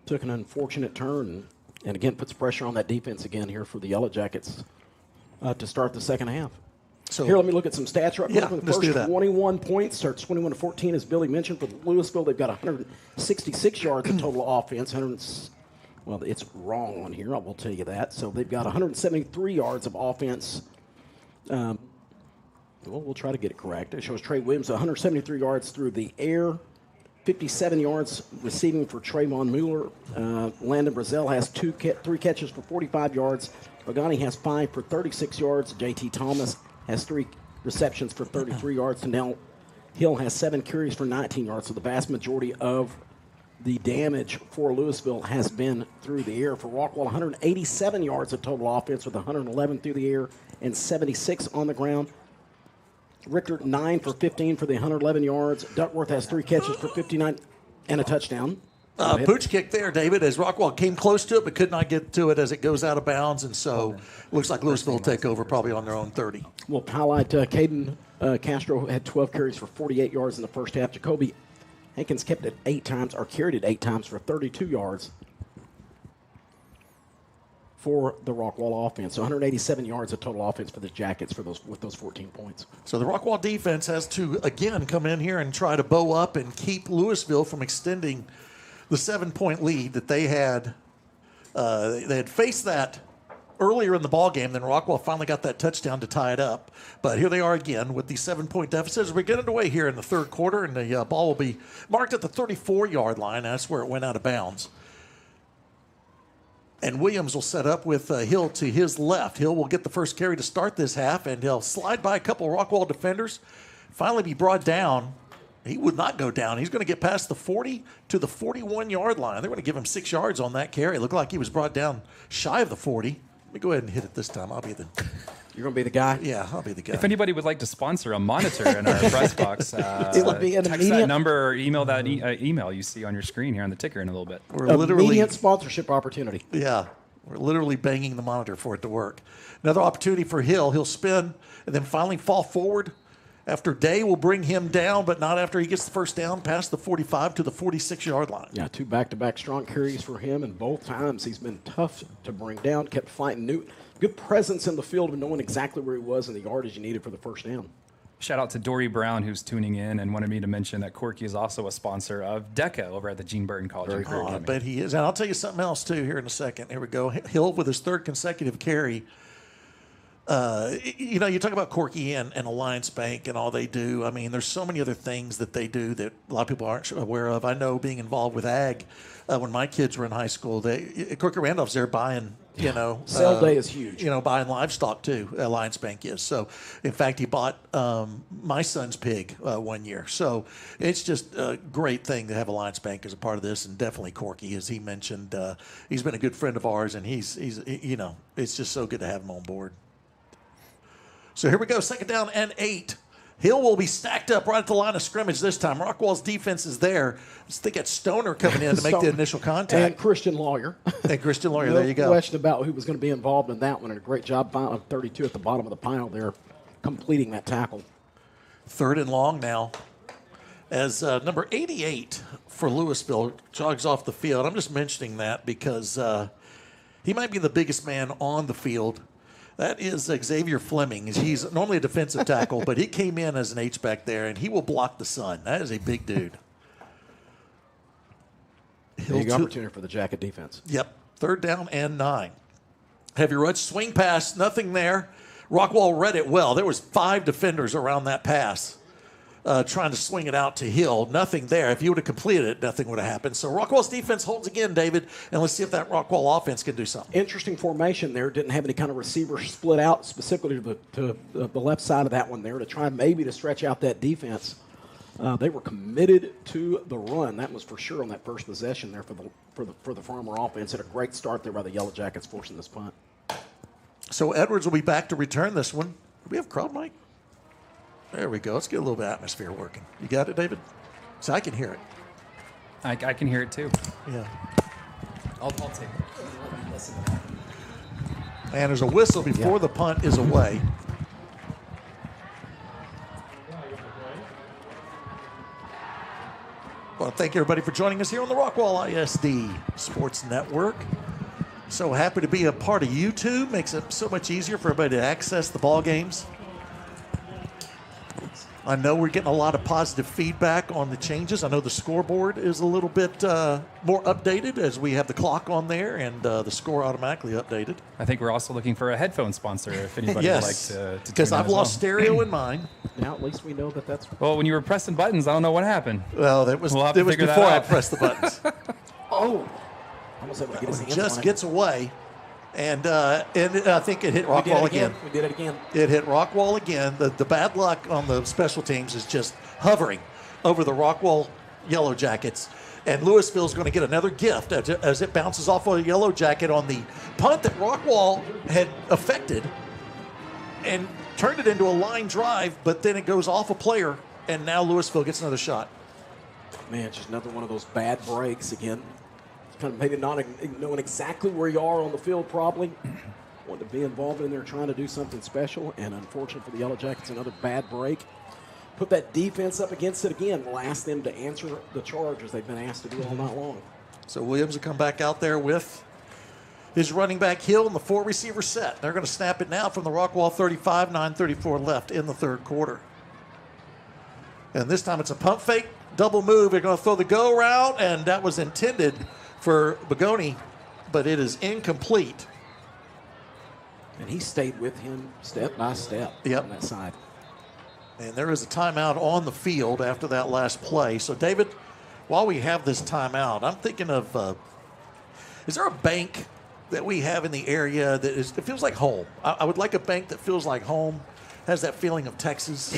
took an unfortunate turn, and again puts pressure on that defense again here for the Yellowjackets to start the second half. So here, let me look at some stats right quick. Yeah, For the let's do first that. 21 points, starts 21-14, as Billy mentioned. For Lewisville, they've got 166 yards of total offense. Well, it's wrong on here, I will tell you that. So they've got 173 yards of offense. Well, we'll try to get it correct. It shows Trey Williams 173 yards through the air, 57 yards receiving for Trayvon Mueller. Landon Brazell has three catches for 45 yards. Pagani has 5 for 36 yards. J.T. Thomas has 3 receptions for 33 yards. And now Hill has 7 carries for 19 yards. So the vast majority of the damage for Lewisville has been through the air. For Rockwall, 187 yards of total offense with 111 through the air and 76 on the ground. Richter, 9 for 15 for the 111 yards. Duckworth has 3 catches for 59 and a touchdown. Pooch kick there, David, as Rockwall came close to it but could not get to it as it goes out of bounds. And so looks like Lewisville will take over probably on their own 30. We'll highlight Caden Castro had 12 carries for 48 yards in the first half. Jacoby Hankins kept it 8 times, or carried it 8 times for 32 yards for the Rockwall offense. So 187 yards of total offense for the Jackets with those 14 points. So the Rockwall defense has to, again, come in here and try to bow up and keep Lewisville from extending the 7-point lead that they had. They had faced that earlier in the ball game. Then Rockwall finally got that touchdown to tie it up. But here they are again with the 7-point deficit as we get underway here in the third quarter, and the ball will be marked at the 34-yard line. That's where it went out of bounds. And Williams will set up with Hill to his left. Hill will get the first carry to start this half, and he'll slide by a couple of Rockwall defenders, finally be brought down. He would not go down. He's going to get past the 40 to the 41-yard line. They're going to give him 6 yards on that carry. It looked like he was brought down shy of the 40. Let me go ahead and hit it this time. I'll be the... You're going to be the guy? Yeah, I'll be the guy. If anybody would like to sponsor a monitor in our press box, it would be an text immediate that number or email that email you see on your screen here on the ticker in a little bit. We're literally immediate sponsorship opportunity. Yeah, we're literally banging the monitor for it to work. Another opportunity for Hill. He'll spin and then finally fall forward. After Day will bring him down, but not after he gets the first down past the 45 to the 46-yard line. Yeah, 2 back-to-back strong carries for him, and both times he's been tough to bring down, kept fighting. Good presence in the field of knowing exactly where he was and the yardage he needed for the first down. Shout out to Dory Brown, who's tuning in and wanted me to mention that Corky is also a sponsor of DECA over at the Gene Burton College of Career I Academy. bet he is. And I'll tell you something else, too, here in a second. Here we go. Hill with his 3rd consecutive carry. You talk about Corky and Alliance Bank and all they do. I mean, there's so many other things that they do that a lot of people aren't aware of. I know being involved with ag, when my kids were in high school, Corky Randolph's there buying Sale day is huge. Buying livestock too. Alliance Bank is. So, in fact, he bought my son's pig 1 year. So it's just a great thing to have Alliance Bank as a part of this, and definitely Corky, as he mentioned, he's been a good friend of ours, and he's it's just so good to have him on board. So here we go, 2nd down and 8. Hill will be stacked up right at the line of scrimmage this time. Rockwall's defense is there. I just think it's Stoner coming in to make the initial contact. And Christian Lawyer. There you go. No question about who was going to be involved in that one. And a great job of 32 at the bottom of the pile there, completing that tackle. 3rd and long now as number 88 for Lewisville jogs off the field. I'm just mentioning that because he might be the biggest man on the field. That is Xavier Fleming. He's normally a defensive tackle, but he came in as an H-back there, and he will block the sun. That is a big dude. Big opportunity for the Jacket defense. Yep. 3rd down and 9. Heavy rush, swing pass, nothing there. Rockwall read it well. There was 5 defenders around that pass trying to swing it out to Hill. Nothing there. If he would have completed it, nothing would have happened. So Rockwall's defense holds again, David, and let's see if that Rockwall offense can do something. Interesting formation there. Didn't have any kind of receiver split out specifically to the left side of that one there to try maybe to stretch out that defense. They were committed to the run. That was for sure on that first possession there for the Farmer offense. Had a great start there by the Yellowjackets forcing this punt. So Edwards will be back to return this one. Do we have crowd mic? There we go. Let's get a little bit of atmosphere working. You got it, David? So I can hear it. I can hear it too. Yeah. I'll take it. And there's a whistle before the punt is away. Well, thank you, everybody, for joining us here on the Rockwall ISD Sports Network. So happy to be a part of YouTube. Makes it so much easier for everybody to access the ball games. I know we're getting a lot of positive feedback on the changes. I know the scoreboard is a little bit more updated as we have the clock on there and the score automatically updated. I think we're also looking for a headphone sponsor if anybody would like to because I've lost stereo in mine. Now at least we know that's... Well, when you were pressing buttons, I don't know what happened. Well, it was before I pressed the buttons. Oh! Almost able to get his hands just on gets away. And I think it hit Rockwall again. We did it again. It hit Rockwall again. The bad luck on the special teams is just hovering over the Rockwall Yellowjackets. And Lewisville's going to get another gift as it bounces off of a Yellowjacket on the punt that Rockwall had affected and turned it into a line drive, but then it goes off a player, and now Lewisville gets another shot. Man, just another one of those bad breaks again. Kind of maybe not knowing exactly where you are on the field, probably. Wanting to be involved in there, trying to do something special. And unfortunately for the Yellowjackets, another bad break. Put that defense up against it again. Will ask them to answer the charges they've been asked to do all night long. So Williams will come back out there with his running back Hill and the 4 receiver set. They're going to snap it now from the Rockwall 35, 9:34 left in the 3rd quarter. And this time it's a pump fake, double move. They're going to throw the go route, and that was intended for Bagoni, but it is incomplete. And he stayed with him step by step on that side. And there is a timeout on the field after that last play. So, David, while we have this timeout, I'm thinking of, is there a bank that we have in the area that it feels like home? I would like a bank that feels like home, has that feeling of Texas.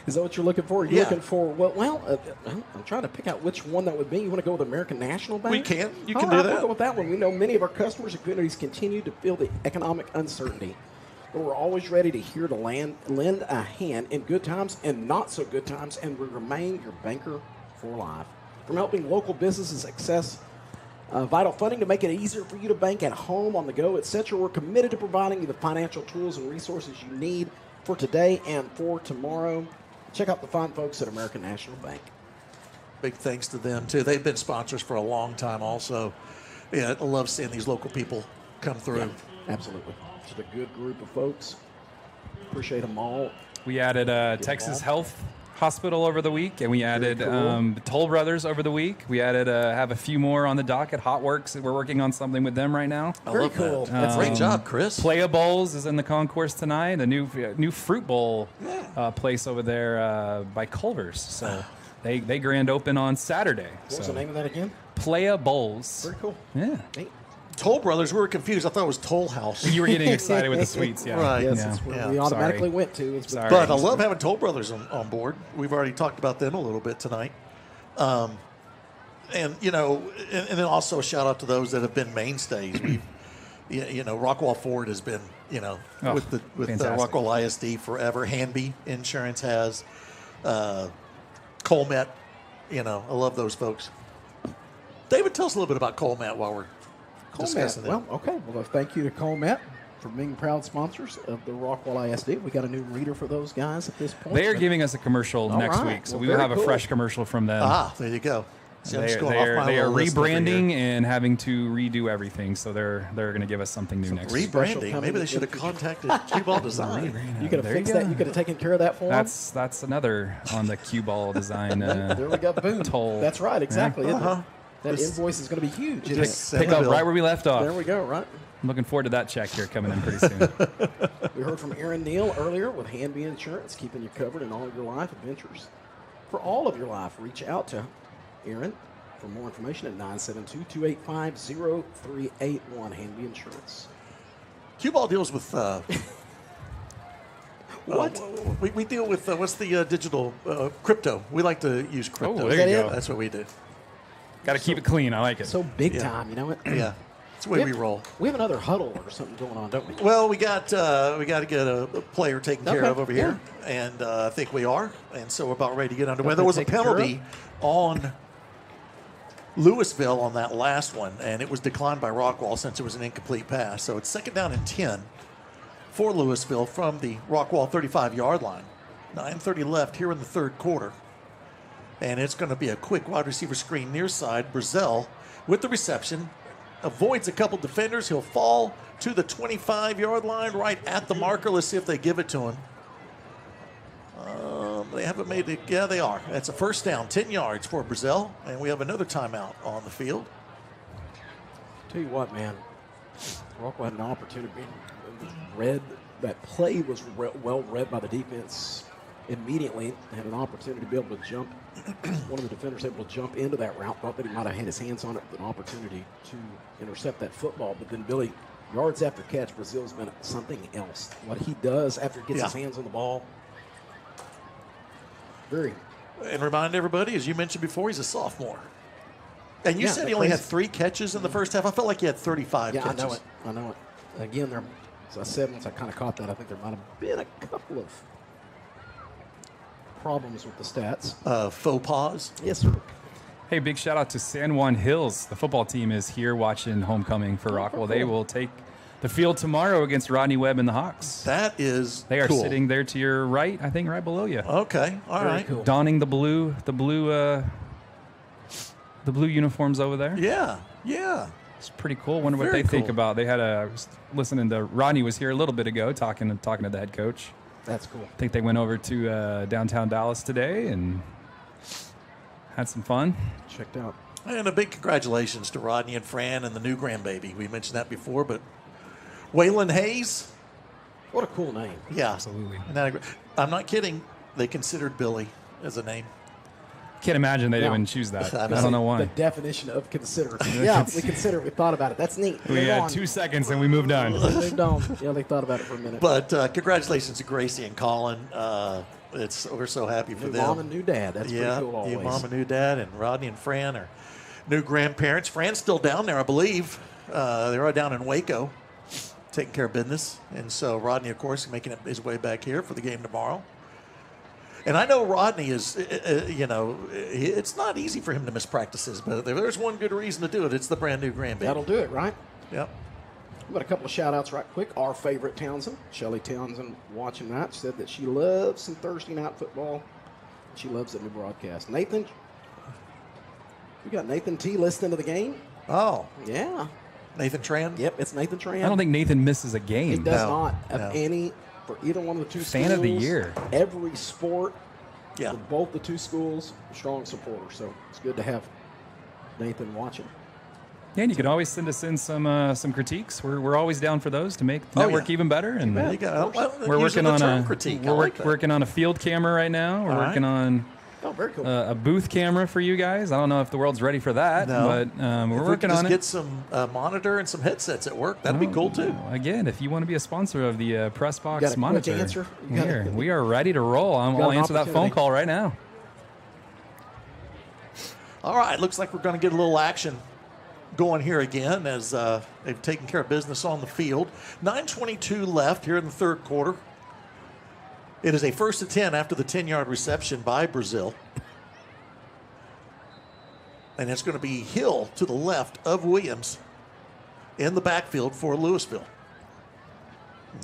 Is that what you're looking for? You're looking for, I'm trying to pick out which one that would be. You want to go with American National Bank? We can. You All can right, do that. We'll go with that one. We know many of our customers and communities continue to feel the economic uncertainty. But we're always ready to lend a hand in good times and not so good times, and we remain your banker for life. From helping local businesses access vital funding to make it easier for you to bank at home, on the go, etc., we're committed to providing you the financial tools and resources you need for today and for tomorrow. Check out the fine folks at American National Bank. Big thanks to them, too. They've been sponsors for a long time also. Yeah, I love seeing these local people come through. Yeah, absolutely. Just a good group of folks. Appreciate them all. We added Texas Health Hospital over the week, and we added Toll Brothers over the week. We added have a few more on the docket. Hotworks, we're working on something with them right now. Very cool. That's great job, Chris. Playa Bowls is in the concourse tonight. The new fruit bowl place over there by Culver's. So they grand open on Saturday. What's the name of that again? Playa Bowls. Very cool. Yeah. Neat. Toll Brothers, we were confused. I thought it was Toll House. You were getting excited with the sweets, yeah. Right. Yes, Yeah. it's where we automatically went to. It's Sorry. But I love having Toll Brothers on board. We've already talked about them a little bit tonight. And, you know, and then also a shout out to those that have been mainstays. We've, you know, Rockwall Ford has been, you know, with fantastic. Rockwall ISD forever. Hanby Insurance has. Colmet, you know, I love those folks. David, tell us a little bit about Colmet while we're discussing it. Well, okay. Well, thank you to Colmet for being proud sponsors of the Rockwall ISD. We got a new reader for those guys at this point. They are giving us a commercial All next right. week, so Well, we will very have cool. a fresh commercial from them. Ah, there you go. See, I'm They, just going they off are, my they are little list over here. rebranding and having to redo everything, so they're going to give us something new next week. Rebranding. coming Maybe they should have contacted Cue Ball Design. You could have There fixed you that. go. You could have taken care of that for them. That's another on the cue ball design. There we go. Boom. Toll. That's right. Exactly. isn't it? Uh-huh. That Just- invoice is going to be huge. Just isn't send Pick the up bill. right where we left it? off. There we go. Right. I'm looking forward to that check here coming in pretty soon. We heard from Aaron Neal earlier with Hanby Insurance, keeping you covered in all of your life adventures. For all of your life, reach out to Aaron for more information at 972-285-0381, Hanby Insurance. Cue Ball deals with. What? We deal with what's the digital crypto? We like to use crypto. Oh, there you go. That's what we do. Got to keep it clean. I like it. So big Yeah. time, you know it? Yeah, it's the way we roll. We have another huddle or something going on, don't we? Well, we got to get a player taken care Okay, of over here, and I think we are, and so we're about ready to get underway. Got There that was a taken care penalty on Lewisville on that last one, and it was declined by Rockwall since it was an incomplete pass. So it's second down and 10 for Lewisville from the Rockwall 35-yard line. 9:30 left here in the third quarter. And it's going to be a quick wide receiver screen near side. Brazil with the reception. Avoids a couple defenders. He'll fall to the 25-yard line right at the marker. Let's see if they give it to him. They haven't made it. Yeah, they are. That's a first down, 10 yards for Brazil. And we have another timeout on the field. Tell you what, man, Rockwall had an opportunity. Read that play was well read by the defense. Immediately had an opportunity to be able to jump. One of the defenders able to jump into that route. Thought that he might have had his hands on it with an opportunity to intercept that football. But then Billy, yards after catch, Brazil's been something else. What he does after he gets his hands on the ball. Very. And remind everybody, as you mentioned before, he's a sophomore. And you Yeah, said he that only had plays- 3 catches in the first half. I felt like he had 35 Yeah, catches. I know it. I know it. Again, there. As I said, once I kind of caught that, I think there might have been a couple of problems with the stats. Faux pas. Yes, sir. Hey, big shout out to San Juan Hills. The football team is here watching homecoming for Rockwall. They will take the field tomorrow against Rodney Webb and the Hawks. That is They are cool. sitting there to your right, I think, right below you. Okay, all Very right. cool. Donning the blue uniforms over there. Yeah, yeah. It's pretty cool. Wonder what Very they think cool. about. They had I was listening to Rodney was here a little bit ago talking to the head coach. That's cool. I think they went over to downtown Dallas today and had some fun. Checked out. And a big congratulations to Rodney and Fran and the new grandbaby. We mentioned that before, but Waylon Hayes. What a cool name. Yeah, Absolutely. And I'm not kidding. They considered Billy as a name. Can't imagine they No. didn't choose that. I I know. don't know The why. definition of consider. Yeah, we consider. We thought about it. That's neat. We Move had on. 2 seconds and we moved on. Moved on. Yeah, they thought about it for a minute. But congratulations to Gracie and Colin. We're so happy for New them. mom and new dad. That's yeah, pretty cool always. new mom and new dad, and Rodney and Fran are new grandparents. Fran's still down there, I believe. They're down in Waco, taking care of business. And so Rodney, of course, making his way back here for the game tomorrow. And I know Rodney is, it's not easy for him to miss practices, but if there's one good reason to do it, it's the brand new grandbaby. That'll do it, right? Yep. We've got a couple of shout-outs right quick. Our favorite Townsend, Shelly Townsend, watching that, said that she loves some Thursday night football. She loves the new broadcast. Nathan, we got Nathan T listening to the game. Oh, Yeah. Nathan Tran? Yep, it's Nathan Tran. I don't think Nathan misses a game. He does No, not have no. any for either one of the two schools. Fan of the year. Every sport Yeah. for both the two schools, strong supporter. So it's good to have Nathan watching. Yeah, and you can always send us in some critiques. We're always down for those to make the Oh, network yeah. even better. And There you go. we're Using working the on term critique. I like that. working on a field camera right now. We're All right. working on Oh, very cool. A booth camera for you guys. I don't know if the world's ready for that, No. but we're working on it. Get some monitor and some headsets at work. That'd be cool too. Again, if you want to be a sponsor of the Press Box got a quick monitor, answer? we are ready to roll. I'll answer that phone call right now. All right, looks like we're going to get a little action going here again as they've taken care of business on the field. 9:22 left here in the third quarter. It is a 1st and 10 after the 10-yard reception by Brazil. And it's going to be Hill to the left of Williams in the backfield for Lewisville.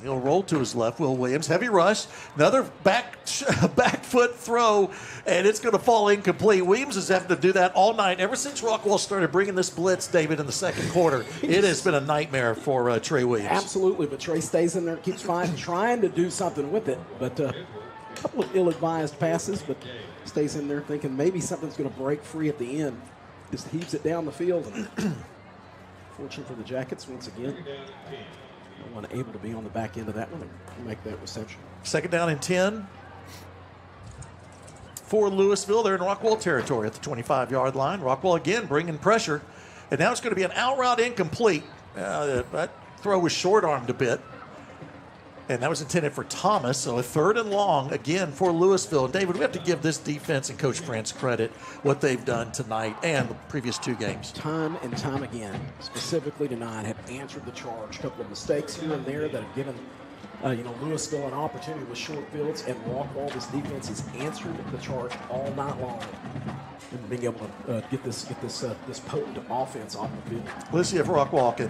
He'll roll to his left, Will Williams. Heavy rush. Another back foot throw, and it's going to fall incomplete. Williams is having to do that all night. Ever since Rockwall started bringing this blitz, David, in the second quarter, it has been a nightmare for Trey Williams. Absolutely, but Trey stays in there, keeps fighting, trying to do something with it. But a couple of ill-advised passes, but stays in there thinking maybe something's going to break free at the end. Just heaves it down the field. And fortunate for the Jackets once again. No one able to be on the back end of that one and make that reception. 2nd down and 10 for Lewisville. They're in Rockwall territory at the 25-yard line. Rockwall again bringing pressure. And now it's going to be an out route incomplete. That throw was short-armed a bit. And that was intended for Thomas. So a 3rd and long again for Lewisville. David, we have to give this defense and Coach France credit what they've done tonight and the previous 2 games. Time and time again, specifically tonight, have answered the charge. A couple of mistakes here and there that have given Lewisville an opportunity with short fields, and Rockwall, this defense, has answered the charge all night long and being able to get this potent offense off the field. Let's see if Rockwall can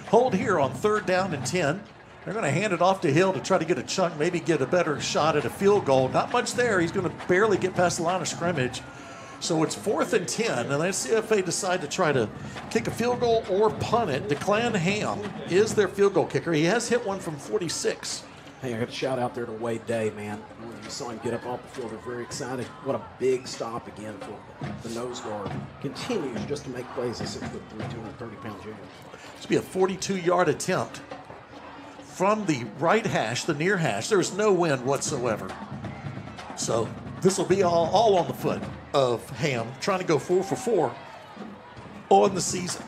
hold here on 3rd down and 10. They're going to hand it off to Hill to try to get a chunk, maybe get a better shot at a field goal. Not much there. He's going to barely get past the line of scrimmage. So it's 4th and 10, and let's see if they decide to try to kick a field goal or punt it. Declan Ham is their field goal kicker. He has hit one from 46. Hey, I got a shout out there to Wade Day, man. When you saw him get up off the field, they're very excited. What a big stop again for the nose guard. Continues just to make plays at 6'3", 230-pound junior. This will be a 42-yard attempt from the right hash, the near hash. There's no wind whatsoever. So this will be all on the foot of Ham, trying to go 4 for 4 on the season.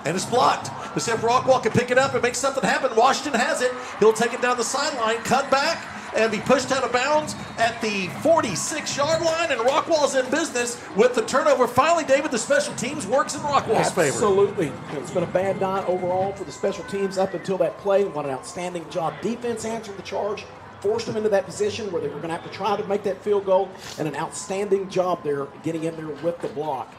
And it's blocked. Let's see if Rockwall can pick it up and make something happen. Washington has it. He'll take it down the sideline, cut back, and be pushed out of bounds at the 46-yard line. And Rockwall's in business with the turnover. Finally, David, the special teams works in Rockwall's favor. Absolutely. It's been a bad night overall for the special teams up until that play. What an outstanding job. Defense answered the charge, forced them into that position where they were going to have to try to make that field goal, and an outstanding job there getting in there with the block.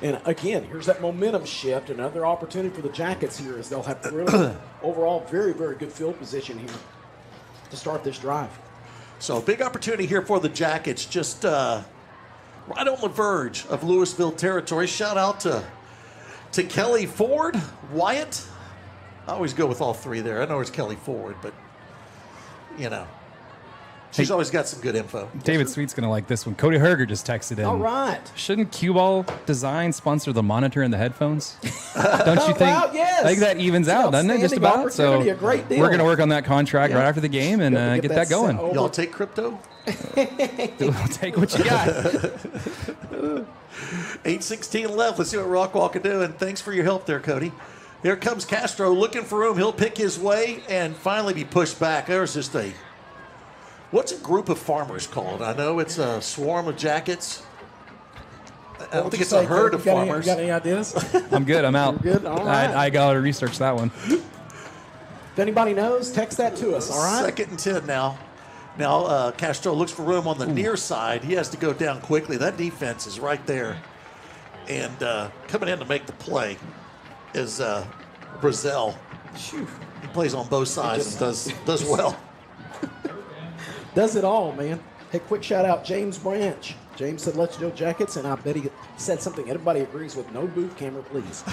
And again, here's that momentum shift. Another opportunity for the Jackets here as they'll have really overall very, very good field position here to start this drive. So big opportunity here for the Jackets, just right on the verge of Lewisville territory. Shout out to Kelly Ford, Wyatt. I always go with all 3 there. I know it's Kelly Ford, but she's always got some good info. David Sweet's going to like this one. Cody Herger just texted in. All right. Shouldn't Cue Ball Design sponsor the monitor and the headphones? Don't you think? Well, yes. I think that evens out, doesn't it? Just about. So a great deal. we're going to work on that contract right after the game and get that going. Y'all take crypto? We'll take what you got. 8:16 left. Let's see what Rockwall can do. And thanks for your help there, Cody. Here comes Castro looking for room. He'll pick his way and finally be pushed back. There's just what's a group of farmers called? I know it's a swarm of jackets. I don't think it's a herd of farmers. You got any ideas? I'm good. I'm out. You're good? All right. I got to research that one. If anybody knows, text that to us, all right? 2nd and 10 now. Now Castro looks for room on the near side. He has to go down quickly. That defense is right there. And coming in to make the play is Brazil. He plays on both sides and does well. Does it all, man. Hey, quick shout out, James Branch. James said, let's go Jackets, and I bet he said something everybody agrees with. No booth camera, please.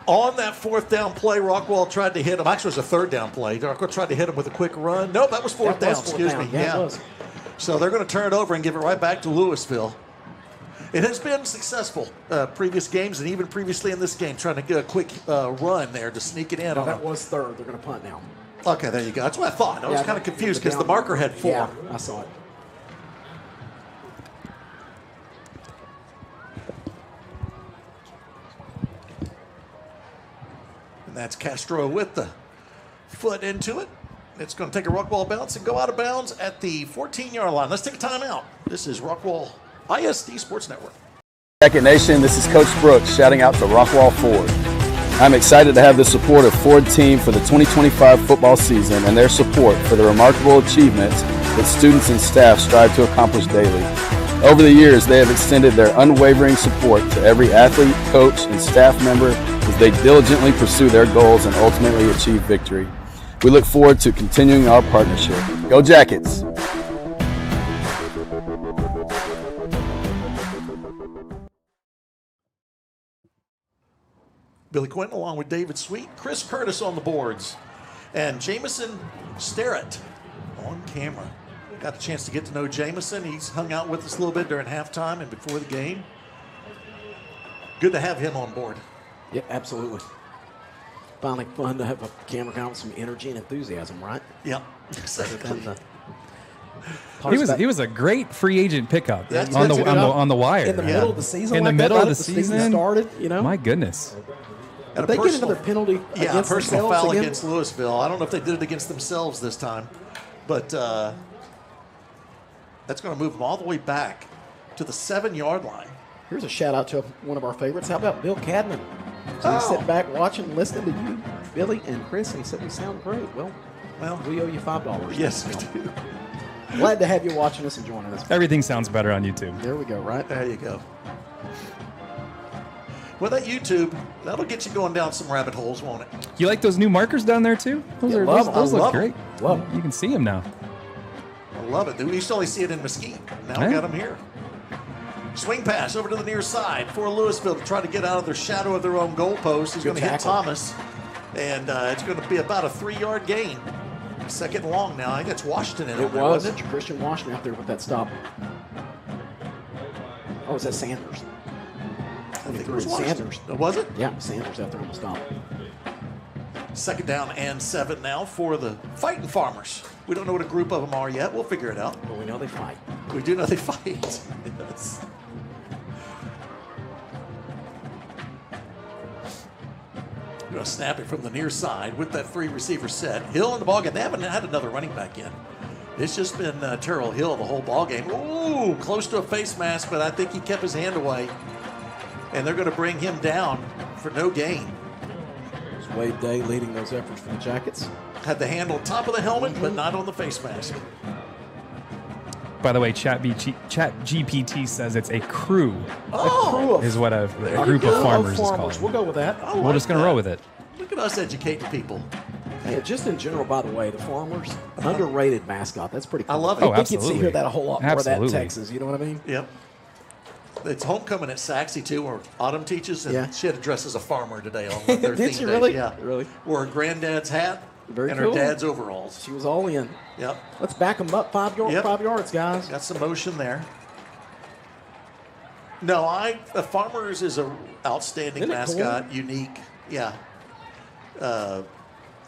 On that 4th down play, Rockwall tried to hit him. Actually, it was a 3rd down play. Rockwall tried to hit him with a quick run. Nope, that was 4th down. Excuse me. Yeah, it was. So they're going to turn it over and give it right back to Lewisville. It has been successful previous games and even previously in this game, trying to get a quick run there to sneak it in. No, that was 3rd. They're going to punt now. Okay, there you go. That's what I thought. I was kind of confused because the marker had 4. Yeah, I saw it. That's Castro with the foot into it. It's going to take a Rockwall bounce and go out of bounds at the 14-yard line. Let's take a timeout. This is Rockwall ISD Sports Network. Jacket Nation, this is Coach Brooks shouting out to Rockwall Ford. I'm excited to have the support of Ford team for the 2025 football season and their support for the remarkable achievements that students and staff strive to accomplish daily. Over the years, they have extended their unwavering support to every athlete, coach, and staff member as they diligently pursue their goals and ultimately achieve victory. We look forward to continuing our partnership. Go Jackets! Billy Quinton along with David Sweet, Chris Curtis on the boards, and Jamison Sterrett on camera. Got the chance to get to know Jamison. He's hung out with us a little bit during halftime and before the game. Good to have him on board. Yeah, absolutely. Finally fun to have a camera guy with some energy and enthusiasm, right? Yep, exactly. He was a great free agent pickup That's on the wire. In the middle of the season, In the like middle that, of right the at season season, started, you know. My goodness. Did they get another penalty against personal themselves foul again? against Lewisville. I don't know if they did it against themselves this time, but that's going to move them all the way back to the 7-yard line. Here's a shout out to one of our favorites. How about Bill Cadman? So he's sitting back watching, listening to you, Billy, and Chris, and he said we sound great. Well, we owe you $5. Yes, we do. Glad to have you watching us and joining us. Everything sounds better on YouTube. There we go, right? There you go. Well, that YouTube, that'll get you going down some rabbit holes, won't it? You like those new markers down there too? Those love look 'em. great. Love You can see them now. I love it. We used to only see it in Mesquite. Now we got them here. Swing pass over to the near side for Lewisville to try to get out of their shadow of their own goalpost. He's going to hit tackle. Thomas, and it's going to be about a 3-yard gain. Second and long now. I think it's Washington in It on there, was wasn't it? Christian Washington out there with that stop. Oh, was that Sanders? I think it was Washington. Sanders. Oh, was it? Yeah, Sanders out there on the stop. Second down and 7 now for the Fighting Farmers. We don't know what a group of them are yet. We'll figure it out. But we know they fight. We do know they fight. Yes. Going to snap it from the near side with that 3-receiver set. Hill in the ballgame. They haven't had another running back in. It's just been Terrell Hill the whole ballgame. Ooh, close to a face mask, but I think he kept his hand away. And they're going to bring him down for no gain. It's Wade Day leading those efforts for the Jackets. Had the hand on top of the helmet, but not on the face mask. By the way, ChatGPT says it's a crew. Oh, Is what a group of farmers is called. We'll go with that. We're just going to roll with it. Look at us educating people. Hey, just in general, by the way, the Farmers, underrated mascot. That's pretty cool. I love I it. think you'd hear that a whole lot more of that in Absolutely. Texas. You know what I mean? Yep. It's homecoming at Saxe, too, where Autumn teaches, and Yeah. she had to dress as a farmer today on one of their Did theme she days. really? Yeah. Really? Wore her granddad's hat Very and cool. her dad's overalls. She was all in. Yep. Let's back them up 5 yards, guys. Got some motion there. No, the Farmers is a outstanding Isn't it mascot, cool? unique. Yeah.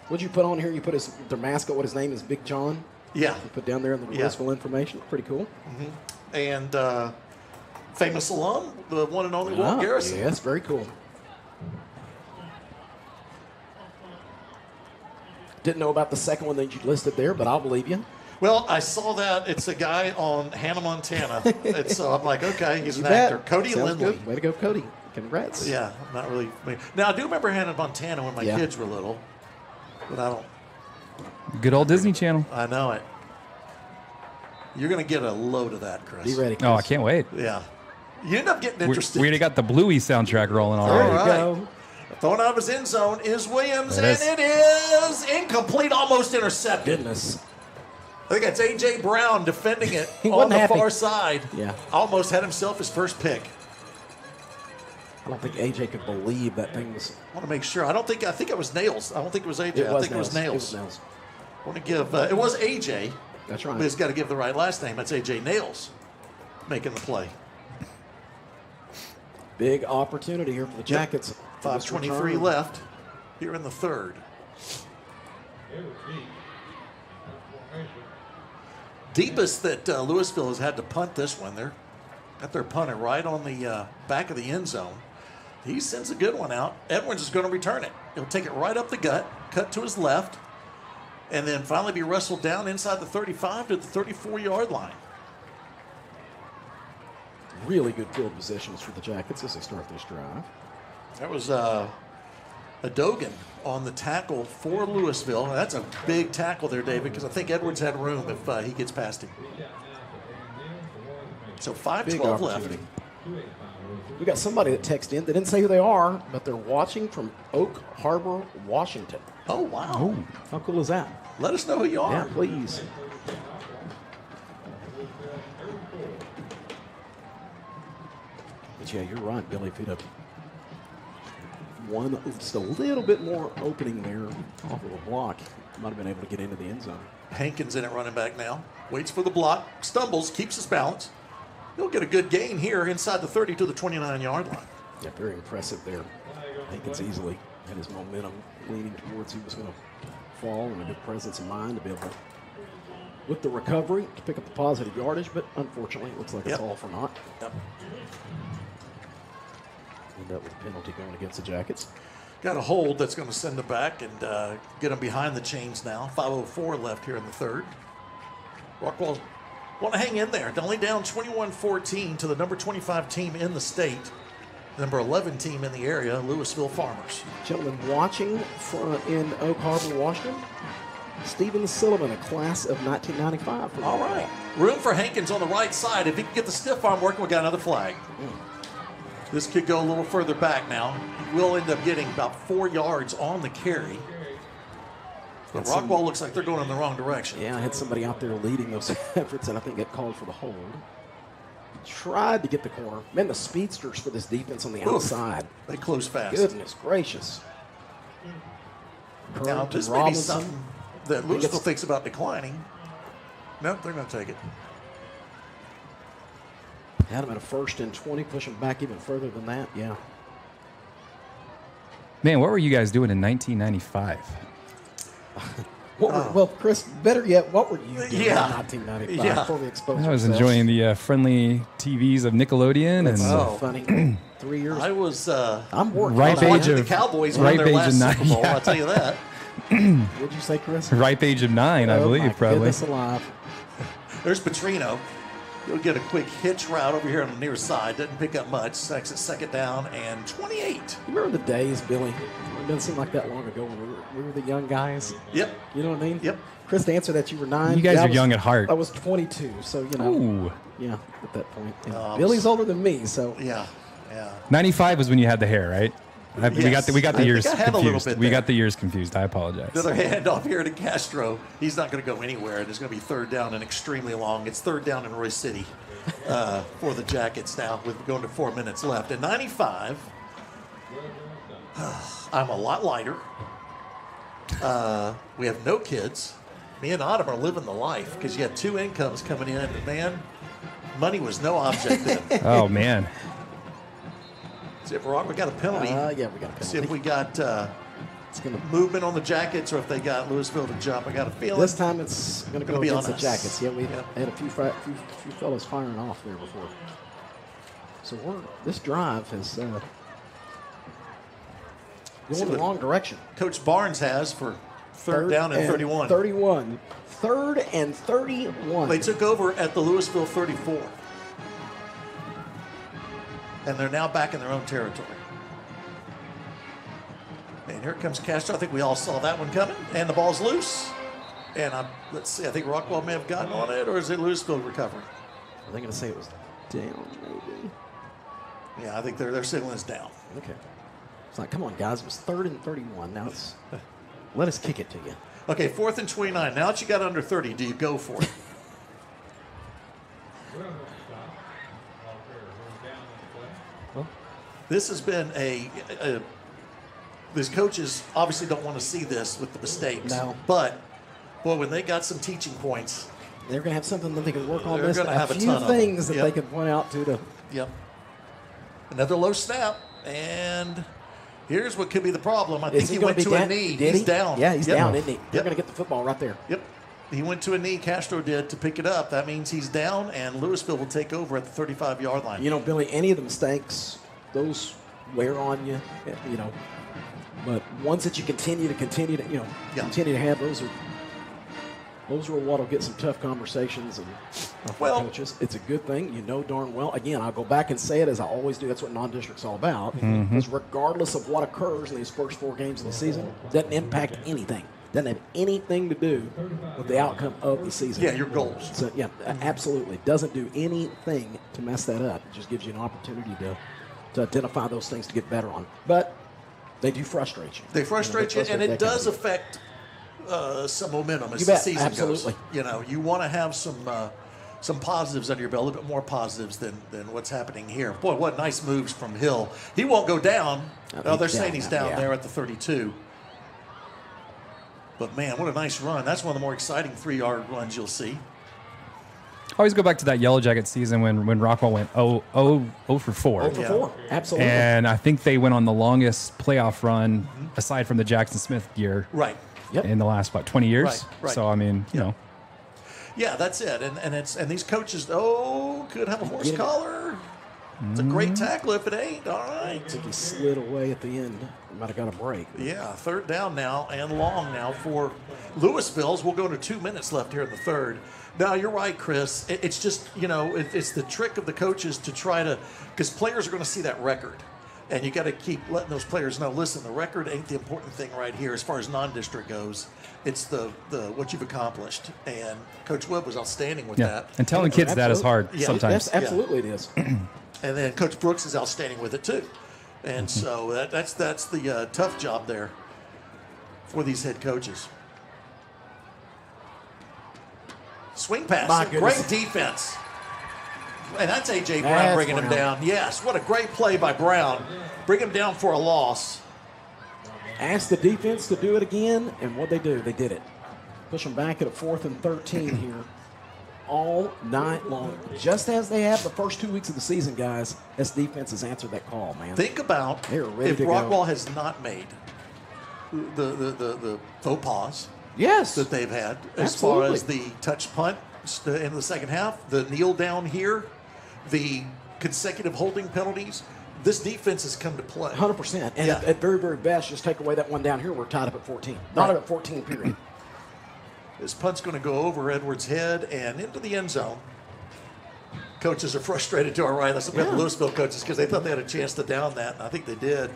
What'd you put on here? You put their mascot, what his name is, Big John? Yeah. You put down there in the Yeah. Lewisville information. Pretty cool. And famous alum, the one and only Walt Garrison. Yes, very cool. Didn't know about the second one that you listed there, but I'll believe you. Well, I saw that. It's a guy on Hannah Montana. So I'm like, okay, he's You an bet. actor. Cody Sounds Lindley. good. Way to go, Cody. Congrats. Yeah, I'm not really. Now, I do remember Hannah Montana when my Yeah. kids were little, but I don't. Good old Disney Channel. I know it. You're going to get a load of that, Chris. Be ready, Chris. Oh, I can't wait. Yeah. You end up getting interested. We already got the Bluey soundtrack rolling All already. right. go. Throwing out of his end zone is Williams, It is. and it is incomplete, almost intercepted. Goodness. I think that's A.J. Brown defending it He on wasn't the happy. far side. Yeah. Almost had himself his first pick. I don't think AJ could believe that thing was. I want to make sure. I think it was Nails. I don't think it was AJ. I think it was Nails. It was Nails. I want to give. It was AJ. That's right. But he's got to give the right last name. That's AJ Nails making the play. Big opportunity here for the Jackets. 5:23 left here in the third. Deepest that Lewisville has had to punt this one. They're got their punter right on the back of the end zone. He sends a good one out. Edwards is going to return it. He'll take it right up the gut, cut to his left, and then finally be wrestled down inside the 35 to the 34-yard line. Really good field positions for the Jackets as they start this drive. That was a Dogan on the tackle for Lewisville. That's a big tackle there, David, because I think Edwards had room if he gets past him. So 5:12 left. We got somebody that texted in. They didn't say who they are, but they're watching from Oak Harbor, Washington. Oh, wow. How cool is that? Let us know who you are. Yeah, please. But yeah, you're right, Billy. If you'd have just a little bit more opening there off of a block, might have been able to get into the end zone. Hankins in at running back now. Waits for the block, stumbles, keeps his balance. He'll get a good gain here inside the 30 to the 29-yard line. Yeah, very impressive there. Hankins easily had his momentum leaning towards he was going to fall, and a good presence of mind to be able to, with the recovery, to pick up the positive yardage, but unfortunately it looks like it's all for naught. Yep. And that was a penalty going against the Jackets. Got a hold that's going to send them back and get them behind the chains now. 5:04 left here in the third. Rockwall want to hang in there. Only down 21-14 to the number 25 team in the state. Number 11 team in the area, Lewisville Farmers. Gentlemen watching in Oak Harbor, Washington, Stephen Sullivan, a class of 1995. All right. Room for Hankins on the right side. If he can get the stiff arm working, we got another flag. This could go a little further back now. He will end up getting about 4 yards on the carry. But Rockwall looks like they're going in the wrong direction. Yeah, I had somebody out there leading those efforts, and I think got called for the hold. Tried to get the corner. Man, the speedsters for this defense on the outside. They close fast. Goodness gracious. Now, this may be something that Lewisville thinks about declining. Nope, they're going to take it. Had him at a 1st and 20, push him back even further than that, yeah. Man, what were you guys doing in 1995? Well, Chris, better yet, what were you doing in Yeah. 1995 Yeah. before we exposed I was ourselves? enjoying the friendly TVs of Nickelodeon. That's and so funny. 3 years. I was I'm working. ripe age watching of the Cowboys win ripe their age last of 9. Super Bowl, Yeah. I'll tell you that. What'd you say, Chris? Ripe age of 9, I Oh, believe, my probably. goodness alive. There's Petrino. He'll get a quick hitch route over here on the near side. Doesn't pick up much. Sacks it 2nd down and 28. You remember the days, Billy? It doesn't seem like that long ago when we were the young guys. Yep. You know what I mean? Yep. Chris, to answer that, you were 9. You guys Yeah, are young at heart. I was 22, so, you know. Ooh. Yeah, at that point. And I was- Billy's older than me, so. Yeah. Yeah. 95 was when you had the hair, right? We got the I years think I had a little confused. bit We there. got the years confused. I apologize. Another handoff here to Castro. He's not going to go anywhere. It's going to be 3rd down and extremely long. It's 3rd down in Roy City for the Jackets now with going to 4 minutes left. At 95, I'm a lot lighter. We have no kids. Me and Autumn are living the life because you had 2 incomes coming in. And man, money was no object then. Oh, man. See if we got a penalty. Yeah, we got a penalty. See if we got It's gonna, movement on the Jackets or if they got Lewisville to jump. I got a feeling. this time it's going to go be against on the us. Jackets. Yeah, we Yeah. had a few fellas firing off there before. So this drive has going in the wrong direction. Coach Barnes has for 3rd down and 31. 31. 3rd and 31. They took over at the Lewisville 34. And they're now back in their own territory. And here comes Castro. I think we all saw that one coming. And the ball's loose. And let's see, I think Rockwall may have gotten on it, or is it Lewisville recovering? Are they going to say it was down, maybe? Yeah, I think they're signaling us down. Okay. It's like, come on, guys. It was 3rd and 31. Now it's let us kick it to you. Okay, 4th and 29. Now that you got under 30, do you go for it? This has been these coaches obviously don't want to see this with the mistakes. No. But, boy, when they got some teaching points. They're going to have something that they can work on. They're This gonna have a few ton of things them. that Yep. they can point out to. Yep. Another low snap. And here's what could be the problem. I think Is he gonna went be to a down? knee. Did He's he? down. Yeah, he's Yep. down, isn't he? They're Yep. going to get the football right there. Yep. He went to a knee, Castro did, to pick it up. That means he's down, and Lewisville will take over at the 35-yard line. You know, Billy, any of the mistakes, those wear on you. You know, But ones that you continue to continue to have, those are what will get some tough conversations and coaches. It's a good thing. You know darn well. Again, I'll go back and say it as I always do. That's what non-district's all about. Because regardless of what occurs in these first 4 games of the season, doesn't impact anything. Doesn't have anything to do with the outcome of the season. Yeah, your goals. So, yeah, absolutely. Doesn't do anything to mess that up. It just gives you an opportunity to identify those things to get better on. But they do frustrate you. They frustrate you, and it does affect some momentum as the season goes. You know, you want to have some positives under your belt, a little bit more positives than what's happening here. Boy, what nice moves from Hill. He won't go down. They're saying he's down there at the 32. But, man, what a nice run. That's one of the more exciting 3-yard runs you'll see. I always go back to that Yellowjackets season when Rockwall went 0 for 4. 0 for 4, absolutely. And I think they went on the longest playoff run aside from the Jackson Smith year. Right. In the last, 20 years? Right. So, I mean, you know. Yeah, that's it. And these coaches, could have a horse collar. It's a great tackle if it ain't. All right. I think he slid away at the end. Might have got a break. Yeah, 3rd down now and long now for Lewisville's. We'll go to 2 minutes left here in the 3rd. Now, you're right, Chris. It's just, it's the trick of the coaches to try to, because players are going to see that record. And you got to keep letting those players know, listen, the record ain't the important thing right here as far as non-district goes. It's the what you've accomplished. And Coach Webb was outstanding with that. And telling kids that is hard sometimes. Absolutely it is. And then Coach Brooks is outstanding with it too. And so that's the tough job there for these head coaches. Swing pass, great defense. And that's A.J. Brown bringing him down. Yes, what a great play by Brown. Bring him down for a loss. Asked the defense to do it again, and what'd they do? They did it. Push them back at a 4th and 13 here all night long. Just as they have the first 2 weeks of the season, guys, this defense has answered that call, man. Think about if Rockwall has not made the faux pas that they've had as far as the touch punt in the second half, the kneel down here, the consecutive holding penalties. This defense has come to play. 100%. And at very, very best, just take away that one down here, we're tied up at 14. Not at 14, period. This punt's going to go over Edwards' head and into the end zone. Coaches are frustrated to our right. Let's look at the Lewisville coaches because they thought they had a chance to down that, and I think they did.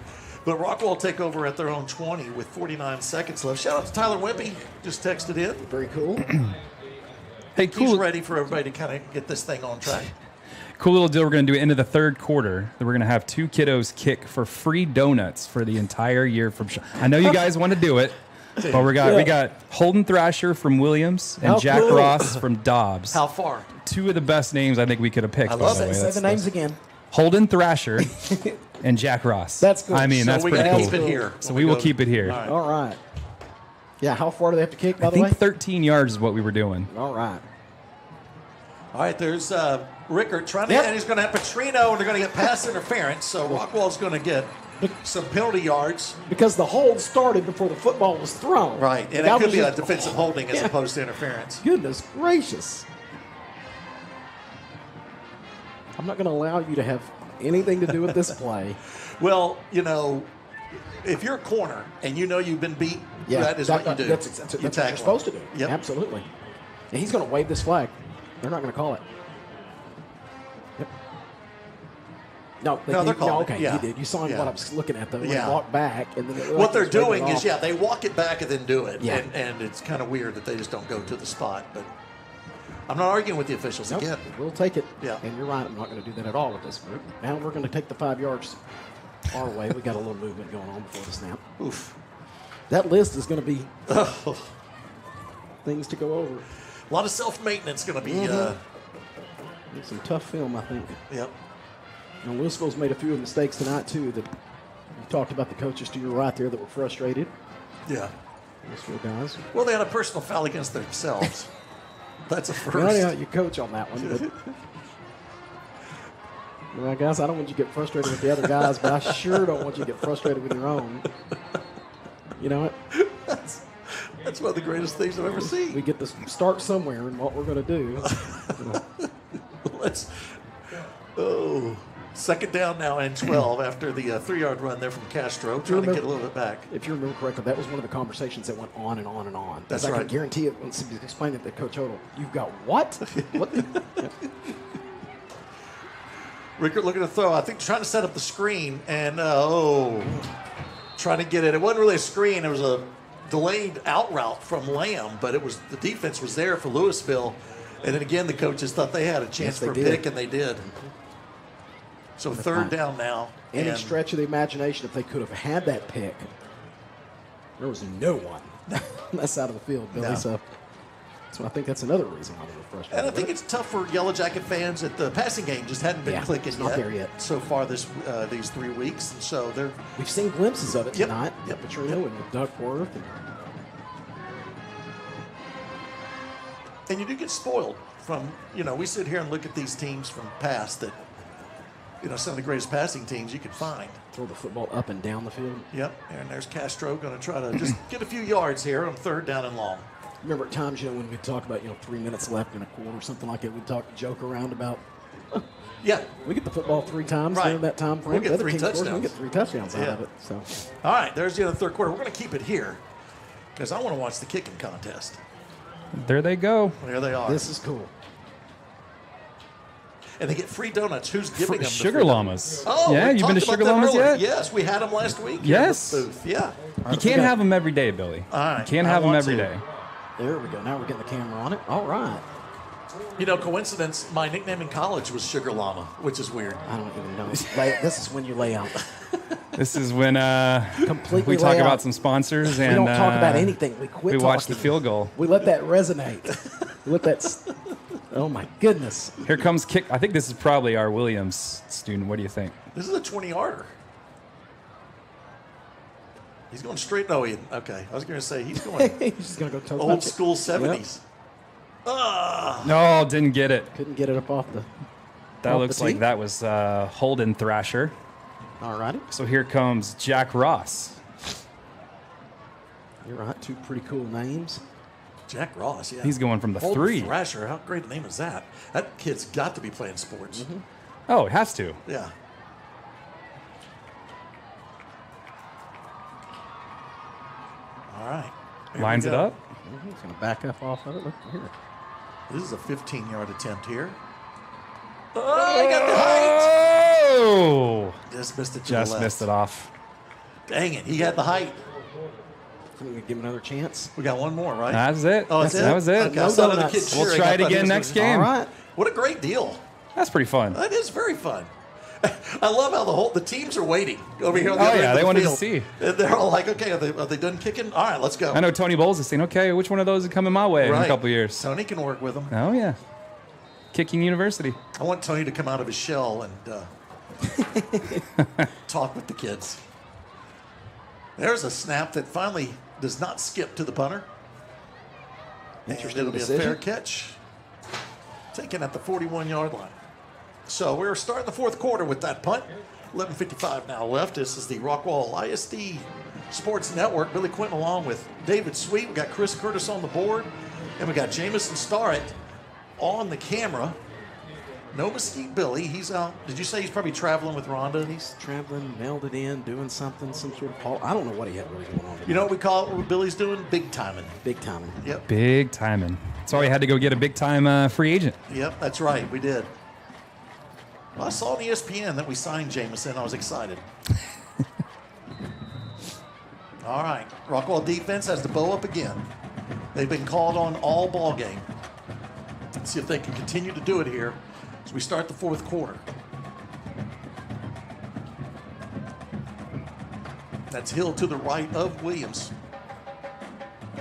But Rockwall will take over at their own 20 with 49 seconds left. Shout out to Tyler Wimpy. Just texted in. Very cool. Hey, cool. He's ready for everybody to kind of get this thing on track. Cool little deal we're going to do into the 3rd quarter. That we're going to have 2 kiddos kick for free donuts for the entire year from. I know you guys want to do it, but we got Holden Thrasher from Williams and Jack Ross from Dobbs. How far? 2 of the best names I think we could have picked. I love it. Say the names again. Holden Thrasher and Jack Ross. That's good. I mean, that's pretty cool. Keep it here. So we will keep it here. All right. Yeah, how far do they have to kick, by the way? I think 13 yards is what we were doing. All right. All right, there's Rickert trying to, and he's going to have Petrino, and they're going to get pass interference. So Rockwall's going to get some penalty yards. Because the hold started before the football was thrown. Right, and it could be a defensive holding as opposed to interference. Goodness gracious. I'm not going to allow you to have anything to do with this play. Well, if you're a corner and you know you've been beat, that is what you do. That's what you're supposed to do. Yep. Absolutely. And he's going to wave this flag. They're not going to call it. Yep. No, they're calling it. Okay, yeah. you did. You saw what I was looking at, though. Yeah. They walk back. And then what they're doing is, they walk it back and then do it. Yeah. And it's kind of weird that they just don't go to the spot. But I'm not arguing with the officials again. We'll take it. Yeah. And you're right. I'm not going to do that at all with this group. Now we're going to take the 5 yards our way. We got a little movement going on before the snap. Oof. That list is going to be things to go over. A lot of self-maintenance going to be. Some tough film, I think. Yep. And Lewisville's made a few mistakes tonight, too. That you talked about the coaches to your right there that were frustrated. Yeah. Lewisville guys. Well, they had a personal foul against themselves. That's a first. Well, yeah, you coach on that one. But well, guys, I don't want you to get frustrated with the other guys, but I sure don't want you to get frustrated with your own. You know what? That's one of the greatest things I've ever seen. We get to start somewhere in what we're going to do. Second down now and 12 after the 3-yard run there from Castro, trying to get a little bit back. If you remember correctly, that was one of the conversations that went on and on and on. That's I right. can guarantee it when somebody explained it to Coach Hodel. You've got what? What? Rickert looking to throw. I think trying to set up the screen and, trying to get it. It wasn't really a screen. It was a delayed out route from Lamb, but it was the defense was there for Lewisville. And then again, the coaches thought they had a chance for a pick, and they did. So third down now. Any stretch of the imagination, if they could have had that pick, there was no one on that side of the field, Billy. No. So I think that's another reason why they were frustrated. And I think it's tough for Yellow Jacket fans that the passing game just hadn't been clicking it's not there yet so far these 3 weeks. And so we've seen glimpses of it tonight. Yep. Petrino and Duckworth. And you do get spoiled from, we sit here and look at these teams from past that, some of the greatest passing teams you could find. Throw the football up and down the field. Yep, and there's Castro going to try to just get a few yards here on third down and long. Remember at times, when we talk about, 3 minutes left in a quarter or something like that, we joke around about, we get the football 3 times during that time frame. We'll get 3 touchdowns. We'll get 3 touchdowns out of it. So, all right, there's the end of the third quarter. We're going to keep it here because I want to watch the kicking contest. There they go. There they are. This is cool. And they get free donuts. Who's giving them? Sugar Llamas. Oh, yeah, you've been to Sugar Llamas yet? Yes, we had them last week. Yes. In the booth. Yeah. You can't have them every day, Billy. All right. You can't have them every day. There we go. Now we're getting the camera on it. All right. Coincidence, my nickname in college was Sugar Llama, which is weird. I don't even know. This is when you lay out. This is when completely we talk lay out. about some sponsors. We and don't talk about anything. We quit We watch the talking. field goal. We let that resonate. We let that. Oh, my goodness. Here comes kick. I think this is probably our Williams student. What do you think? This is a 20-yarder. He's going straight. No, okay. I was going to say he's going He's just going to go toe old punch it. school 70s. Yep. No, didn't get it. Couldn't get it up off the. That off looks the like tee. that was Holden Thrasher. All righty. So here comes Jack Ross. You're right. 2 pretty cool names. Jack Ross, yeah. He's going from the Holden 3. Thrasher, how great a name is that? That kid's got to be playing sports. Mm-hmm. Oh, it has to. Yeah. All right. Here Lines we it go. up. He's going to back up off of it. Look here. This is a 15-yard attempt here. Oh, he got the height. Oh! Just missed it to Just the left. missed it off. Dang it, he had the height. Can we give him another chance? We got one more, right? That's it. Oh, that's it? That was it. Okay, I saw another kid We'll cheering. try I it thought he again was next gonna- game. All right. What a great deal. That's pretty fun. That is very fun. I love how the teams are waiting over here on the Oh, other yeah, end of they the wanted to field. see. And they're all like, okay, are they done kicking? All right, let's go. I know Tony Bowles is saying, okay, which one of those is coming my way in Right. a couple years? Tony can work with them. Oh, yeah. Kicking University. I want Tony to come out of his shell and talk with the kids. There's a snap that finally does not skip to the punter. Interesting And it'll be decision. a fair catch. Taken at the 41-yard line. So we're starting the fourth quarter with that punt. 11:55 now left. This is the Rockwall ISD Sports Network. Billy Quinton along with David Sweet. We got Chris Curtis on the board. And we got Jamison Starrett on the camera. No Mesquite Billy. He's out. Did you say he's probably traveling with Rhonda? He's traveling, mailed it in, doing something, some sort of call. I don't know what he had really going on. You know what we call it, what Billy's doing? Big timing. Big timing. Yep. Big timing. That's why we had to go get a big time free agent. Yep, that's right. We did. Well, I saw on ESPN that we signed Jamison. I was excited. All right. Rockwall defense has the bow up again. They've been called on all ball game. Let's see if they can continue to do it here as we start the fourth quarter. That's Hill to the right of Williams.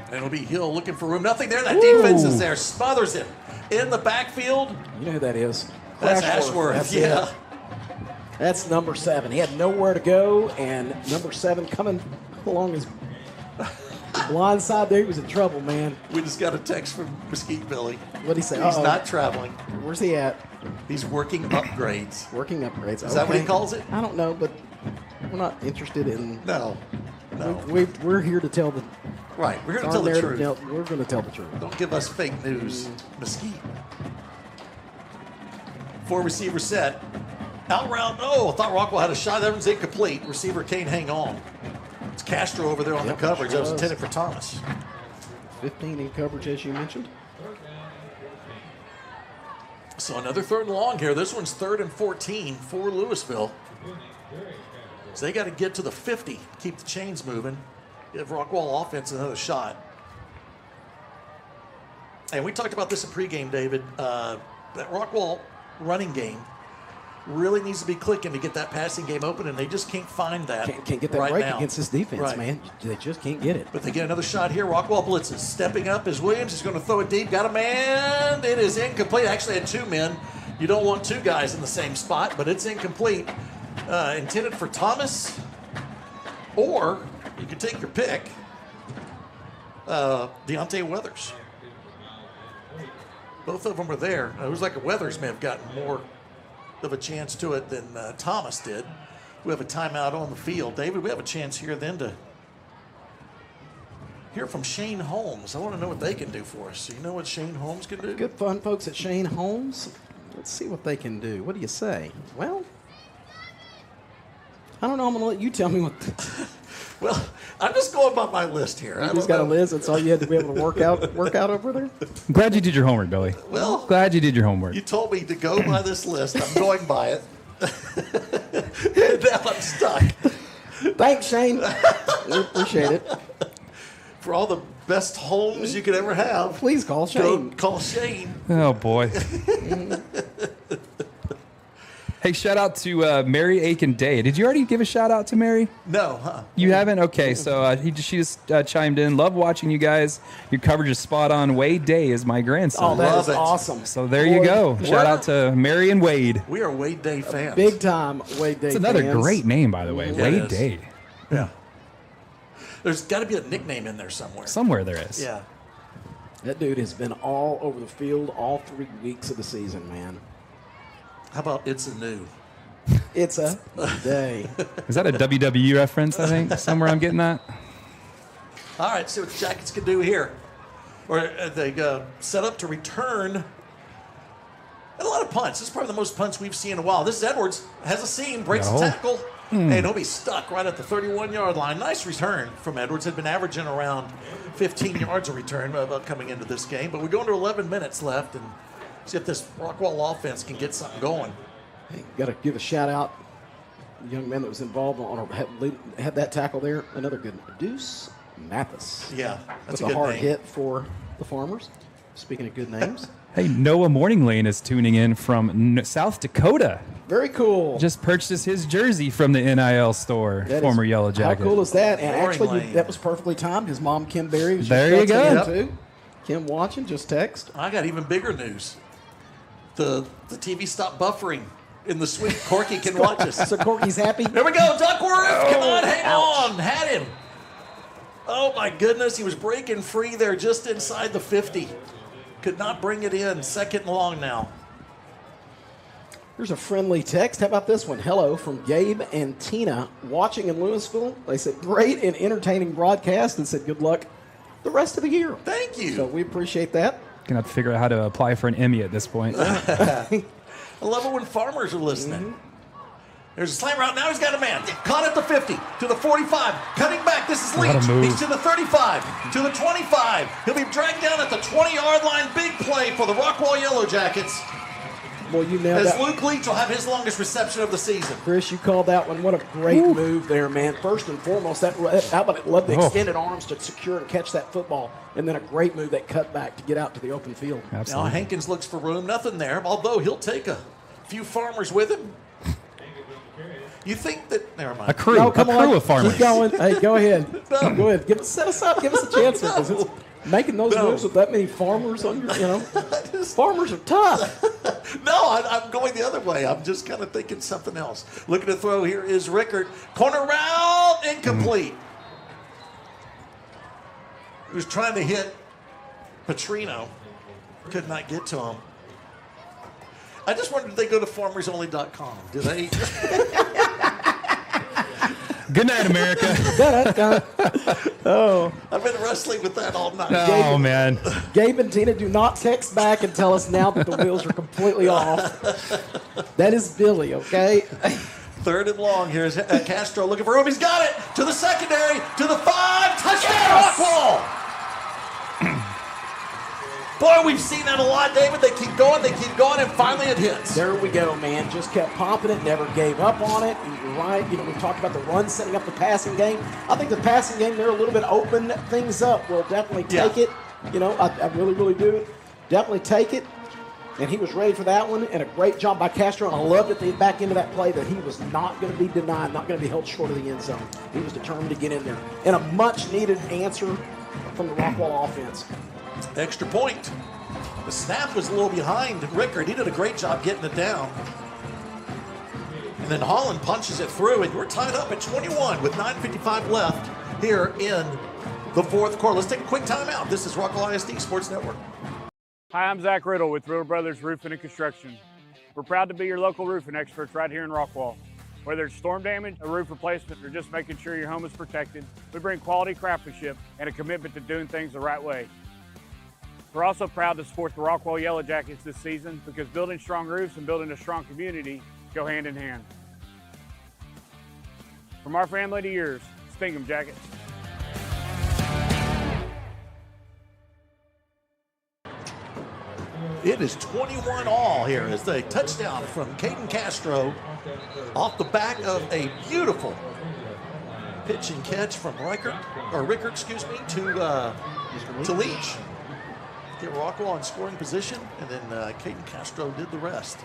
And it'll be Hill looking for room. Nothing there. That defense is there. Smothers him in the backfield. You know who that is? That's Ashworth. Ashworth. That's Yeah. it. That's number 7. He had nowhere to go, and number 7 coming along his blind side there. He was in trouble, man. We just got a text from Mesquite Billy. What'd he say? He's Uh-oh. not traveling. Where's he at? He's working upgrades. Working upgrades. Is that what he calls it? I don't know, but we're not interested in. No. No. We're here to tell the. Right. We're going to our tell the narrative. truth. We're going to tell the truth. Don't give us fake news, Mesquite. 4 receiver set. Out route. Oh, I thought Rockwall had a shot. That one's incomplete. Receiver can't hang on. It's Castro over there on the coverage. That was intended for Thomas. 15 in coverage, as you mentioned. So another 3rd and long here. This one's 3rd and 14 for Lewisville. So they got to get to the 50, keep the chains moving, give Rockwall offense another shot. And we talked about this in pregame, David. That Rockwall running game really needs to be clicking to get that passing game open, and they just can't find that. Can't get that right break now against this defense, man. They just can't get it. But they get another shot here. Rockwall blitzes. Stepping up is Williams. He's going to throw it deep. Got a man. It is incomplete. Actually had 2 men. You don't want 2 guys in the same spot, but it's incomplete. Intended for Thomas, or you can take your pick, Deontay Weathers. Both of them were there. It was like Weathers may have gotten more of a chance to it than Thomas did. We have a timeout on the field. David, we have a chance here then to hear from Shane Holmes. I want to know what they can do for us. So you know what Shane Holmes can do? Good fun, folks at Shane Holmes. Let's see what they can do. What do you say? Well, I don't know. I'm going to let you tell me what. Well, I'm just going by my list here. You just got a list. That's all you had to be able to work out over there. I'm glad you did your homework, Billy. Well, glad you did your homework. You told me to go by this list. I'm going by it. Now I'm stuck. Thanks, Shane. We appreciate it. For all the best homes you could ever have, please call Shane. Go call Shane. Oh, boy. Hey, shout out to Mary Aiken Day. Did you already give a shout out to Mary? No, huh? You haven't? Okay, so she just chimed in. Love watching you guys. Your coverage is spot on. Wade Day is my grandson. Oh, that is awesome. So there you go. Shout out to Mary and Wade. We are Wade Day fans. Big time Wade Day It's another fans. great name, by the way. Yeah, Wade Day. Yeah. There's got to be a nickname in there somewhere. Somewhere there is. Yeah. That dude has been all over the field all 3 weeks of the season, man. How about It's a New? It's a day. Is that a WWE reference, I think? Somewhere I'm getting that? All right, see what the Jackets can do here. Or they set up to return. And a lot of punts. This is probably the most punts we've seen in a while. This is Edwards. Has a seam, breaks a tackle. And he'll be stuck right at the 31-yard line. Nice return from Edwards. Had been averaging around 15 yards a return coming into this game. But we're going to 11 minutes left and see if this Rockwall offense can get something going. Hey, got to give a shout out. The young man that was involved had that tackle there. Another good Deuce Mathis. Yeah, that's with a good hard name. hit for the Farmers. Speaking of good names. Hey, Noah Morning Lane is tuning in from South Dakota. Very cool. Just purchased his jersey from the NIL store, former Yellow Jacket. How cool is that? And Morning actually, Lane. that was perfectly timed. His mom, Kim Berry, was There you just texting go. in, too. Kim watching, just text. I got even bigger news. The TV stopped buffering in the suite. Corky can watch us. So Corky's happy. Here we go, Duckworth. Come on, hang on. Had him. Oh, my goodness. He was breaking free there just inside the 50. Could not bring it in. 2nd and long now. Here's a friendly text. How about this one? Hello from Gabe and Tina watching in Lewisville. They said, great and entertaining broadcast, and said, good luck the rest of the year. Thank you. So we appreciate that. Gonna have to figure out how to apply for an Emmy at this point. I love it when farmers are listening. There's a slam route. Now he's got a man. Caught at the 50, to the 45. Cutting back. This is What a Leach. move. He's to the 35, to the 25. He'll be dragged down at the 20-yard line. Big play for the Rockwall Yellowjackets. Well, you nailed As that. Luke Leach will have his longest reception of the season. Chris, you called that one. What a great move there, man. First and foremost, how about it? Love the extended arms to secure and catch that football. And then a great move, that cut back to get out to the open field. Now Hankins looks for room. Nothing there, although he'll take a few farmers with him. You think that... Never mind. A crew. No, come a on. crew of farmers. Keep going. Hey, go ahead. Go ahead. Set us up. Give us a chance here. 'Cause it's making those moves with that many farmers on your, farmers are tough. No, I'm going the other way. I'm just kind of thinking something else. Looking to throw here is Rickard. Corner route, incomplete. He was trying to hit Petrino. Could not get to him. I just wondered, did they go to farmersonly.com? Do they? Good night, America. Oh, I've been wrestling with that all night. Oh, man. Gabe and Tina, do not text back and tell us now that the wheels are completely off. That is Billy, okay? 3rd and long. Here's Castro looking for room. He's got it to the secondary, to the 5. Touchdown, Rockwall! Boy, we've seen that a lot, David. They keep going, and finally it hits. There we go, man. Just kept pumping it, never gave up on it. And you're right. You know, we talked about the run setting up the passing game. I think the passing game, they're a little bit open things up. We'll definitely take it. You know, I really, really do. Definitely take it. And he was ready for that one, and a great job by Castro. And I loved at the back end of that play that he was not going to be denied, not going to be held short of the end zone. He was determined to get in there. And a much-needed answer from the Rockwall offense. Extra point. The snap was a little behind Rickard. He did a great job getting it down. And then Holland punches it through, and we're tied up at 21 with 9:55 left here in the 4th quarter. Let's take a quick timeout. This is Rockwall ISD Sports Network. Hi, I'm Zach Riddle with Riddle Brothers Roofing and Construction. We're proud to be your local roofing experts right here in Rockwall. Whether it's storm damage, a roof replacement, or just making sure your home is protected, we bring quality craftsmanship and a commitment to doing things the right way. We're also proud to support the Rockwall Yellowjackets this season because building strong roofs and building a strong community go hand in hand. From our family to yours, sting 'em, Jackets. It is 21 all here as the touchdown from Caden Castro off the back of a beautiful pitch and catch from Rickard, to Leach. Get Rockwall in scoring position, and then Caden Castro did the rest.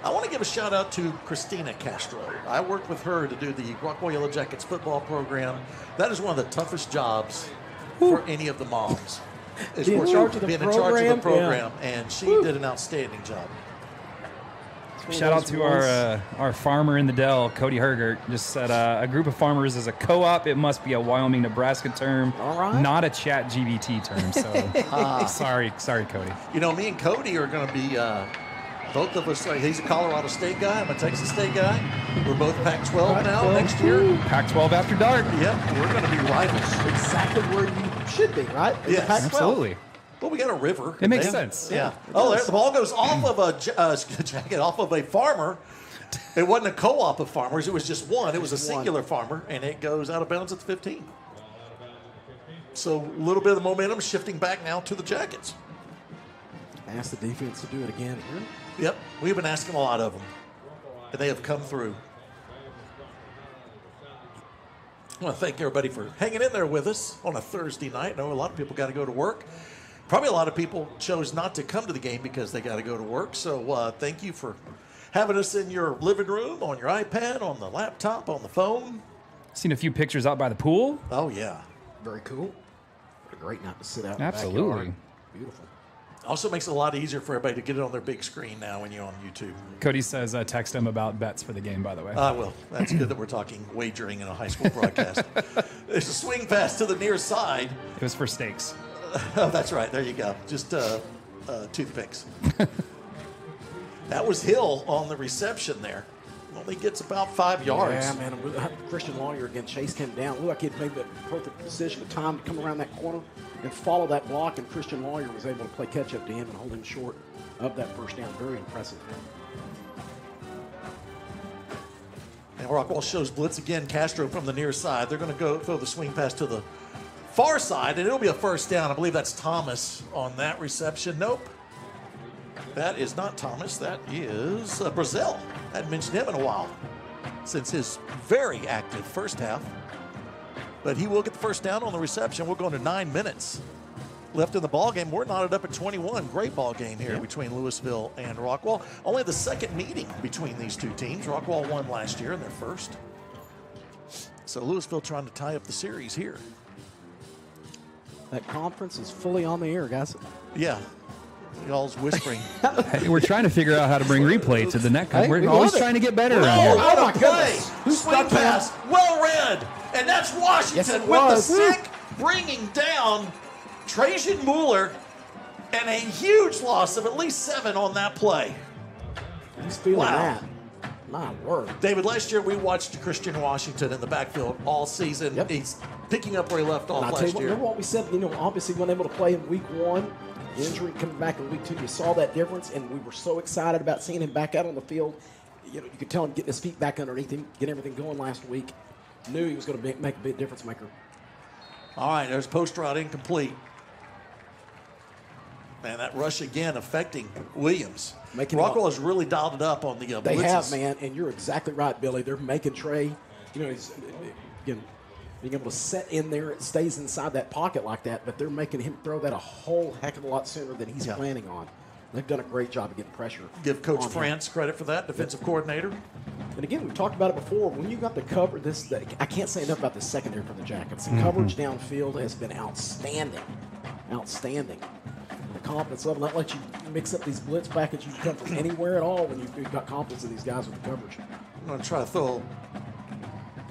I want to give a shout out to Christina Castro. I worked with her to do the Rockwall Yellowjackets football program. That is one of the toughest jobs for any of the moms. Being in charge of the program, and she did an outstanding job. Shout out to our farmer in the Dell, Cody Hergert. Just said a group of farmers is a co-op. It must be a Wyoming, Nebraska term, not a Chat GBT term. So sorry, Cody. You know, me and Cody are going to be both of us. He's a Colorado State guy. I'm a Texas State guy. We're both Pac-12 now next year. Pac-12 after dark. Yep, we're going to be rivals. Exactly where you should be, right? Yes, absolutely. Well, we got a river. It makes sense. Yeah. Oh, there, the ball goes off of a jacket, off of a farmer. It wasn't a co-op of farmers. It was just one. It was a singular farmer, and it goes out of bounds at the 15. So a little bit of the momentum shifting back now to the Jackets. Ask the defense to do it again here. Yep. We've been asking a lot of them, and they have come through. I want to thank everybody for hanging in there with us on a Thursday night. I know a lot of people got to go to work. Probably a lot of people chose not to come to the game because they got to go to work. So thank you for having us in your living room, on your iPad, on the laptop, on the phone. Seen a few pictures out by the pool. Oh, yeah. Very cool. What a great night to sit out Absolutely. in the backyard. Beautiful. Also makes it a lot easier for everybody to get it on their big screen now when you're on YouTube. Cody says text him about bets for the game, by the way. Well, that's good that we're talking wagering in a high school broadcast. There's a swing pass to the near side. It was for stakes. Oh, that's right. There you go. Just toothpicks. That was Hill on the reception there. Only gets about 5 yards. Yeah, man. Christian Lawyer again chased him down. Looked like he'd made the perfect decision, the time to come around that corner and follow that block, and Christian Lawyer was able to play catch-up to him and hold him short of that first down. Very impressive. And Rockwall shows blitz again. Castro from the near side. They're going to go throw the swing pass to the far side, and it'll be a first down. I believe that's Thomas on that reception. Nope. That is not Thomas. That is Brazil. I hadn't mentioned him in a while since his very active first half. But he will get the first down on the reception. We're going to 9 minutes left in the ball game. We're knotted up at 21. Great ball game here between Lewisville and Rockwall. Only the second meeting between these two teams. Rockwall won last year in their first. So Lewisville trying to tie up the series here. That conference is fully on the air, guys. Yeah. Y'all's whispering. Hey, we're trying to figure out how to bring replay to the net. Hey, we're always trying to get better around here. Oh, my goodness. Swing pass. Well read. And that's Washington with the sack, bringing down Trajan Mueller, and a huge loss of at least 7 on that play. He's feeling that. My word. David, last year we watched Christian Washington in the backfield all season. Yep. He's picking up where he left off And I'll tell you last what, year. remember what we said, obviously when able to play in week 1, the injury coming back in week 2, you saw that difference, and we were so excited about seeing him back out on the field. You could tell him getting his feet back underneath him, get everything going last week. Knew he was going to make a big difference maker. All right, there's post route incomplete. Man, that rush again affecting Williams. Rockwall has really dialed it up on the blitzes. They have, man, and you're exactly right, Billy. They're making Trey, he's again being able to set in there. It stays inside that pocket like that, but they're making him throw that a whole heck of a lot sooner than he's planning on. They've done a great job of getting pressure. Give Coach France credit for that, defensive coordinator. And again, we've talked about it before. When you got the cover, I can't say enough about the secondary for the Jackets. The coverage downfield has been outstanding. Outstanding. The confidence level, not let you mix up these blitz packages. You come from anywhere at all when you've got confidence in these guys with the coverage. I'm going to try to throw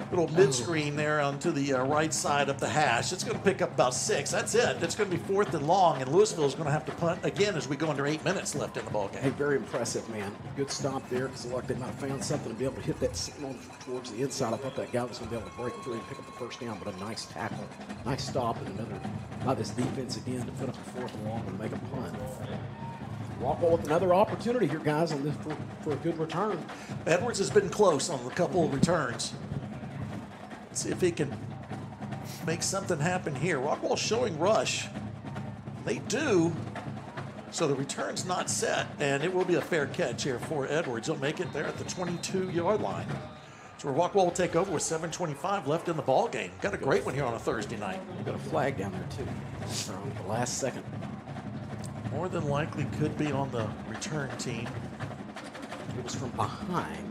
a little mid-screen there onto the right side of the hash. It's going to pick up about 6. That's it. It's going to be 4th and long, and Lewisville is going to have to punt again as we go under 8 minutes left in the ballgame. Hey, very impressive, man. Good stop there because like they might have found something to be able to hit that signal towards the inside. I thought that guy was going to be able to break through and pick up the first down, but a nice tackle. Nice stop and another by this defense again to put up a 4th and long and make a punt. Rockwall with another opportunity here, guys, on this for a good return. Edwards has been close on a couple of returns. Let's see if he can make something happen here. Rockwall showing rush. They do. So the return's not set, and it will be a fair catch here for Edwards. He'll make it there at the 22-yard line. So Rockwall will take over with 7:25 left in the ball game. Got a great one here on a Thursday night. We've got a flag down there, too, from the last second. More than likely could be on the return team. It was from behind.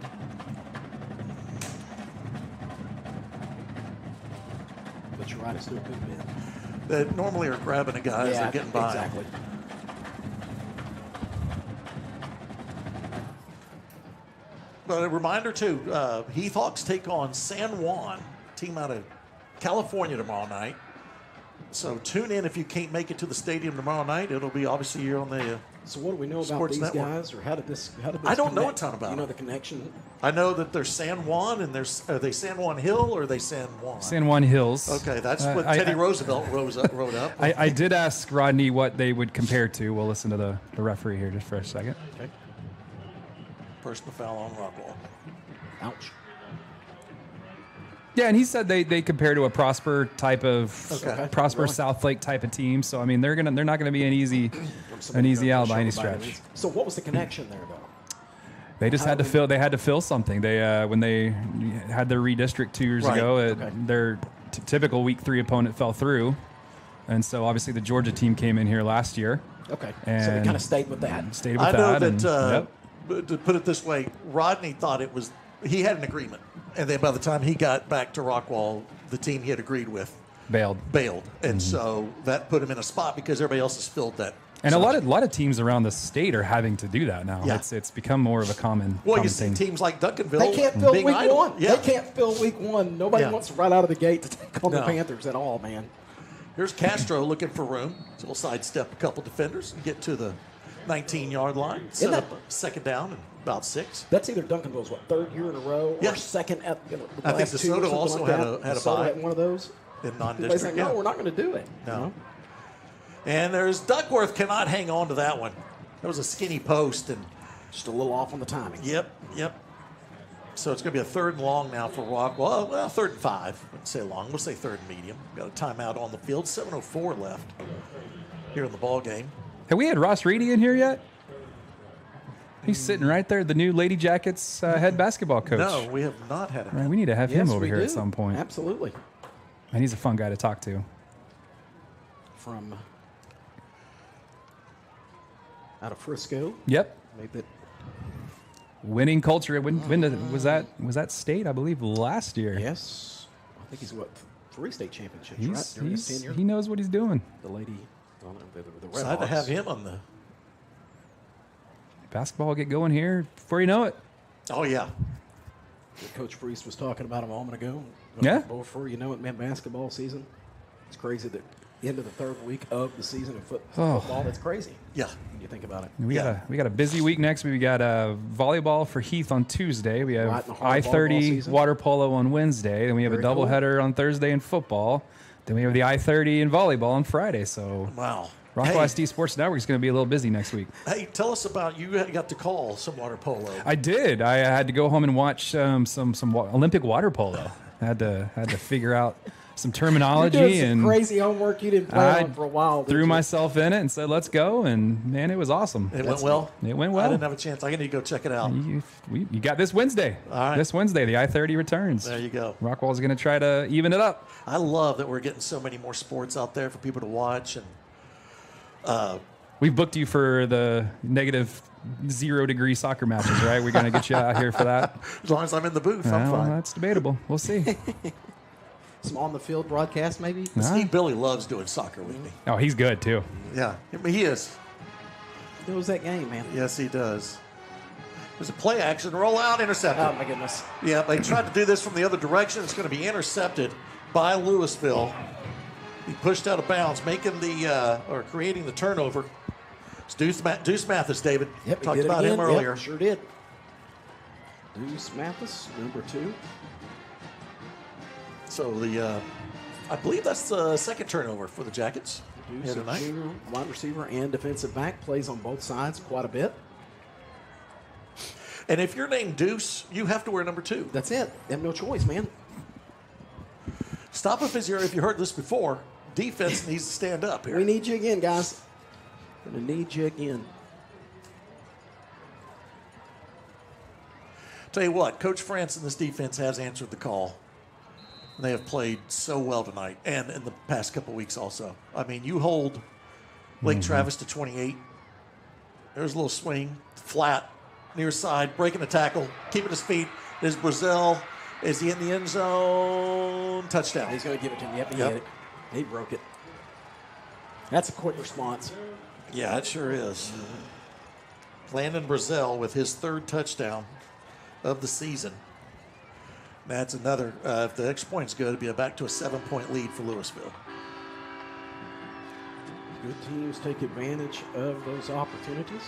But you're right, it still could have been. They normally are grabbing a guy as they're getting by. Exactly. But a reminder, too, Heathhawks take on San Juan, team out of California tomorrow night. So tune in if you can't make it to the stadium tomorrow night. It'll be obviously here on the So what do we know about Sports these Network. guys, or how did this I don't know a connect? ton about You know them. the connection? I know that there's San Juan, and are they San Juan Hill or are they San Juan? San Juan Hills. Okay, that's what Teddy Roosevelt wrote up. I did ask Rodney what they would compare to. We'll listen to the referee here just for a second. Okay. Personal foul on Rockwall. Ouch. Yeah, and he said they compare to a Prosper type of Okay. Prosper Really? South Lake type of team. So I mean they're not going to be an easy out by any stretch. So what was the connection there, though? They just had to fill. They had to fill something. They when they had their redistrict 2 years Right. ago, Okay. their typical week 3 opponent fell through, and so obviously the Georgia team came in here last year. Okay. And So they kind of stayed with that. I know that, and, but to put it this way, Rodney thought he had an agreement. And then by the time he got back to Rockwall, the team he had agreed with bailed. And so that put him in a spot because everybody else has filled that. And a lot of teams around the state are having to do that now. Yeah. It's become more of a common You see thing. teams like Duncanville. They can't fill being week idle. 1. Yeah. They can't fill week 1. Nobody Yeah. wants right out of the gate to take on the No. Panthers at all, man. Here's Castro looking for room. So we'll sidestep a couple defenders and get to the 19-yard line. Set up a second down and about 6. That's either Duncanville's, 3rd year in a row, Yeah. or second at the I think last 2 or DeSoto something also like had that. a DeSoto bye. had one of those. In Everybody's non-district, like, yeah. no, we're not going to do it. No. You know? And there's Duckworth cannot hang on to that one. That was a skinny post. And just a little off on the timing. Yep. So it's going to be a 3rd and long now for Rockwall. Well, 3rd and 5. Wouldn't say long. We'll say 3rd and medium. Got a timeout on the field. 7:04 left here in the ball game. Have we had Ross Reedy in here yet? He's sitting right there, the new Lady Jackets head basketball coach. No, we have not had him. Man, we need to have him Yes, over we here do. at some point. Absolutely. And he's a fun guy to talk to. From out of Frisco. Yep. Maybe that. Winning culture. Was that state? I believe last year. Yes. I think he's 3 state championships, right? During his tenure. He knows what he's doing. The lady, the Red Excited to Hawks. have him on the. Basketball will get going here before you know it. Oh yeah. Coach Priest was talking about a moment ago. Yeah. Before you know it, man, basketball season. It's crazy that into the third week of the season of football. That's crazy. Yeah. When you think about it. We got a busy week next. We got volleyball for Heath on Tuesday. We have Right in the heart of volleyball I-30 season. water polo on Wednesday. Then we have Very a doubleheader on Thursday in football. Then we have the I-30 in volleyball on Friday. So Wow. Rockwall SD Sports Network is going to be a little busy next week. Hey, tell us about you got to call some water polo. I did. I had to go home and watch some Olympic water polo. I had to figure out some terminology. You're doing some and crazy homework you didn't plan on for a while. Threw myself in it and said, "Let's go!" And man, it was awesome. It went well. It went well. I didn't have a chance. I need to go check it out. You got this Wednesday. All right. This Wednesday, the I-30 returns. There you go. Rockwall's going to try to even it up. I love that we're getting so many more sports out there for people to watch. And We've booked you for the -0-degree soccer matches, right? We're going to get you out here for that. As long as I'm in the booth, I'm well, fine. that's debatable. We'll see. Some on-the-field broadcast, maybe? Steve Billy loves doing soccer with me. Oh, he's good, too. Yeah, he is. It was that game, man. Yes, he does. There's a play action, roll out, intercepted. Oh, my goodness. Yeah, they tried to do this from the other direction. It's going to be intercepted by Lewisville. He pushed out of bounds, making creating the turnover. It's Deuce Mathis, David. Yep, Talked about him earlier. Yep, sure did. Deuce Mathis, number 2. So I believe that's the second turnover for the Jackets. Deuce, a junior wide receiver and defensive back, plays on both sides quite a bit. And if you're named Deuce, you have to wear number 2. That's it. They have no choice, man. Stop if you heard this before. Defense needs to stand up here. We need you again, guys. Gonna need you again. Tell you what, Coach France and this defense has answered the call. They have played so well tonight and in the past couple weeks also. I mean, you hold Lake Travis to 28. There's a little swing, flat, near side, breaking the tackle, keeping his feet. There's Brazil. Is he in the end zone? Touchdown. He's going to give it to him. Yep, he hit it. He broke it. That's a quick response. Yeah, it sure is. Landon Brazil with his 3rd touchdown of the season. That's another, if the extra point's good, it'd be back to a 7-point lead for Lewisville. Good teams take advantage of those opportunities.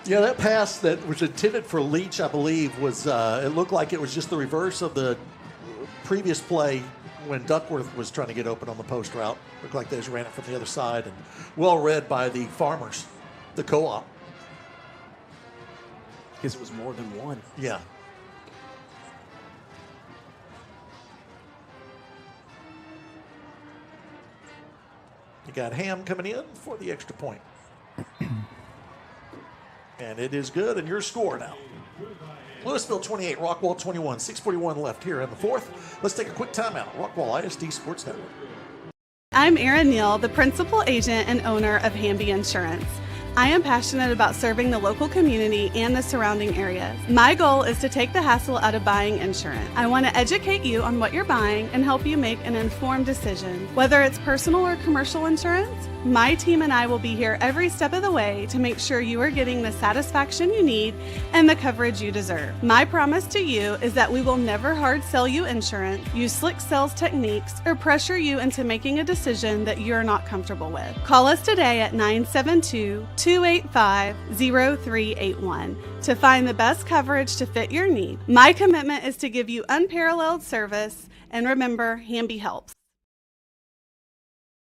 Yeah, that pass that was intended for Leach, I believe, was it looked like it was just the reverse of the previous play when Duckworth was trying to get open on the post route. Looked like they just ran it from the other side, and well read by the Farmers, the co-op. Because it was more than one. Yeah. You got Ham coming in for the extra point. And it is good, and your score now. Lewisville 28, Rockwall 21, 6:41 left here in the 4th. Let's take a quick timeout. Rockwall ISD Sports Network. I'm Erin Neal, the principal agent and owner of Hamby Insurance. I am passionate about serving the local community and the surrounding areas. My goal is to take the hassle out of buying insurance. I want to educate you on what you're buying and help you make an informed decision. Whether it's personal or commercial insurance, my team and I will be here every step of the way to make sure you are getting the satisfaction you need and the coverage you deserve. My promise to you is that we will never hard sell you insurance, use slick sales techniques, or pressure you into making a decision that you're not comfortable with. Call us today at 972-285-0381 to find the best coverage to fit your need. My commitment is to give you unparalleled service, and remember, Hamby helps.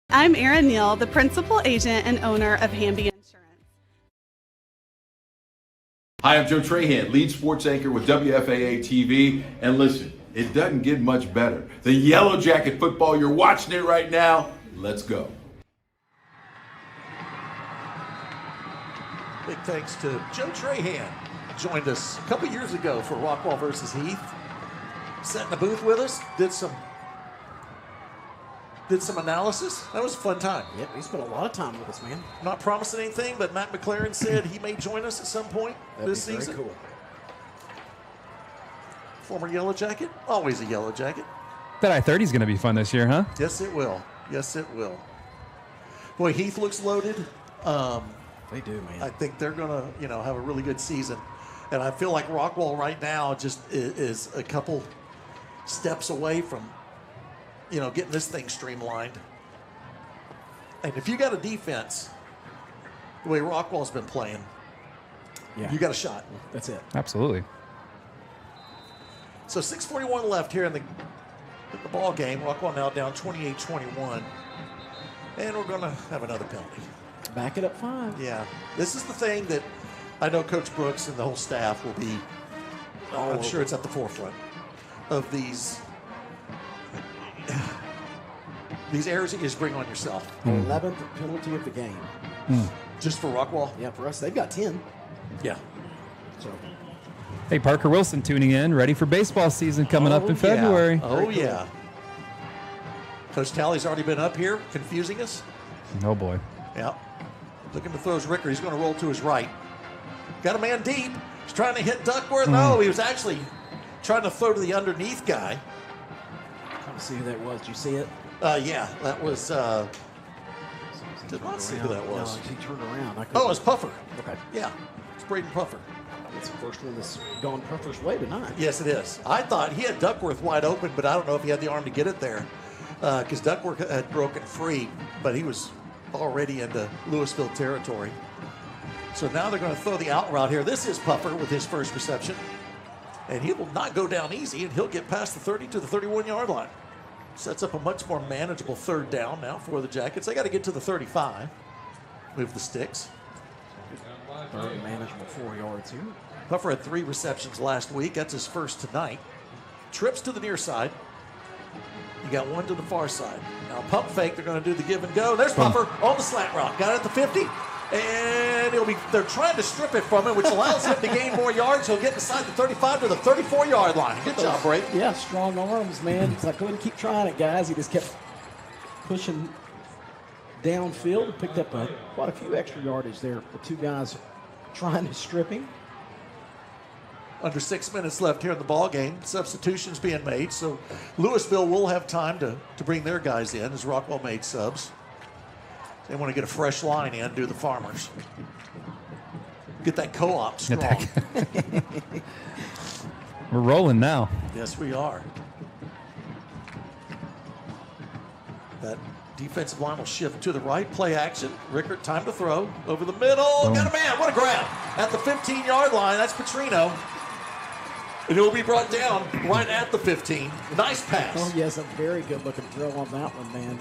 I'm Erin Neal, the principal agent and owner of Hamby Insurance. Hi, I'm Joe Trahan, lead sports anchor with WFAA TV. And listen, it doesn't get much better. The Yellowjacket football, you're watching it right now. Let's go. Big thanks to Joe Trahan. Joined us a couple years ago for Rockwall versus Heath. Sat in the booth with us, did some analysis. That was a fun time. Yep, he spent a lot of time with us, man. Not promising anything, but Matt McLaren said he may join us at some point this season. Very cool. Former Yellow Jacket, always a Yellow Jacket. That I-30 is going to be fun this year, huh? Yes, it will. Yes, it will. Boy, Heath looks loaded. They do, man. I think they're going to, have a really good season. And I feel like Rockwall right now just is a couple steps away from, getting this thing streamlined. And if you got a defense, the way Rockwall's been playing, you got a shot. That's it. Absolutely. So 6:41 left here in the ball game. Rockwall now down 28-21. And we're going to have another penalty. Back it up 5. Yeah. This is the thing that I know Coach Brooks and the whole staff will be, I'm sure it's at the forefront of these errors that you just bring on yourself. 11th penalty of the game. Just for Rockwall? Yeah, for us. They've got 10. Yeah. So. Hey, Parker Wilson tuning in, ready for baseball season coming up in February. Oh, yeah. Coach Talley's already been up here confusing us. Oh, boy. Yeah. Looking to throw his Ricker. He's going to roll to his right. Got a man deep. He's trying to hit Duckworth. No, he was actually trying to throw to the underneath guy. Trying to see who that was. Did you see it? Yeah, that was. Did not see who that was. No, he turned around. Oh, it was Puffer. Okay. Yeah, it's Braden Puffer. It's the first one that's gone Puffer's way tonight. Yes, it is. I thought he had Duckworth wide open, but I don't know if he had the arm to get it there because Duckworth had broken free, but he was already into Lewisville territory. So now they're going to throw the out route here. This is Puffer with his first reception, and he will not go down easy, and he'll get past the 30 to the 31-yard line. Sets up a much more manageable third down now for the Jackets. They got to get to the 35. Move the sticks. Third manageable 4 yards here. Puffer had 3 receptions last week. That's his first tonight. Trips to the near side. You got one to the far side. Now pump fake. They're going to do the give and go. There's Puffer on the slant route. Got it at the 50. And they're trying to strip it from him, which allows him to gain more yards. He'll get inside the 35 to the 34-yard line. Good job, Bray. Yeah, strong arms, man. It's like, go ahead and keep trying it, guys. He just kept pushing downfield and picked up quite a few extra yardage there with 2 guys trying to strip him. Under 6 minutes left here in the ball game. Substitutions being made, so Lewisville will have time to bring their guys in as Rockwall made subs. They want to get a fresh line in, do the Farmers. Get that co-op strong. We're rolling now. Yes, we are. That defensive line will shift to the right. Play action. Rickert, time to throw. Over the middle. Boom. Got a man. What a grab. At the 15-yard line. That's Petrino. And it will be brought down right at the 15. Nice pass. Oh, yes, a very good-looking throw on that one, man.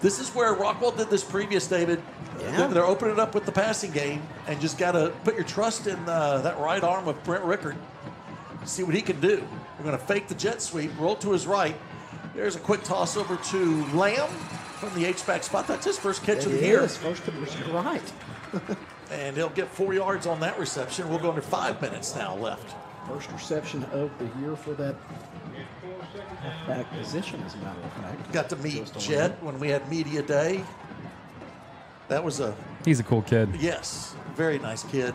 This is where Rockwall did this previous, David. Yeah. They're opening it up with the passing game and just got to put your trust in that right arm of Brent Rickert. See what he can do. We're going to fake the jet sweep, roll to his right. There's a quick toss over to Lamb from the H-back spot. That's his first catch of the year. First to the right. And he'll get 4 yards on that reception. We'll go under 5 minutes now left. First reception of the year for that halfback position, as a matter of fact. Got to meet Jed when we had media day. That was He's a cool kid. Yes, very nice kid.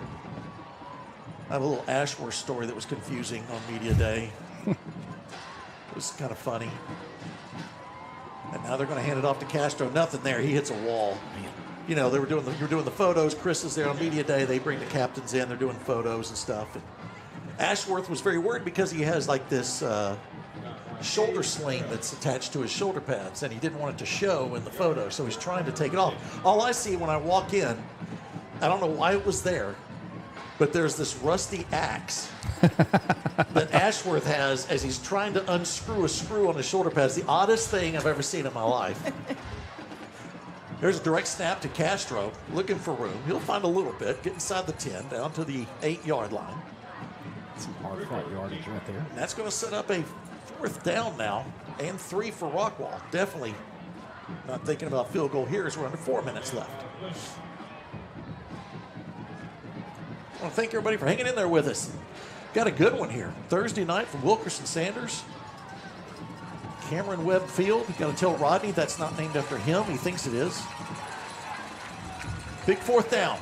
I have a little Ashworth story that was confusing on media day. It was kind of funny. And now they're going to hand it off to Castro. Nothing there. He hits a wall. You know, you're doing the photos. Chris is there on media day. They bring the captains in. They're doing photos and stuff. And Ashworth was very worried because he has like this shoulder sling that's attached to his shoulder pads, and he didn't want it to show in the photo, so he's trying to take it off. All I see when I walk in, I don't know why it was there, but there's this rusty axe that Ashworth has as he's trying to unscrew a screw on his shoulder pads. The oddest thing I've ever seen in my life. There's a direct snap to Castro, looking for room. He'll find a little bit, get inside the 10, down to the 8-yard line. Some hard-fought yardage right there. And that's going to set up a 4th down now, and 3 for Rockwall. Definitely not thinking about field goal here as we're under 4 minutes left. I want to thank everybody for hanging in there with us. Got a good one here. Thursday night from Wilkerson Sanders. Cameron Webb Field. You got to tell Rodney that's not named after him. He thinks it is. Big 4th down.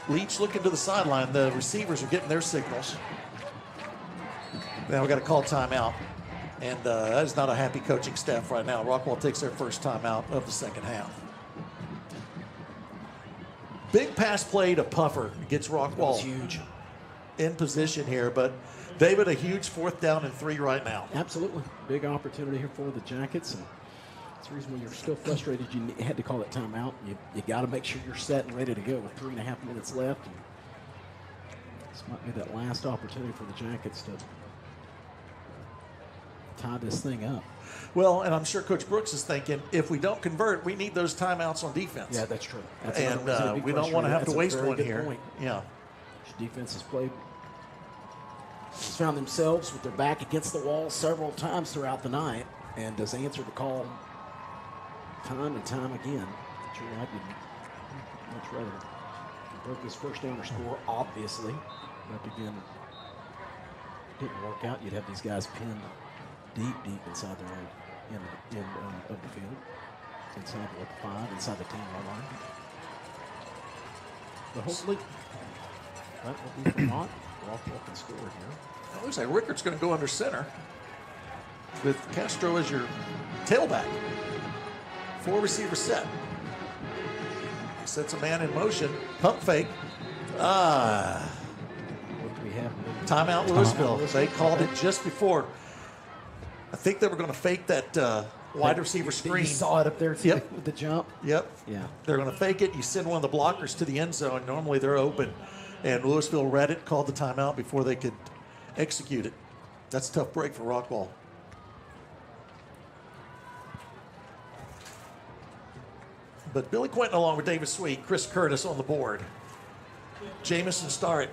Leach looking to the sideline. The receivers are getting their signals. Now we got to call timeout. And that is not a happy coaching staff right now. Rockwall takes their first timeout of the second half. Big pass play to Puffer. Gets Rockwall huge in position here, but David, a huge 4th down and 3 right now. Absolutely. Big opportunity here for the Jackets. And That's the reason when you're still frustrated, you had to call that timeout. You got to make sure you're set and ready to go with 3.5 minutes left. And this might be that last opportunity for the Jackets to tie this thing up. Well, and I'm sure Coach Brooks is thinking, if we don't convert, we need those timeouts on defense. Yeah, that's true. That's and we don't want to have to waste one here. Point. Yeah. Defense has found themselves with their back against the wall several times throughout the night and has answered the call time and time again. Sure, I'd much rather convert this first down or score, obviously. But again, didn't work out. You'd have these guys pinned deep inside their own end of the field. Inside the 5, inside the 10-yard line. But hopefully, that will be for naught. Rockwall can score here. It looks like Rickard's going to go under center with Castro as your tailback. 4 receiver set. Sets a man in motion. Pump fake. What do we have? Timeout Lewisville. They called it just before. I think they were going to fake that wide receiver screen. You saw it up there Yep. with the jump? Yep. Yeah. They're going to fake it. You send one of the blockers to the end zone. Normally they're open. And Lewisville read it, called the timeout before they could execute it. That's a tough break for Rockwall. But Billy Quinton along with David Sweet, Chris Curtis on the board. Jamison Starrett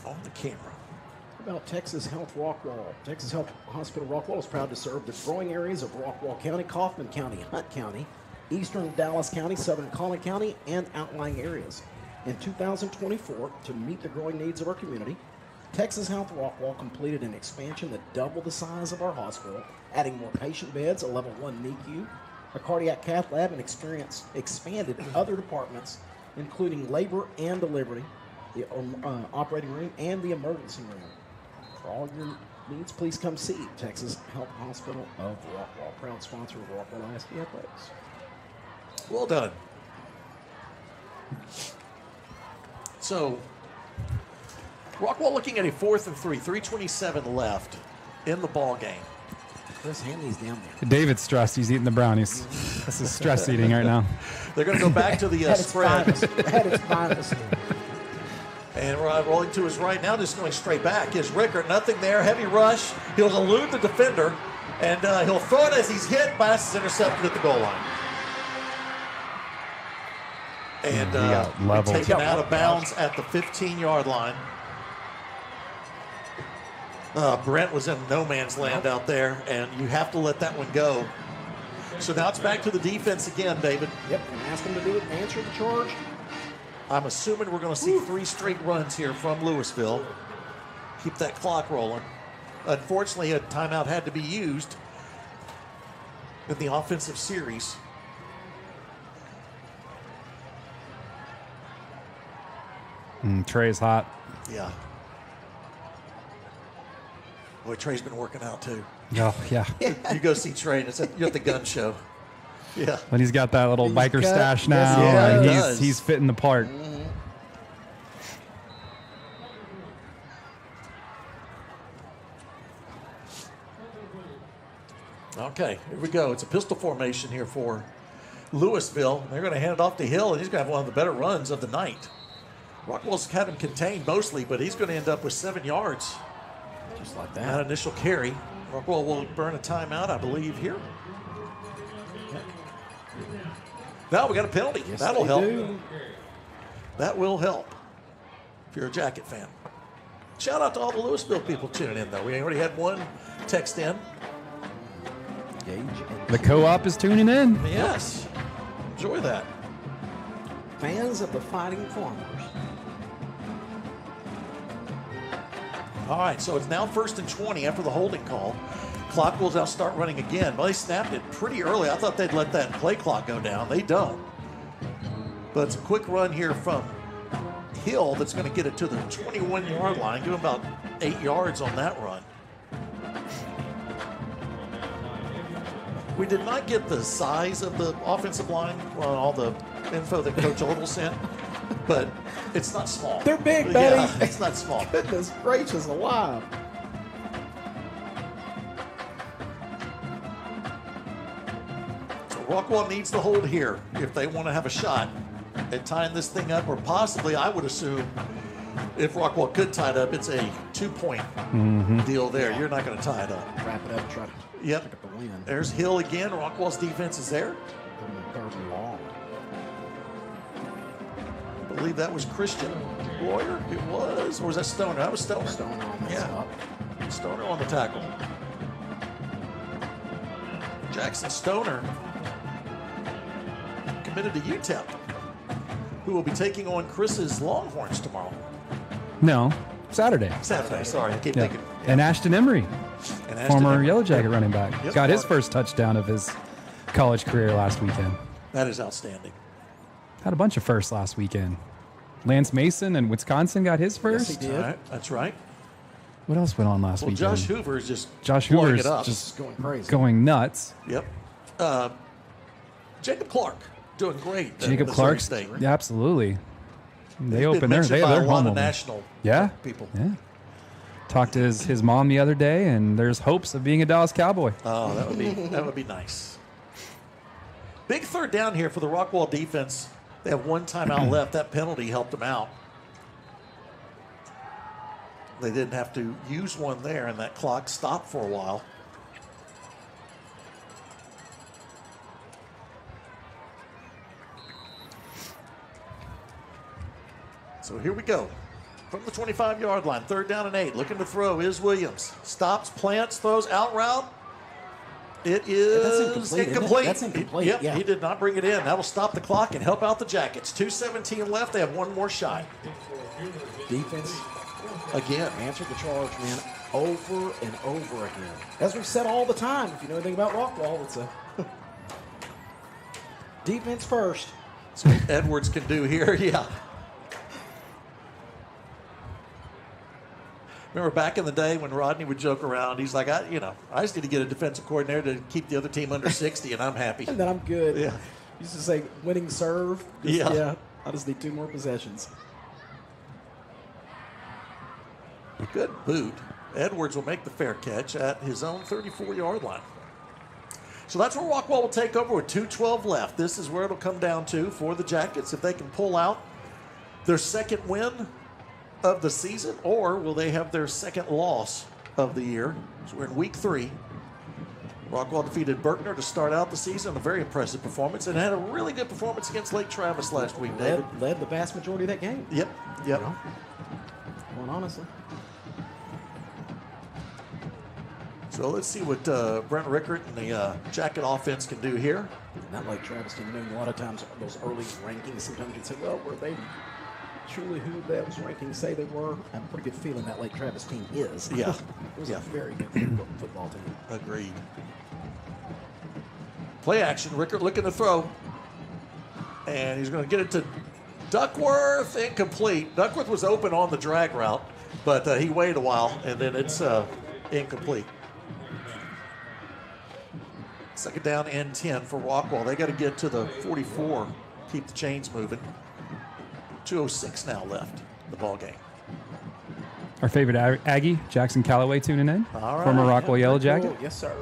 on the camera. About Texas Health Rockwall. Texas Health Hospital Rockwall is proud to serve the growing areas of Rockwall County, Kaufman County, Hunt County, eastern Dallas County, southern Collin County, and outlying areas. In 2024, to meet the growing needs of our community, Texas Health Rockwall completed an expansion that doubled the size of our hospital, adding more patient beds, a level 1 NICU, a cardiac cath lab, and expanded other departments, including labor and delivery, the operating room, and the emergency room. For all your needs, please come see Texas Health Hospital of Rockwall, proud sponsor of Rockwall ISD Athletics. Well done. So, Rockwall looking at a 4th and 3, 3:27 left in the ball game. Chris, hand these down there. David's stressed. He's eating the brownies. This is stress eating right now. They're going to go back to the spread. At its finest. And rolling to his right now, just going straight back is Rickard. Nothing there. Heavy rush. He'll elude the defender, and he'll throw it as he's hit. Pass is intercepted at the goal line. And taken out of bounds at the 15-yard line. Brent was in no man's land out there, and you have to let that one go. So now it's back to the defense again, David. Yep, and ask them to do it and answer the charge. I'm assuming we're going to see 3 straight runs here from Lewisville. Keep that clock rolling. Unfortunately, a timeout had to be used in the offensive series. Trey's hot. Yeah. Boy, Trey's been working out too. Oh, yeah. You go see Trey, and you're at the gun show. Yeah. But he's got that little biker cut. stash now. Yeah, he and does. he's fitting the part. Okay, here we go. It's a pistol formation here for Lewisville. They're going to hand it off to Hill, and he's going to have one of the better runs of the night. Rockwall's had him contained mostly, but he's going to end up with 7 yards. Just like that. That initial carry. Rockwall will burn a timeout, I believe, here. Now we got a penalty. Yes, That'll they help. do. That will help if you're a Jacket fan. Shout out to all the Lewisville people tuning in, though. We already had one text in. The co-op is tuning in. Yes. Enjoy that. Fans of the Fighting Farmers. All right, so it's now 1st and 20 after the holding call. Clock will now start running again. Well, they snapped it pretty early. I thought they'd let that play clock go down. They don't. But it's a quick run here from Hill that's going to get it to the 21-yard line. Give him about 8 yards on that run. We did not get the size of the offensive line on all the info that Coach Odell sent, but it's not small. They're big, buddy. Yeah, it's not small. Goodness gracious alive. Rockwall needs to hold here if they want to have a shot at tying this thing up, or possibly, I would assume, if Rockwall could tie it up, it's a 2-point deal there. You're not going to tie it up. Wrap it up, try to Yep. pick up the win. There's Hill again. Rockwall's defense is there. Third and long. I believe that was Christian Boyer. It was. Or was that Stoner? That was Stoner. Stoner on Yeah. Stoner on the tackle. Jackson Stoner committed to UTEP, who will be taking on Chris's Longhorns tomorrow. No, Saturday. Saturday, sorry. I keep Yeah. thinking. And Ashton Emery, And Ashton former Emery. Yellow Jacket running back, Yep. got his first touchdown of his college career last weekend. That is outstanding. Had a bunch of firsts last weekend. Lance Mason in Wisconsin got his first. Yes, he did. All right, that's right. What else went on last Well, weekend? Josh Hoover is just Josh blowing Hoover's it up. just going crazy. going nuts. Yep. Jacob Clark doing great. at Jacob Missouri Clark, State. yeah, absolutely. They He's open been their mentioned by a their lot home of opener. national Yeah, people. Yeah. Talked to his mom the other day, and there's hopes of being a Dallas Cowboy. Oh, that would be nice. Big third down here for the Rockwall defense. They have one timeout left. That penalty helped them out. They didn't have to use one there, and that clock stopped for a while. So here we go. From the 25-yard line, 3rd down and 8. Looking to throw is Williams. Stops, plants, throws, out route. It is That's incomplete, isn't it? incomplete. That's incomplete, Yep, yeah. he did not bring it in. That'll stop the clock and help out the Jackets. 2:17 left. They have one more shot. Defense Again. answered the charge, man, over and over again. As we've said all the time, if you know anything about Rockwall, it's a defense first. That's what Edwards can do here, yeah. Remember back in the day when Rodney would joke around, he's like, I just need to get a defensive coordinator to keep the other team under 60, and I'm happy. And then I'm good. Yeah. Used to say winning serve. Yeah. I just need 2 more possessions. A good boot. Edwards will make the fair catch at his own 34-yard line. So that's where Rockwall will take over with 2:12 left. This is where it'll come down to for the Jackets. If they can pull out their second win of the season, or will they have their second loss of the year? So we're in week 3. Rockwall defeated Berkner to start out the season, a very impressive performance, and had a really good performance against Lake Travis last week, David. Led the vast majority of that game. Yep. Well, honestly. So let's see what Brent Rickert and the Jacket offense can do here. Not like Travis team. A lot of times those early rankings, sometimes you'd say, well, were they truly who those rankings say they were? I have a pretty good feeling that Lake Travis team is. Yeah. It was a very good football team. Agreed. Play action. Rickert looking to throw. And he's going to get it to Duckworth. Incomplete. Duckworth was open on the drag route, but he waited a while, and then it's incomplete. 2nd down and 10 for Rockwall. They got to get to the 44, keep the chains moving. 2:06 now left in the ball game. Our favorite Aggie, Jackson Calloway, tuning in. All right. Former Rockwall Yellow Jacket. Cool. Yes, sir.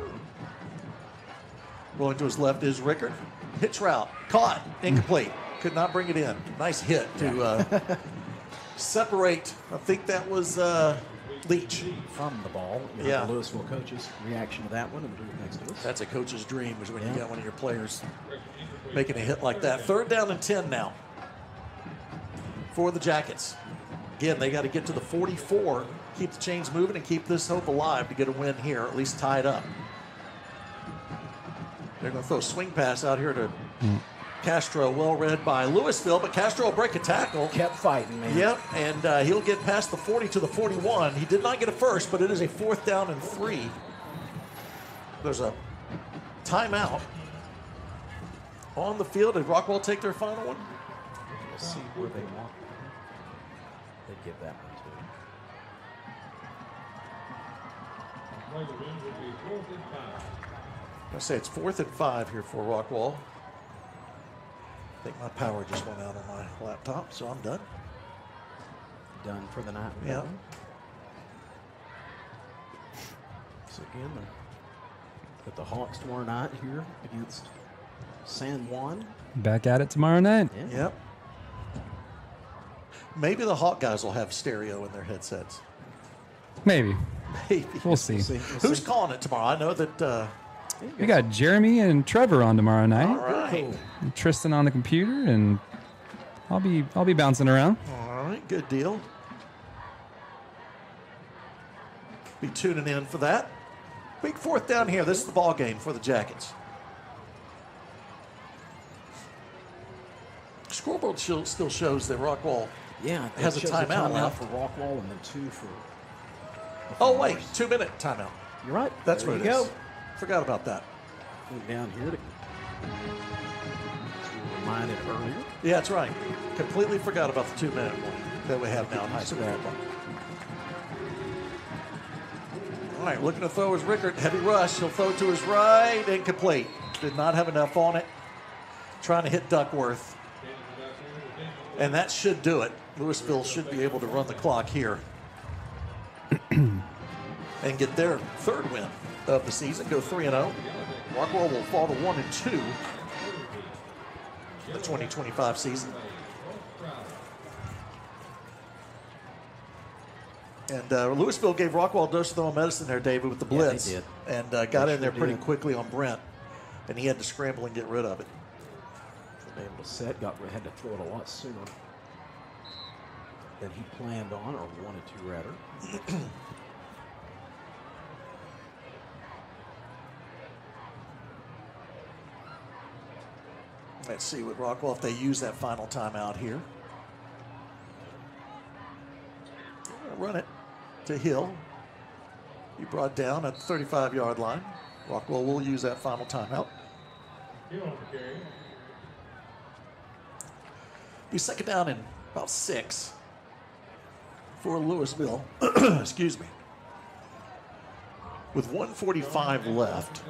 Rolling to his left is Rickert. Hitch route. Caught. Incomplete. Could not bring it in. Nice hit to separate. I think that was Leach. From the ball. You know, Yeah. The Lewisville coaches' reaction to that one and the next to us. That's a coach's dream, is when you got one of your players making a hit like that. 3rd down and 10 now for the Jackets. Again, they got to get to the 44, keep the chains moving, and keep this hope alive to get a win here, at least tie it up. They're going to throw a swing pass out here to Castro, well read by Lewisville, but Castro will break a tackle. Kept fighting, man. Yep, and he'll get past the 40 to the 41. He did not get a first, but it is a 4th down and 3. There's a timeout on the field. Did Rockwall take their final one? We'll see where they want. They give that one I say it's 4th and 5 here for Rockwall. I think my power just went out on my laptop, so I'm done. Done for the night. Yeah. So again, got the Hawks tomorrow night here against San Juan. Back at it tomorrow night. Yeah. Yep. Maybe the Hawk guys will have stereo in their headsets. Maybe. Maybe. We'll see. Who's calling it tomorrow? I know that. We got Jeremy and Trevor on tomorrow night. All right. And Tristan on the computer, and I'll be bouncing around. All right, good deal. Be tuning in for that. Big fourth down here. This is the ball game for the Jackets. Scoreboard still shows that Rockwall has a timeout left for Rockwall and then 2 for. Oh wait, 2-minute timeout. You're right. That's There what you it go. is. Forgot about that. Went down here to remind it earlier. Yeah, that's right. Completely forgot about the 2-minute one that we have now in high school football. All right, looking to throw is Rickard. Heavy rush. He'll throw to his right. Incomplete. Did not have enough on it. Trying to hit Duckworth. And that should do it. Lewisville should be able to run the clock here and get their 3rd win of the season. Go 3-0. Rockwall will fall to 1-2 the 2025 season. And Lewisville gave Rockwall a dose of their medicine there, David, with the blitz. they did. And got in there pretty did. quickly on Brent. And he had to scramble and get rid of it. Able to set, had to throw it a lot sooner than he planned on or wanted to, rather. Let's see what Rockwall, if they use that final timeout here. Run it to Hill. He brought down at the 35-yard line. Rockwall will use that final timeout. Be 2nd down and about 6 for Lewisville. Excuse me. With 1:45 left.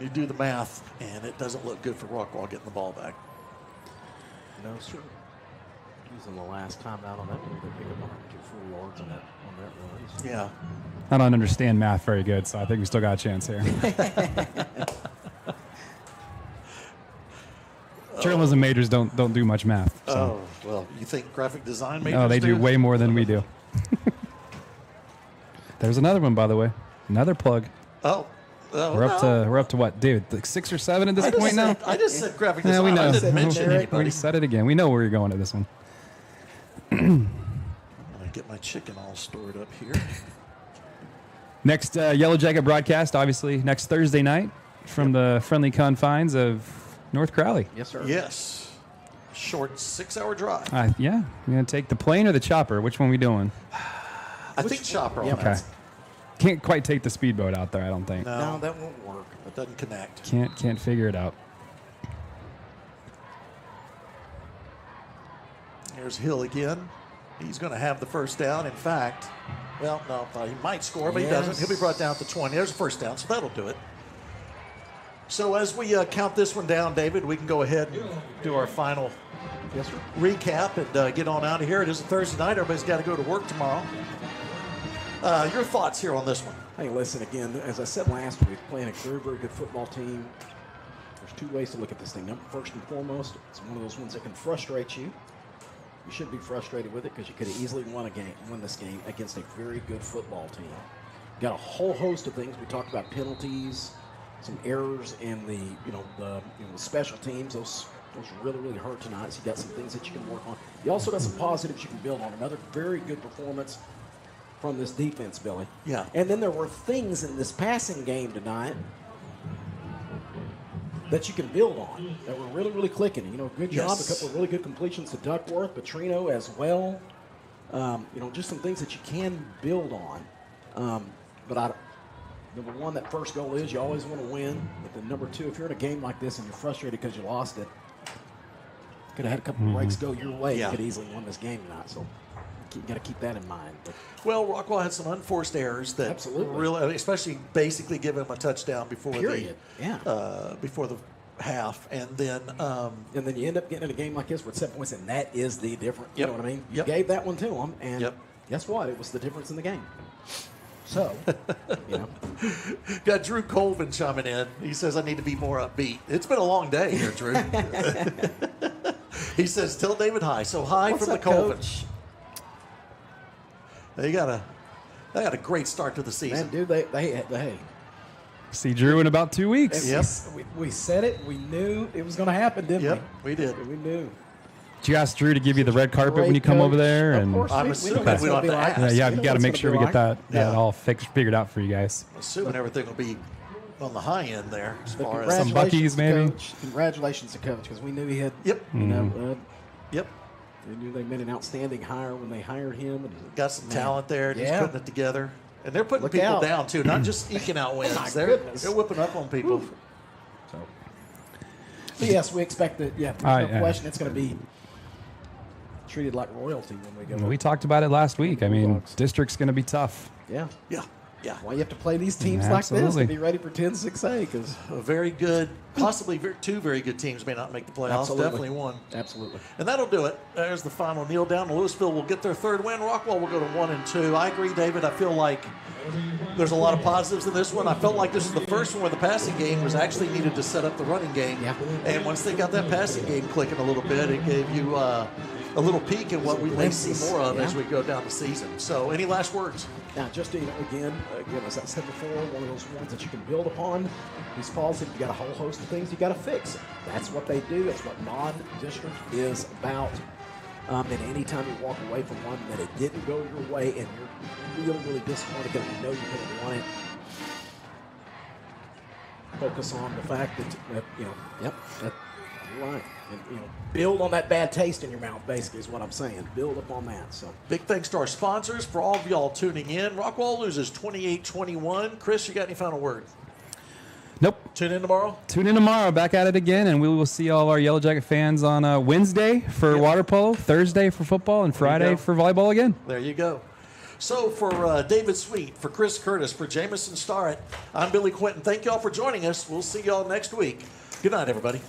You do the math, and it doesn't look good for Rockwall getting the ball back. No, sir. Using the last time out on that one, they pick up 104 yards on that run. So. Yeah. I don't understand math very good, so I think we still got a chance here. Journalism majors don't do much math. So. Oh, well, you think graphic design majors No, they do way more than we do. There's another one, by the way. Another plug. Oh. We're up to what, David? Like 6 or 7 at this point now? I just said graphic Yeah, design. we know. I didn't mention anybody. We said it again. We know where you're going to this one. I'm going to get my chicken all stored up here. Next Yellow Jacket broadcast, obviously, next Thursday night from the friendly confines of North Crowley. Yes, sir. Yes. Short 6-hour drive. Yeah. You going to take the plane or the chopper? Which one we doing? I think chopper. Yeah, Okay. Can't quite take the speedboat out there, I don't think. No, that won't work. It doesn't connect. Can't figure it out. Here's Hill again. He's going to have the 1st down. In fact, well, no, he might score, but he doesn't. He'll be brought down to 20. There's a 1st down, so that'll do it. So as we count this one down, David, we can go ahead and do our final recap and get on out of here. It is a Thursday night. Everybody's got to go to work tomorrow. Your thoughts here on this one? Hey, listen, again, as I said last week, playing a very, very good football team. There's 2 ways to look at this thing. First and foremost, it's one of those ones that can frustrate you. You shouldn't be frustrated with it because you could have easily won this game against a very good football team. Got a whole host of things. We talked about penalties, some errors in the special teams. Those really, really hurt tonight. So you got some things that you can work on. You also got some positives you can build on. Another very good performance from this defense, Billy. Yeah. And then there were things in this passing game tonight that you can build on that were really, really clicking. Good job. Yes. A couple of really good completions to Duckworth, Petrino as well. Just some things that you can build on. But number one, that first goal is you always want to win. But then number 2, if you're in a game like this and you're frustrated because you lost it, could have had a couple of breaks go your way. Yeah. You could easily won this game tonight. So you got to keep that in mind. But Well, Rockwall had some unforced errors that Absolutely. really, especially basically giving him a touchdown before Period. before the half, and then you end up getting in a game like this with 7 points, and that is the difference. You Yep. know what I mean? Yep. You gave that one to them, and Yep. guess what? It was the difference in the game. So, Got Drew Colvin chiming in. He says, I need to be more upbeat. It's been a long day here, Drew. He says, tell David hi. So hi What's from up, the Colvin. Coach? They got a great start to the season. Man, dude, they See Drew in about 2 weeks. Yep. we said it. We knew it was going to happen, didn't Yep, we did. we? We knew. Did you ask Drew to give you the red carpet when Great you come over coach. there? Of And course, I'm we assuming know what we it's don't gonna have be to like. yeah, ask. you know got to what make it's sure we gonna get be that like. all figured out for you guys. Assuming everything will be on the high end there as But far as Some Buc-ee's, congratulations to maybe? Coach. Congratulations to Coach, because we knew he had. Yep. You know, Yep. we knew they made an outstanding hire when they hired him. And Got some talent there. He's Yeah. putting it together. And they're putting Look people out. down, too, not just eking out wins. My They're goodness. whipping up on people. So, but yes, we expect that. Yeah, All right, no yeah. question. It's going to be treated like royalty when we go. We talked about it last week. I mean, district's going to be tough. Yeah. Yeah. Yeah. Why you have to play these teams like this Absolutely. to be ready for 10-6A? Because A very good, possibly two very good teams may not make the playoffs. Absolutely. Definitely one. Absolutely. And that'll do it. There's the final kneel down. Lewisville will get their third win. Rockwall will go to 1-2. I agree, David. I feel like there's a lot of positives in this one. I felt like this is the first one where the passing game was actually needed to set up the running game. Yeah. And once they got that passing game clicking a little bit, it gave you a little peek at what we may see more of as we go down the season. So, any last words? Now, just again, as I said before, one of those ones that you can build upon. These policies, you got a whole host of things you got to fix. That's what they do. That's what non-district is about. And anytime you walk away from one that it didn't go your way, and you're really, really disappointed because you know you could have won it, focus on the fact that you're right. And, build on that bad taste in your mouth, basically, is what I'm saying. Build upon that. So, Big thanks to our sponsors for all of y'all tuning in. Rockwall loses 28-21. Chris, you got any final word? Nope. Tune in tomorrow? Tune in tomorrow, back at it again, and we will see all our Yellow Jacket fans on Wednesday for water polo, Thursday for football, and Friday for volleyball again. There you go. So for David Sweet, for Chris Curtis, for Jamison Starrett, I'm Billy Quinton. Thank y'all for joining us. We'll see y'all next week. Good night, everybody.